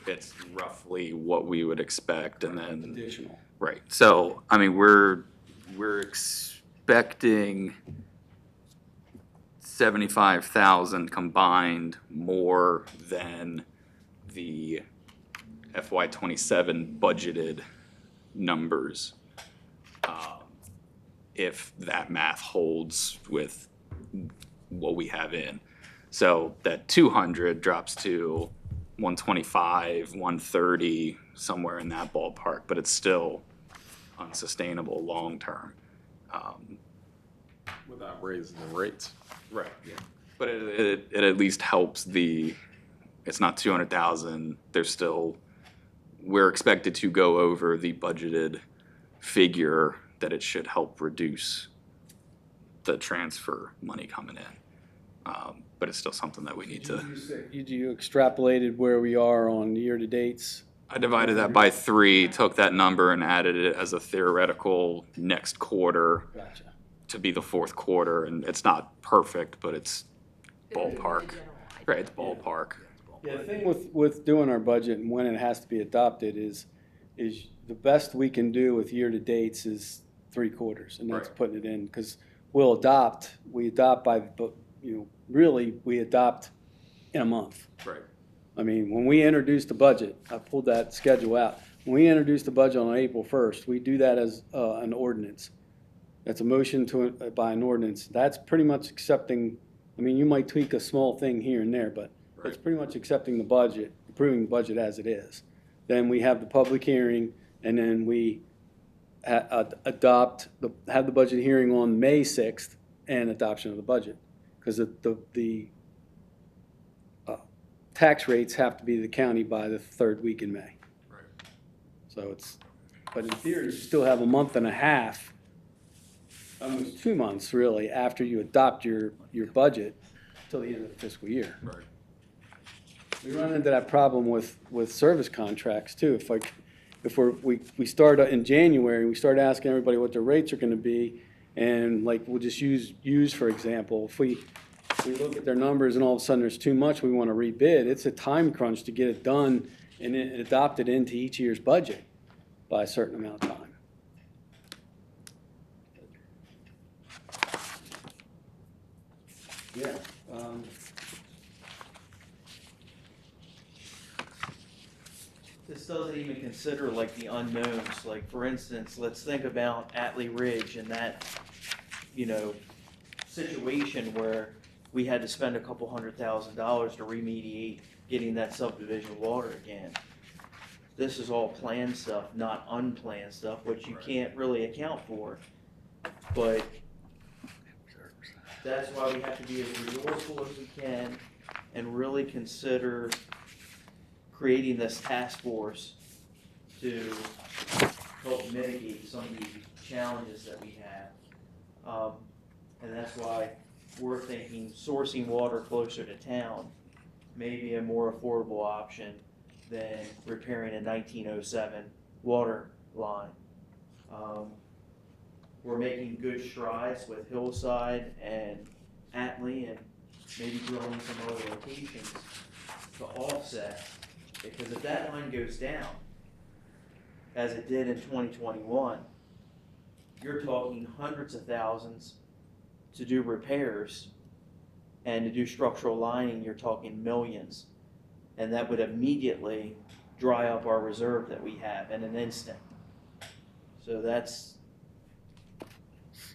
it's roughly what we would expect, and then. Additional. Right, so, I mean, we're expecting 75,000 combined more than the FY '27 budgeted numbers. If that math holds with what we have in. So that 200 drops to 125, 130, somewhere in that ballpark, but it's still unsustainable long-term. Without raising the rates. Right. Yeah. But it at least helps it's not 200,000, we're expected to go over the budgeted figure that it should help reduce the transfer money coming in. But it's still something that we need to. You extrapolated where we are on year-to-dates? I divided that by 3, took that number and added it as a theoretical next quarter Gotcha. to be the fourth quarter, and it's not perfect, but it's ballpark. Right, it's ballpark. Yeah, the thing with doing our budget and when it has to be adopted is the best we can do with year-to-dates is 3 quarters, and that's Right. putting it in, because we adopt by, really, we adopt in a month. Right. I mean, when we introduced the budget, I pulled that schedule out. When we introduced the budget on April 1st, we do that as an ordinance. That's a motion by an ordinance. That's pretty much accepting, I mean, you might tweak a small thing here and there, but that's pretty much accepting the budget, approving the budget as it is. Then we have the public hearing, and then we have the budget hearing on May 6th and adoption of the budget. Because the tax rates have to be the county by the 3rd week in May. Right. So but in theory, you still have a month and a half, almost 2 months really, after you adopt your budget till the end of the fiscal year. Right. We run into that problem with service contracts too. If we start in January, we start asking everybody what their rates are gonna be, and like, we'll just use for example, if we look at their numbers and all of a sudden there's too much, we wanna rebid, it's a time crunch to get it done and adopted into each year's budget by a certain amount of time. Yeah. This doesn't even consider like the unknowns, like for instance, let's think about Atlee Ridge and that, situation where we had to spend a couple $100,000 to remediate getting that subdivision water again. This is all planned stuff, not unplanned stuff, which you can't really account for. But that's why we have to be as resourceful as we can and really consider creating this task force to help mitigate some of the challenges that we have. And that's why we're thinking sourcing water closer to town may be a more affordable option than repairing a 1907 water line. We're making good strides with Hillside and Atlee and maybe drilling some other locations to offset. Because if that line goes down, as it did in 2021, you're talking hundreds of thousands to do repairs, and to do structural lining, you're talking millions. And that would immediately dry up our reserve that we have in an instant. So that's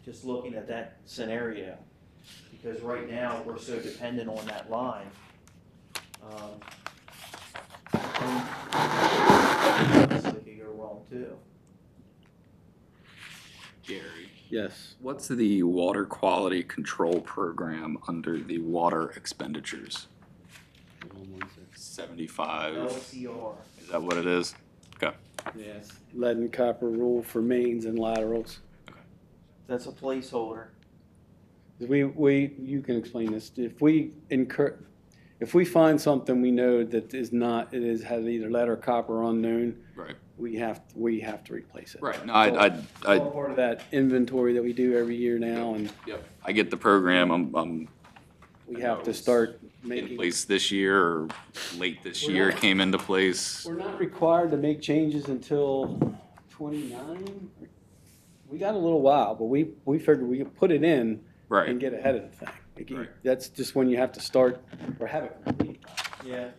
just looking at that scenario. Because right now, we're so dependent on that line. This could go wrong too. Gary, Yes. what's the water quality control program under the water expenditures? 75, LCR. is that what it is? Okay. Yes. Lead and copper rule for mains and laterals. That's a placeholder. You can explain this. If we find something we know that has either lead or copper unknown, Right. we have to replace it. Right, no, I, It's all part of that inventory that we do every year now, and I get the program, I'm we have to start in making. place this year, or late this year it came into place. We're not required to make changes until 29. We got a little while, but we figured we could put it in Right. and get ahead of the thing. Right. That's just when you have to start or have it complete. Yeah.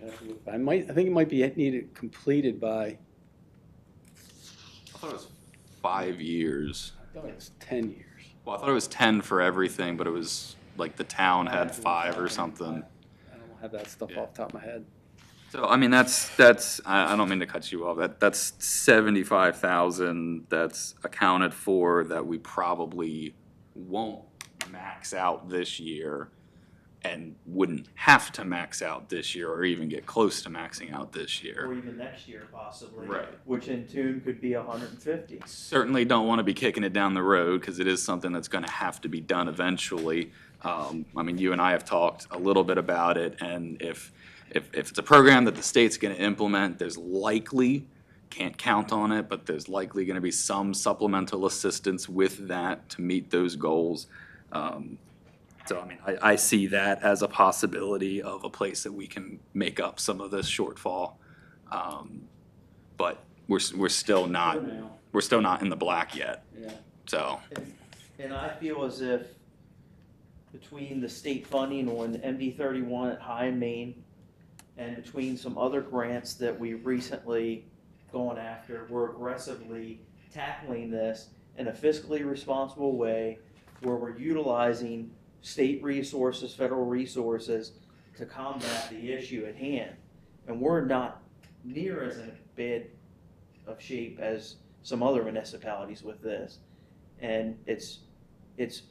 I think it might be needed completed by, I thought it was 5 years. I thought it was 10 years. Well, I thought it was 10 for everything, but it was like the town had 5 or something. I don't have that stuff off the top of my head. So, I mean, that's, I don't mean to cut you off, that's 75,000 that's accounted for that we probably won't max out this year and wouldn't have to max out this year or even get close to maxing out this Or year. even next year possibly. Right. Which in tune could be 150. Certainly don't want to be kicking it down the road because it is something that's going to have to be done eventually. I mean, you and I have talked a little bit about it, and if it's a program that the state's going to implement, there's likely, can't count on it, but there's likely going to be some supplemental assistance with that to meet those goals. So, I mean, I see that as a possibility of a place that we can make up some of this shortfall. But we're still not in the black yet, Yeah. so. And I feel as if between the state funding on MD-31 at High and Main and between some other grants that we've recently gone after, we're aggressively tackling this in a fiscally responsible way where we're utilizing state resources, federal resources to combat the issue at hand. And we're not near as in bad of shape as some other municipalities with this. And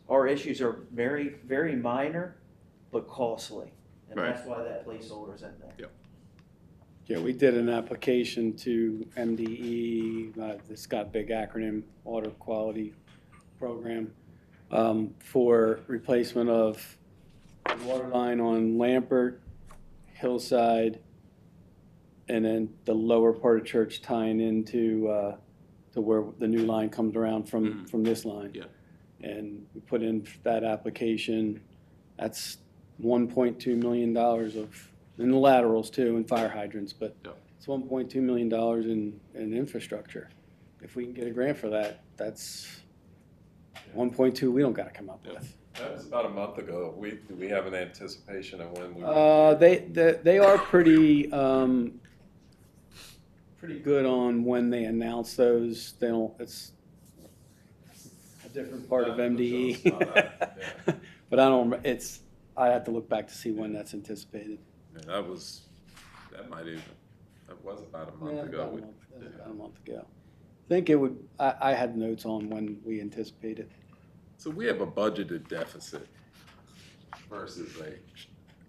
our issues are very, very minor, but costly. And Right. that's why that placeholder's in there. Yep. Yeah, we did an application to MDE, it's got a big acronym, Water Quality Program, for replacement of the water line on Lampert, Hillside, and then the lower part of church tying into to where the new line comes around from this line. Yeah. And we put in that application. That's $1.2 million in the laterals too, and fire hydrants, but Yep. it's $1.2 million in infrastructure. If we can get a grant for that, that's 1.2 we don't gotta come up with. That was about a month ago. Do we have an anticipation of when we? They are pretty good on when they announce those. They don't, it's a different part of MDE. But I have to look back to see when that's anticipated. Yeah, that was about a month ago. That was about a month ago. I think it would, I had notes on when we anticipated. So we have a budgeted deficit versus a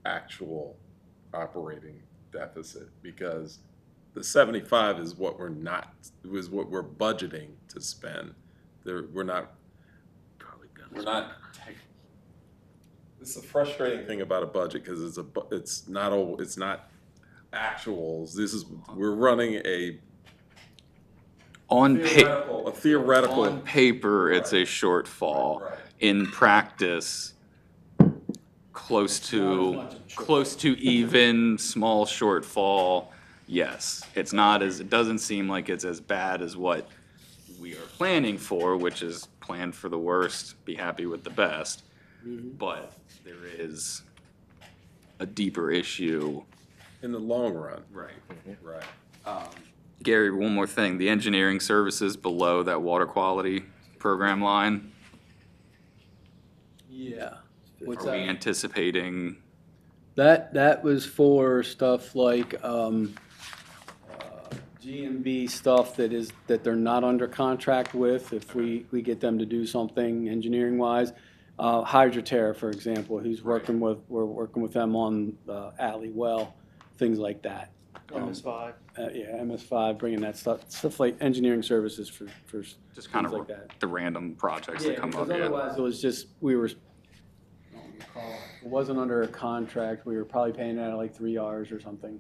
actual operating deficit, because the 75 is what we're budgeting to spend. We're not. It's a frustrating thing about a budget because it's not actuals. We're running a theoretical. On paper, it's a shortfall. Right. In practice, close to even, small shortfall. Yes, it doesn't seem like it's as bad as what we are planning for, which is plan for the worst, be happy with the best. But there is a deeper issue. In the long run. Right. Right. Gary, one more thing, the engineering services below that water quality program line, Yeah. are we anticipating? That was for stuff like GMB stuff that they're not under contract with. If we get them to do something engineering wise, Hydroterra, for example, we're working with them on Alley Well, things like that. MS5. Yeah, MS5, bringing that stuff like engineering services for Just kind things of like that. the random projects that come because up, yeah. otherwise it was just, it wasn't under a contract. We were probably paying out like 3 hours or something.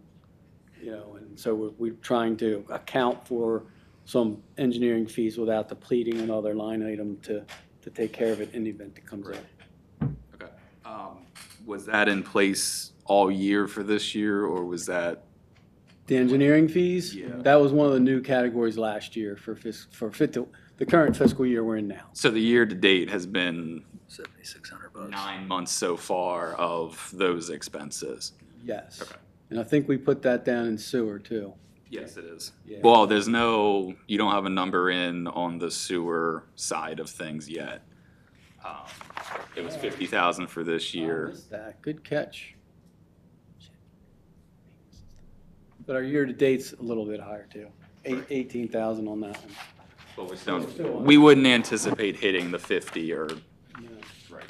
you know, and so we're trying to account for some engineering fees without depleting another line item to take care of it in the event it comes up. Okay. Was that in place all year for this year, or was that? The engineering fees? Yeah. That was one of the new categories last year for the current fiscal year we're in now. So the year-to-date has been $7,600. 9 months so far of those expenses? Yes. Okay. And I think we put that down in sewer too. Yes, it is. Yeah. Well, you don't have a number in on the sewer side of things yet. It was 50,000 for this I year. missed that. Good catch. But our year-to-date's a little bit higher too. 18,000 on that one. But we Still don't, on. we wouldn't anticipate hitting the 50 or, Yeah, right.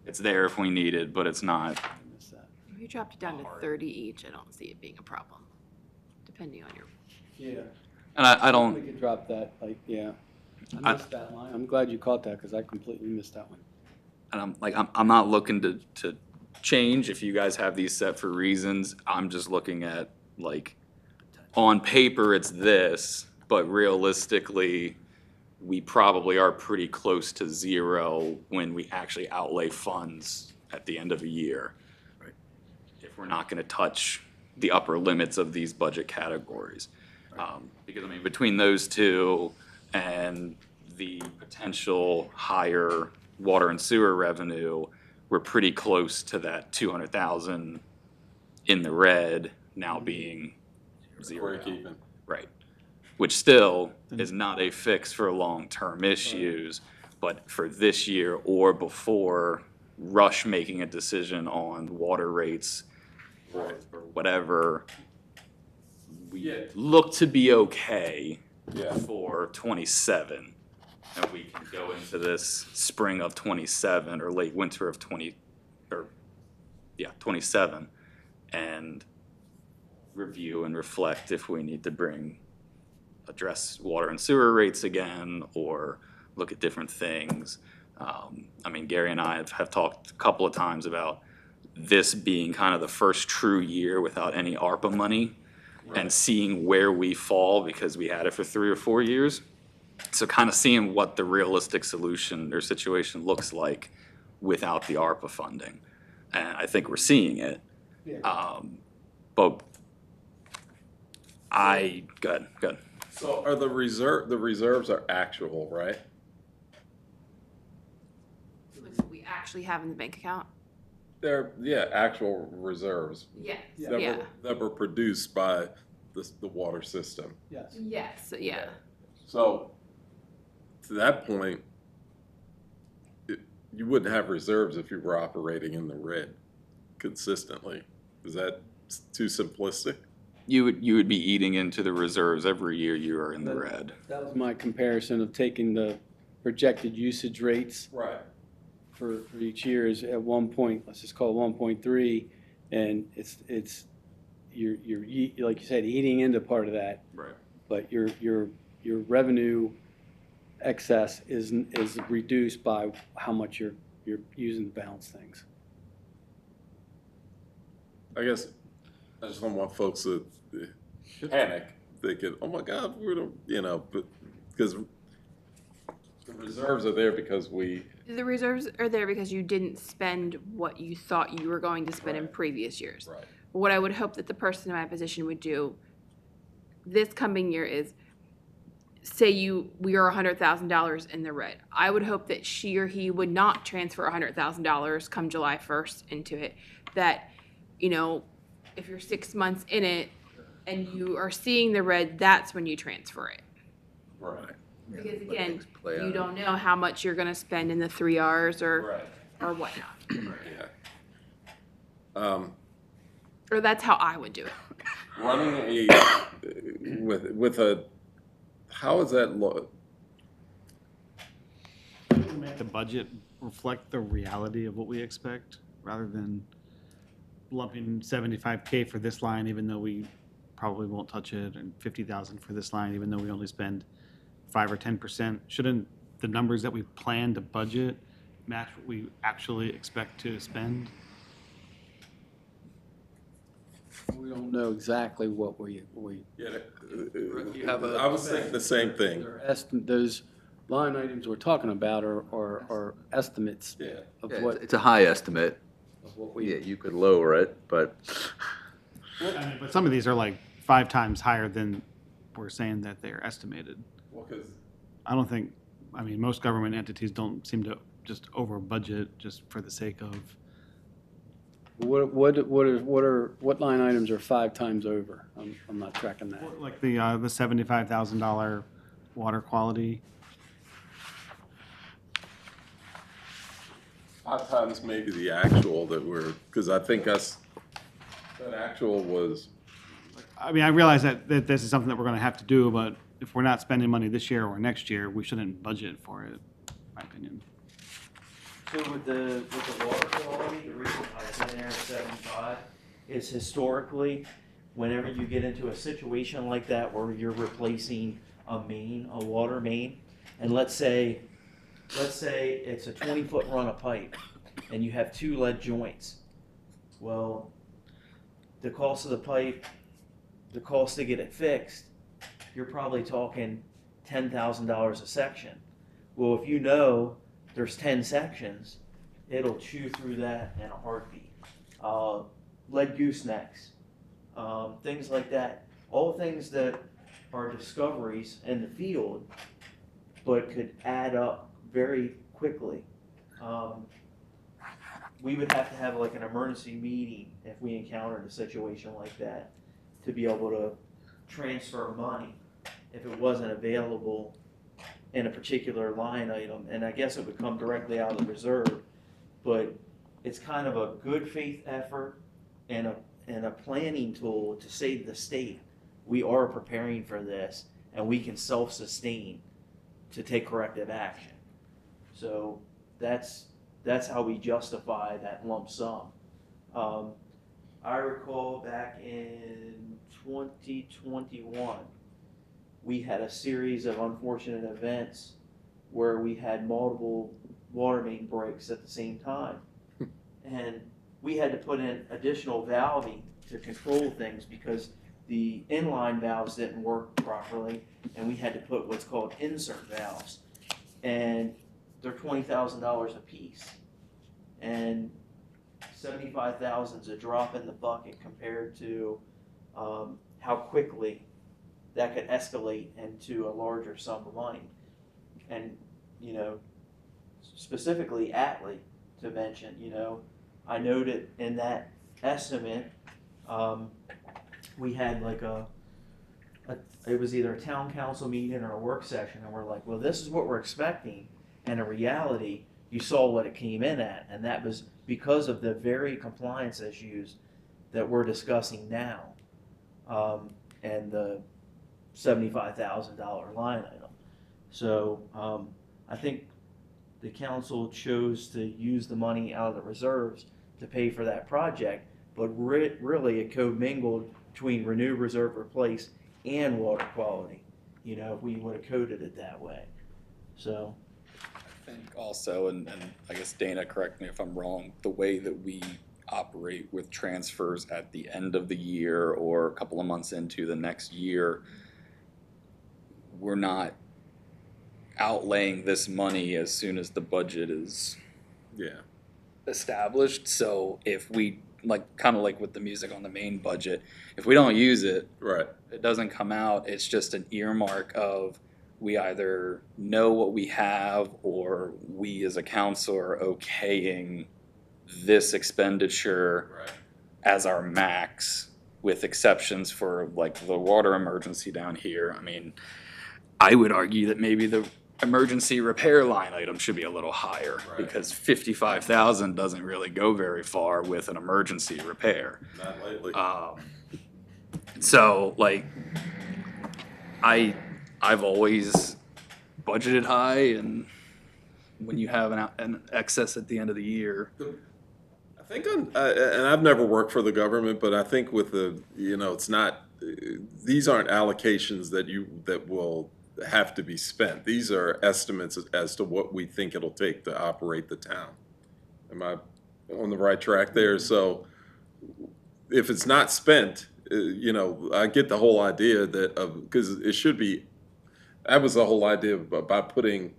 It's there if we need it, but it's not. I missed that. If you dropped it down to 30 each, I don't see it being a problem, depending on your. Yeah. And I We don't, could drop that, like, yeah. I missed that line. I'm glad you caught that because I completely missed that one. and I'm not looking to change if you guys have these set for reasons. I'm just looking at, like, on paper it's this, but realistically, we probably are pretty close to zero when we actually outlay funds at the end of a year. Right. If we're not gonna touch the upper limits of these budget categories. Because, I mean, between those two and the potential higher water and sewer revenue, we're pretty close to that 200,000 in the red now being zero. Break even. Right. Which still is not a fix for long-term issues, but for this year or before Rush making a decision on water rates or whatever, we look to be okay Yeah. for 27. And we can go into this spring of 27 or late winter of 27 and review and reflect if we need to address water and sewer rates again or look at different things. I mean, Gary and I have talked a couple of times about this being kind of the first true year without any ARPA money and seeing where we fall because we had it for 3 or 4 years. So kind of seeing what the realistic solution or situation looks like without the ARPA funding. And I think we're seeing it. But good. So are the reserves are actual, right? What we actually have in the bank account. They're, yeah, actual reserves Yeah. that were produced by the water system. Yes. Yes. Yeah. So to that point, you wouldn't have reserves if you were operating in the red consistently. Is that too simplistic? You would be eating into the reserves every year you are in the red. That was my comparison of taking the projected usage rates Right. for each year is at 1 point, let's just call it 1.3, and it's like you said, eating into part of that, Right. but your revenue excess is reduced by how much you're using to balance things. I guess I just don't want folks to panic, thinking, "Oh my God, but because the reserves are there because we." The reserves are there because you didn't spend what you thought you were going to spend in previous years. Right. What I would hope that the person in my position would do this coming year is say we are $100,000 in the red. I would hope that she or he would not transfer $100,000 come July 1st into it. That, if you're 6 months in it and you are seeing the red, that's when you transfer it. Right. Because again, play you out. don't know how much you're gonna spend in the 3 Rs or whatnot. Yeah. Or that's how I would do it. Running with a, how is that Make the budget reflect the reality of what we expect, rather than lumping 75K for this line, even though we probably won't touch it, and 50,000 for this line, even though we only spend 5 or 10%. Shouldn't the numbers that we plan to budget match what we actually expect to spend? We don't know exactly what Yeah, you have I was thinking the same thing. those line items we're talking about are estimates Yeah. of Yeah, what, it's a high estimate. of what Yeah, we, you could lower it, but I mean, but some of these are like 5 times higher than we're saying that they're estimated. Well, 'cause I don't think, I mean, most government entities don't seem to just over budget just for the sake of, what line items are 5 times over? I'm not tracking that. like the $75,000 water quality. 5 times maybe the actual that because I think that actual was, I mean, I realize that this is something that we're gonna have to do, but if we're not spending money this year or next year, we shouldn't budget for it, in my opinion. So with the water quality, the reason I put in there at 75 is historically, whenever you get into a situation like that where you're replacing a water main, and let's say it's a 20-foot run of pipe, and you have 2 lead joints. Well, the cost of the pipe, the cost to get it fixed, you're probably talking $10,000 a section. Well, if you know there's 10 sections, it'll chew through that in a heartbeat. Lead goosenecks, things like that. All things that are discoveries in the field, but could add up very quickly. We would have to have like an emergency meeting if we encountered a situation like that to be able to transfer money if it wasn't available in a particular line item. And I guess it would come directly out of the reserve, but it's kind of a good faith effort and a planning tool to say to the state, we are preparing for this and we can self-sustain to take corrective action. So that's how we justify that lump sum. I recall back in 2021, we had a series of unfortunate events where we had multiple water main breaks at the same time. And we had to put in additional valving to control things because the inline valves didn't work properly, and we had to put what's called insert valves. And they're $20,000 a piece. And 75,000 is a drop in the bucket compared to how quickly that could escalate into a larger sum of money. And, specifically Atlee to mention, I noted in that estimate, we had like it was either a town council meeting or a work session, and we're like, well, this is what we're expecting. And in reality, you saw what it came in at, and that was because of the very compliance issues that we're discussing now, and the $75,000 line item. So I think the council chose to use the money out of the reserves to pay for that project, but really it commingled between renew, reserve, replace, and water quality, if we would have coded it that way. So I think also, and I guess Dana, correct me if I'm wrong, the way that we operate with transfers at the end of the year or a couple of months into the next year, we're not outlaying this money as soon as the budget is established. So if we, kind of like with the music on the main budget, if we don't use it, right, it doesn't come out, it's just an earmark of we either know what we have or we as a council are okaying this expenditure as our max, with exceptions for like the water emergency down here. I mean, I would argue that maybe the emergency repair line item should be a little higher, because 55,000 doesn't really go very far with an emergency repair. not lately. So I've always budgeted high, and when you have an excess at the end of the year. I think and I've never worked for the government, but I think with it's not, these aren't allocations that will have to be spent. These are estimates as to what we think it'll take to operate the town. Am I on the right track there? So if it's not spent you know, I get the whole idea that, because it should be, that was the whole idea about putting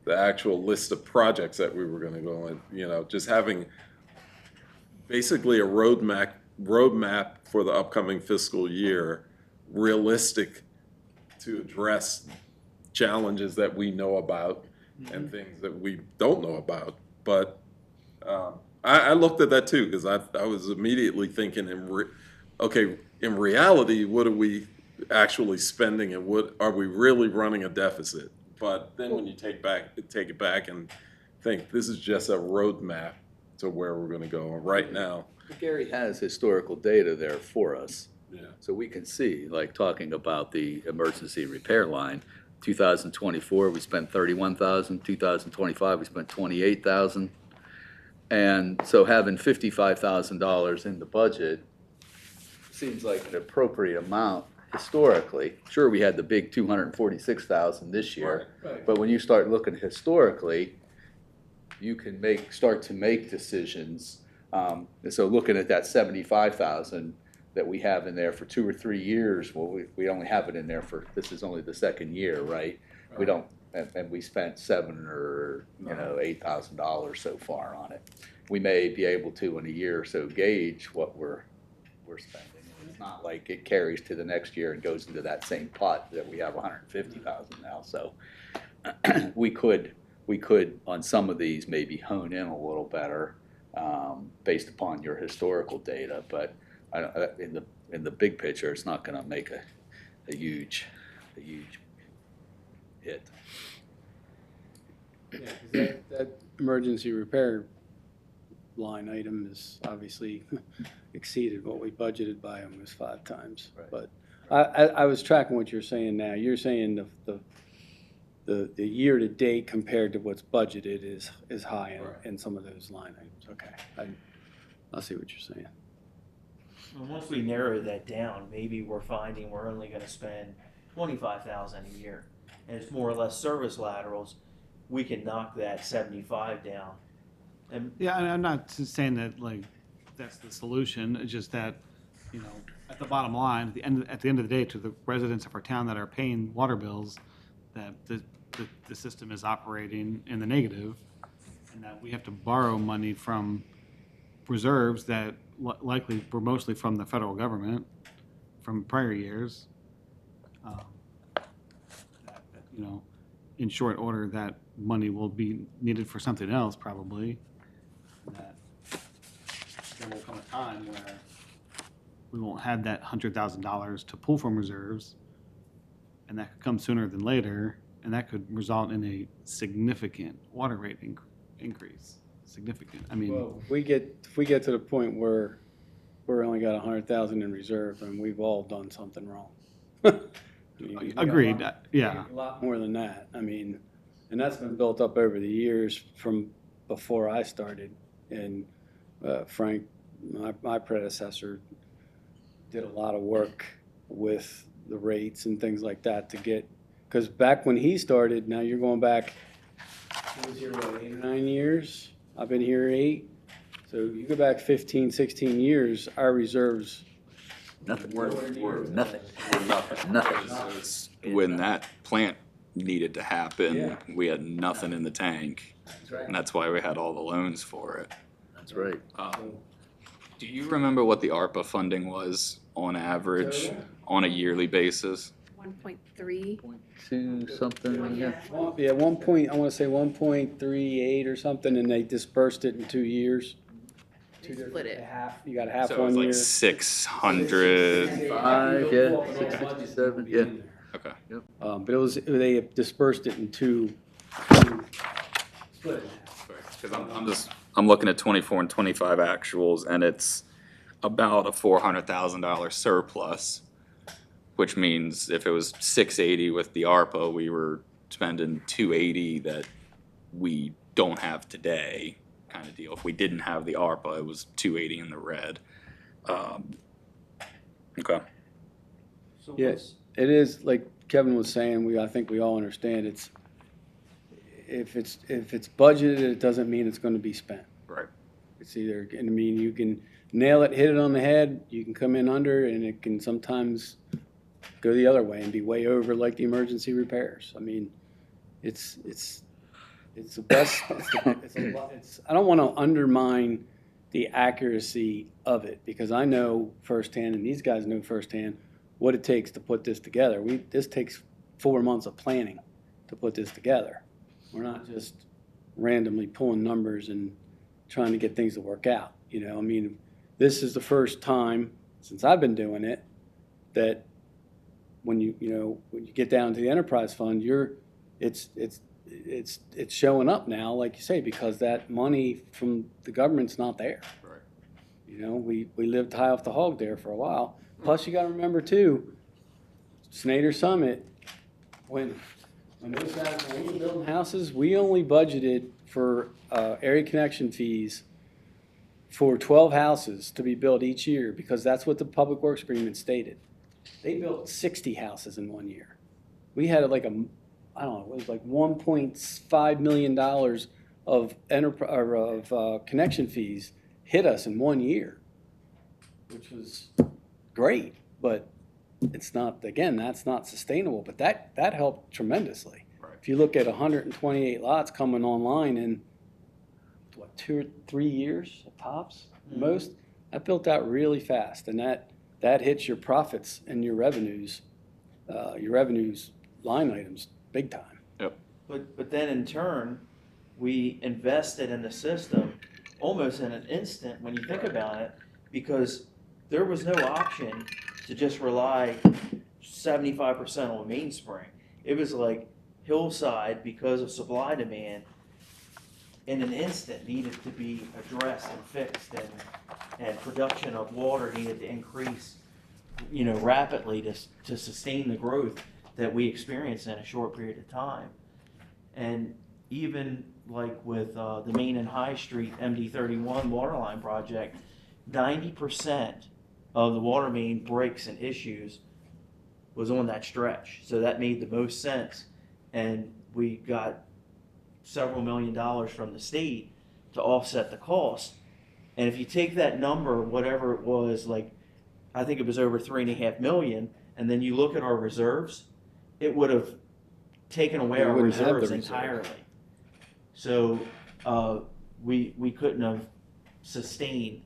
the actual list of projects that we were gonna go in, you know, just having basically a roadmap for the upcoming fiscal year, realistic to address challenges that we know about and things that we don't know about. But I looked at that too, because I was immediately thinking, okay, in reality, what are we actually spending, and what are we really running a deficit? But then when you take it back and think this is just a roadmap to where we're going to go. And right now, Gary has historical data there for us. yeah, So we can see, like talking about the emergency repair line, 2024, we spent 31,000, 2025, we spent 28,000. And so having $55,000 in the budget seems like an appropriate amount historically. Sure, we had the big 246,000 this year, Right. but when you start looking historically, you can start to make decisions. And so looking at that 75,000 that we have in there for 2 or 3 years, well, we only have it in there for, this is only the second year, right? We don't, and we spent $7,000 or, $8,000 so far on it. We may be able to in a year or so gauge what we're spending. It's not like it carries to the next year and goes into that same pot that we have 150,000 now. So we could on some of these maybe hone in a little better based upon your historical data, but in the big picture, it's not going to make a huge hit. Yeah, 'cause that emergency repair line item is obviously exceeded what we budgeted by almost 5 times. Right. But I was tracking what you're saying now. You're saying the year-to-date compared to what's budgeted is high in some of those line items. Okay, I see what you're saying. And once we narrow that down, maybe we're finding we're only gonna spend 25,000 a year, and it's more or less service laterals. We can knock that 75 down. And Yeah, and I'm not saying that like that's the solution. It's just that, at the bottom line, at the end of the day, to the residents of our town that are paying water bills, that the system is operating in the negative, and that we have to borrow money from reserves that likely were mostly from the federal government from prior years. In short order, that money will be needed for something else probably. That there will come a time where we won't have that $100,000 to pull from reserves, and that could come sooner than later, and that could result in a significant water rate increase. Significant. I mean, Well, if we get to the point where we're only got 100,000 in reserve, and we've all done something wrong. I mean, we got agreed. Yeah. a lot more than that. I mean, and that's been built up over the years from before I started. And Frank, my predecessor, did a lot of work with the rates and things like that to get, because back when he started, now you're going back, he was here, what, 8 or 9 years? I've been here 8. So you go back 15, 16 years, our reserves Nothing. weren't Nothing. Nothing. When that plant needed to happen, Yeah. we had nothing in the tank. And that's why we had all the loans for it. That's right. Do you remember what the ARPA funding was on average on a yearly basis? 1.3. 2 something, yeah. Yeah, 1 I want to say 1.38 or something, and they dispersed it in 2 years. Split it. You got half So it one was like year. 600. 5, yeah, 667, yeah. Okay. But they dispersed it in 2. Split it. Because I'm looking at 24 and 25 actuals, and it's about a $400,000 surplus, which means if it was 680 with the ARPA, we were spending 280 that we don't have today, kind of deal. If we didn't have the ARPA, it was 280 in the red. Okay. so Yes, it is, like Kevin was saying, I think we all understand if it's budgeted, it doesn't mean it's going to be spent. Right. It's either, I mean, you can nail it, hit it on the head, you can come in under, and it can sometimes go the other way and be way over like the emergency repairs. I mean, it's the best, I don't want to undermine the accuracy of it, because I know firsthand, and these guys know firsthand, what it takes to put this together. This takes 4 months of planning to put this together. We're not just randomly pulling numbers and trying to get things to work out. You know, I mean, this is the first time since I've been doing it that when you get down to the enterprise fund, it's showing up now, like you say, because that money from the government's not there. Right. You know, we lived high off the hog there for a while. Plus, you got to remember too, Snyder Summit, when those guys were building houses, we only budgeted for area connection fees for 12 houses to be built each year, because that's what the Public Works Agreement stated. They built 60 houses in 1 year. We had like I don't know, it was like $1.5 million of connection fees hit us in 1 year, which was great, but it's not, again, that's not sustainable, but that helped tremendously. Right. If you look at 128 lots coming online in, what, 2 or 3 years at tops, most, that built out really fast, and that hits your profits and your revenues line items big time. But then in turn, we invested in the system almost in an instant when you think about it, because there was no option to just rely 75% on mainspring. It was like Hillside, because of supply demand, in an instant needed to be addressed and fixed, and production of water needed to increase, rapidly to sustain the growth that we experienced in a short period of time. And even like with the Main and High Street MD31 waterline project, 90% of the water main breaks and issues was on that stretch. So that made the most sense. And we got several $1 million from the state to offset the cost. And if you take that number, whatever it was, like I think it was over $3.5 million, and then you look at our reserves, it would have taken away our reserves entirely. So we couldn't have sustained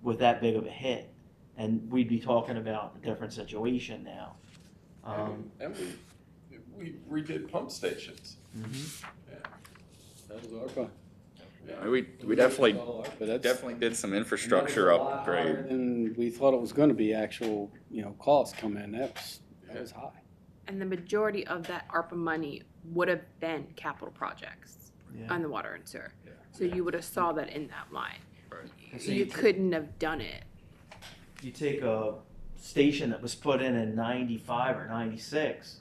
with that big of a hit, and we'd be talking about a different situation now. And we redid pump stations. Mm-hmm. Yeah. That was ARPA. We definitely did some infrastructure upgrade. And we thought it was going to be actual, costs come in. That was high. And the majority of that ARPA money would have been capital projects on the water and sewer. Yeah. So you would have saw that in that line. Right. So You couldn't have done it. You take a station that was put in 95 or 96,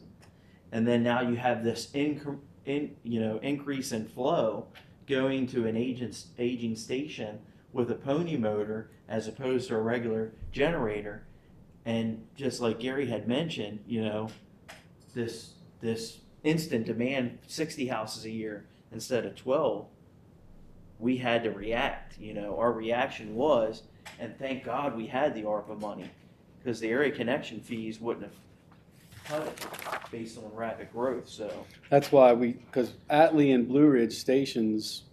and then now you have this increase in flow going to an aging station with a pony motor as opposed to a regular generator. And just like Gary had mentioned, this instant demand, 60 houses a year instead of 12, we had to react. Our reaction was, and thank God we had the ARPA money, because the area connection fees wouldn't have cut it based on rapid growth. So That's why because Atlee and Blue Ridge stations,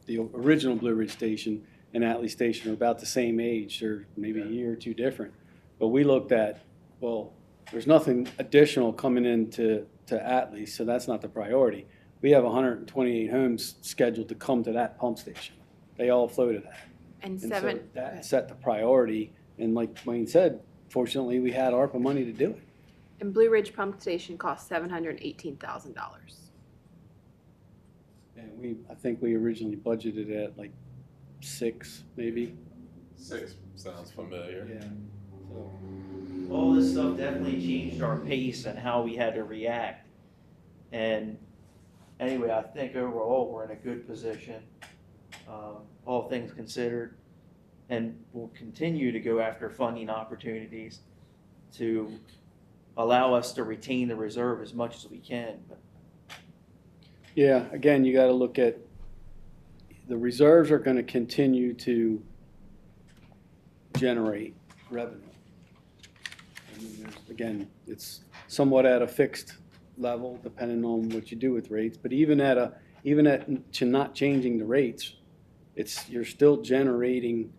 the original Blue Ridge station and Atlee station are about the same age. They're maybe a year or two different. But we looked at, well, there's nothing additional coming into Atlee, so that's not the priority. We have 128 homes scheduled to come to that pump station. They all flow to that. And And seven. so that set the priority. And like Wayne said, fortunately, we had ARPA money to do it. And Blue Ridge Pump Station cost $718,000. And I think we originally budgeted at like 6, maybe. 6 sounds familiar. Yeah. So, all this stuff definitely changed our pace and how we had to react. And anyway, I think overall we're in a good position, all things considered, and we'll continue to go after funding opportunities to allow us to retain the reserve as much as we can. But yeah, again, you got to look at the reserves are gonna continue to generate revenue. I mean, again, it's somewhat at a fixed level, depending on what you do with rates, but even at not changing the rates, you're still generating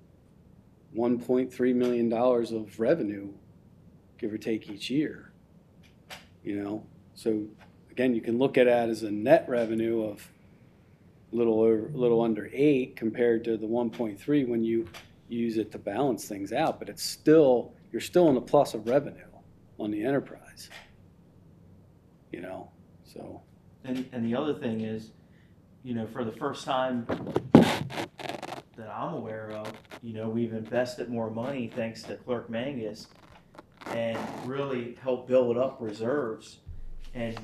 $1.3 million of revenue, give or take, each year. So again, you can look at that as a net revenue of a little under 8 compared to the 1.3 when you use it to balance things out, but you're still in the plus of revenue on the enterprise. So. And the other thing is, for the first time that I'm aware of, we've invested more money thanks to Clerk Mangus and really helped build up reserves and,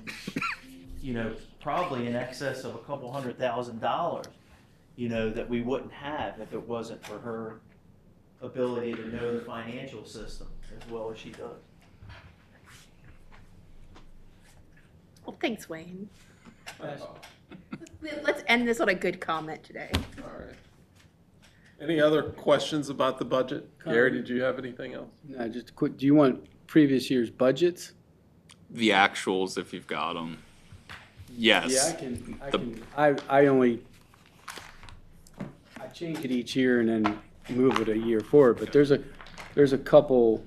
probably in excess of $200,000, that we wouldn't have if it wasn't for her ability to know the financial system as well as she does. Well, thanks, Wayne. Let's end this on a good comment today. All right. Any other questions about the budget? Gary, did you have anything else? No, just quick, do you want previous year's budgets? The actuals, if you've got them. Yes. Yeah, I change it each year and then move it a year forward, but there's a couple,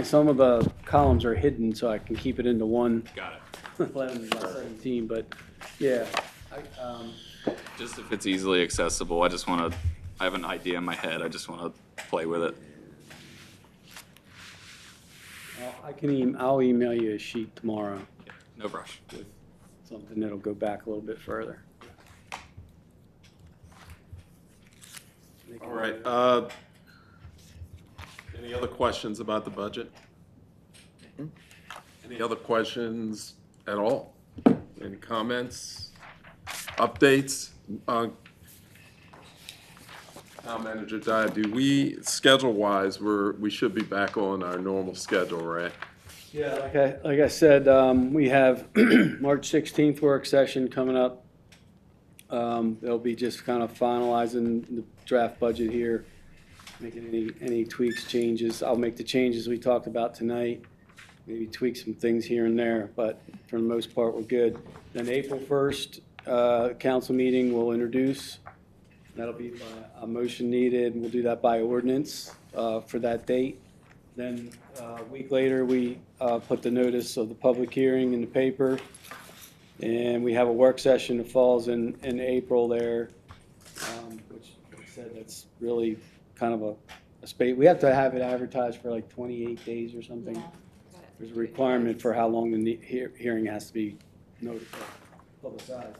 some of the columns are hidden, so I can keep it into one. Got it. 11 by 17, but yeah. Just if it's easily accessible, I have an idea in my head, I just want to play with it. I'll email you a sheet tomorrow No rush. with something that'll go back a little bit further. All right. Any other questions about the budget? Any other questions at all? Any comments? Updates? Town Manager Dyer, schedule-wise, we should be back on our normal schedule, right? Yeah, like I said, we have March 16th work session coming up. They'll be just kind of finalizing the draft budget here, making any tweaks, changes. I'll make the changes we talked about tonight, maybe tweak some things here and there, but for the most part, we're good. Then April 1st, council meeting will introduce. That'll be by a motion needed, and we'll do that by ordinance for that date. Then a week later, we put the notice of the public hearing in the paper, and we have a work session that falls in April there, which like I said, that's really kind of a space. We have to have it advertised for like 28 days or something. There's a requirement for how long the hearing has to be notified, publicized.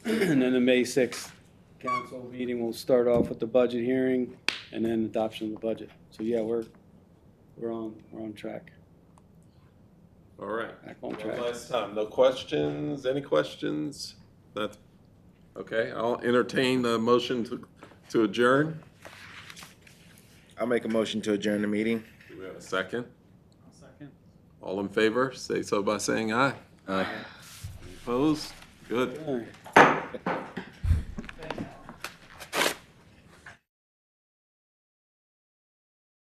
And then the May 6th council meeting will start off with the budget hearing and then adoption of the budget. So yeah, we're on track. All right. Back on One track. last time. No questions? Any questions? Okay, I'll entertain the motion to adjourn. I'll make a motion to adjourn the meeting. Do we have a second? I'll second. All in favor, say so by saying aye. Aye. Opposed? Good. All right.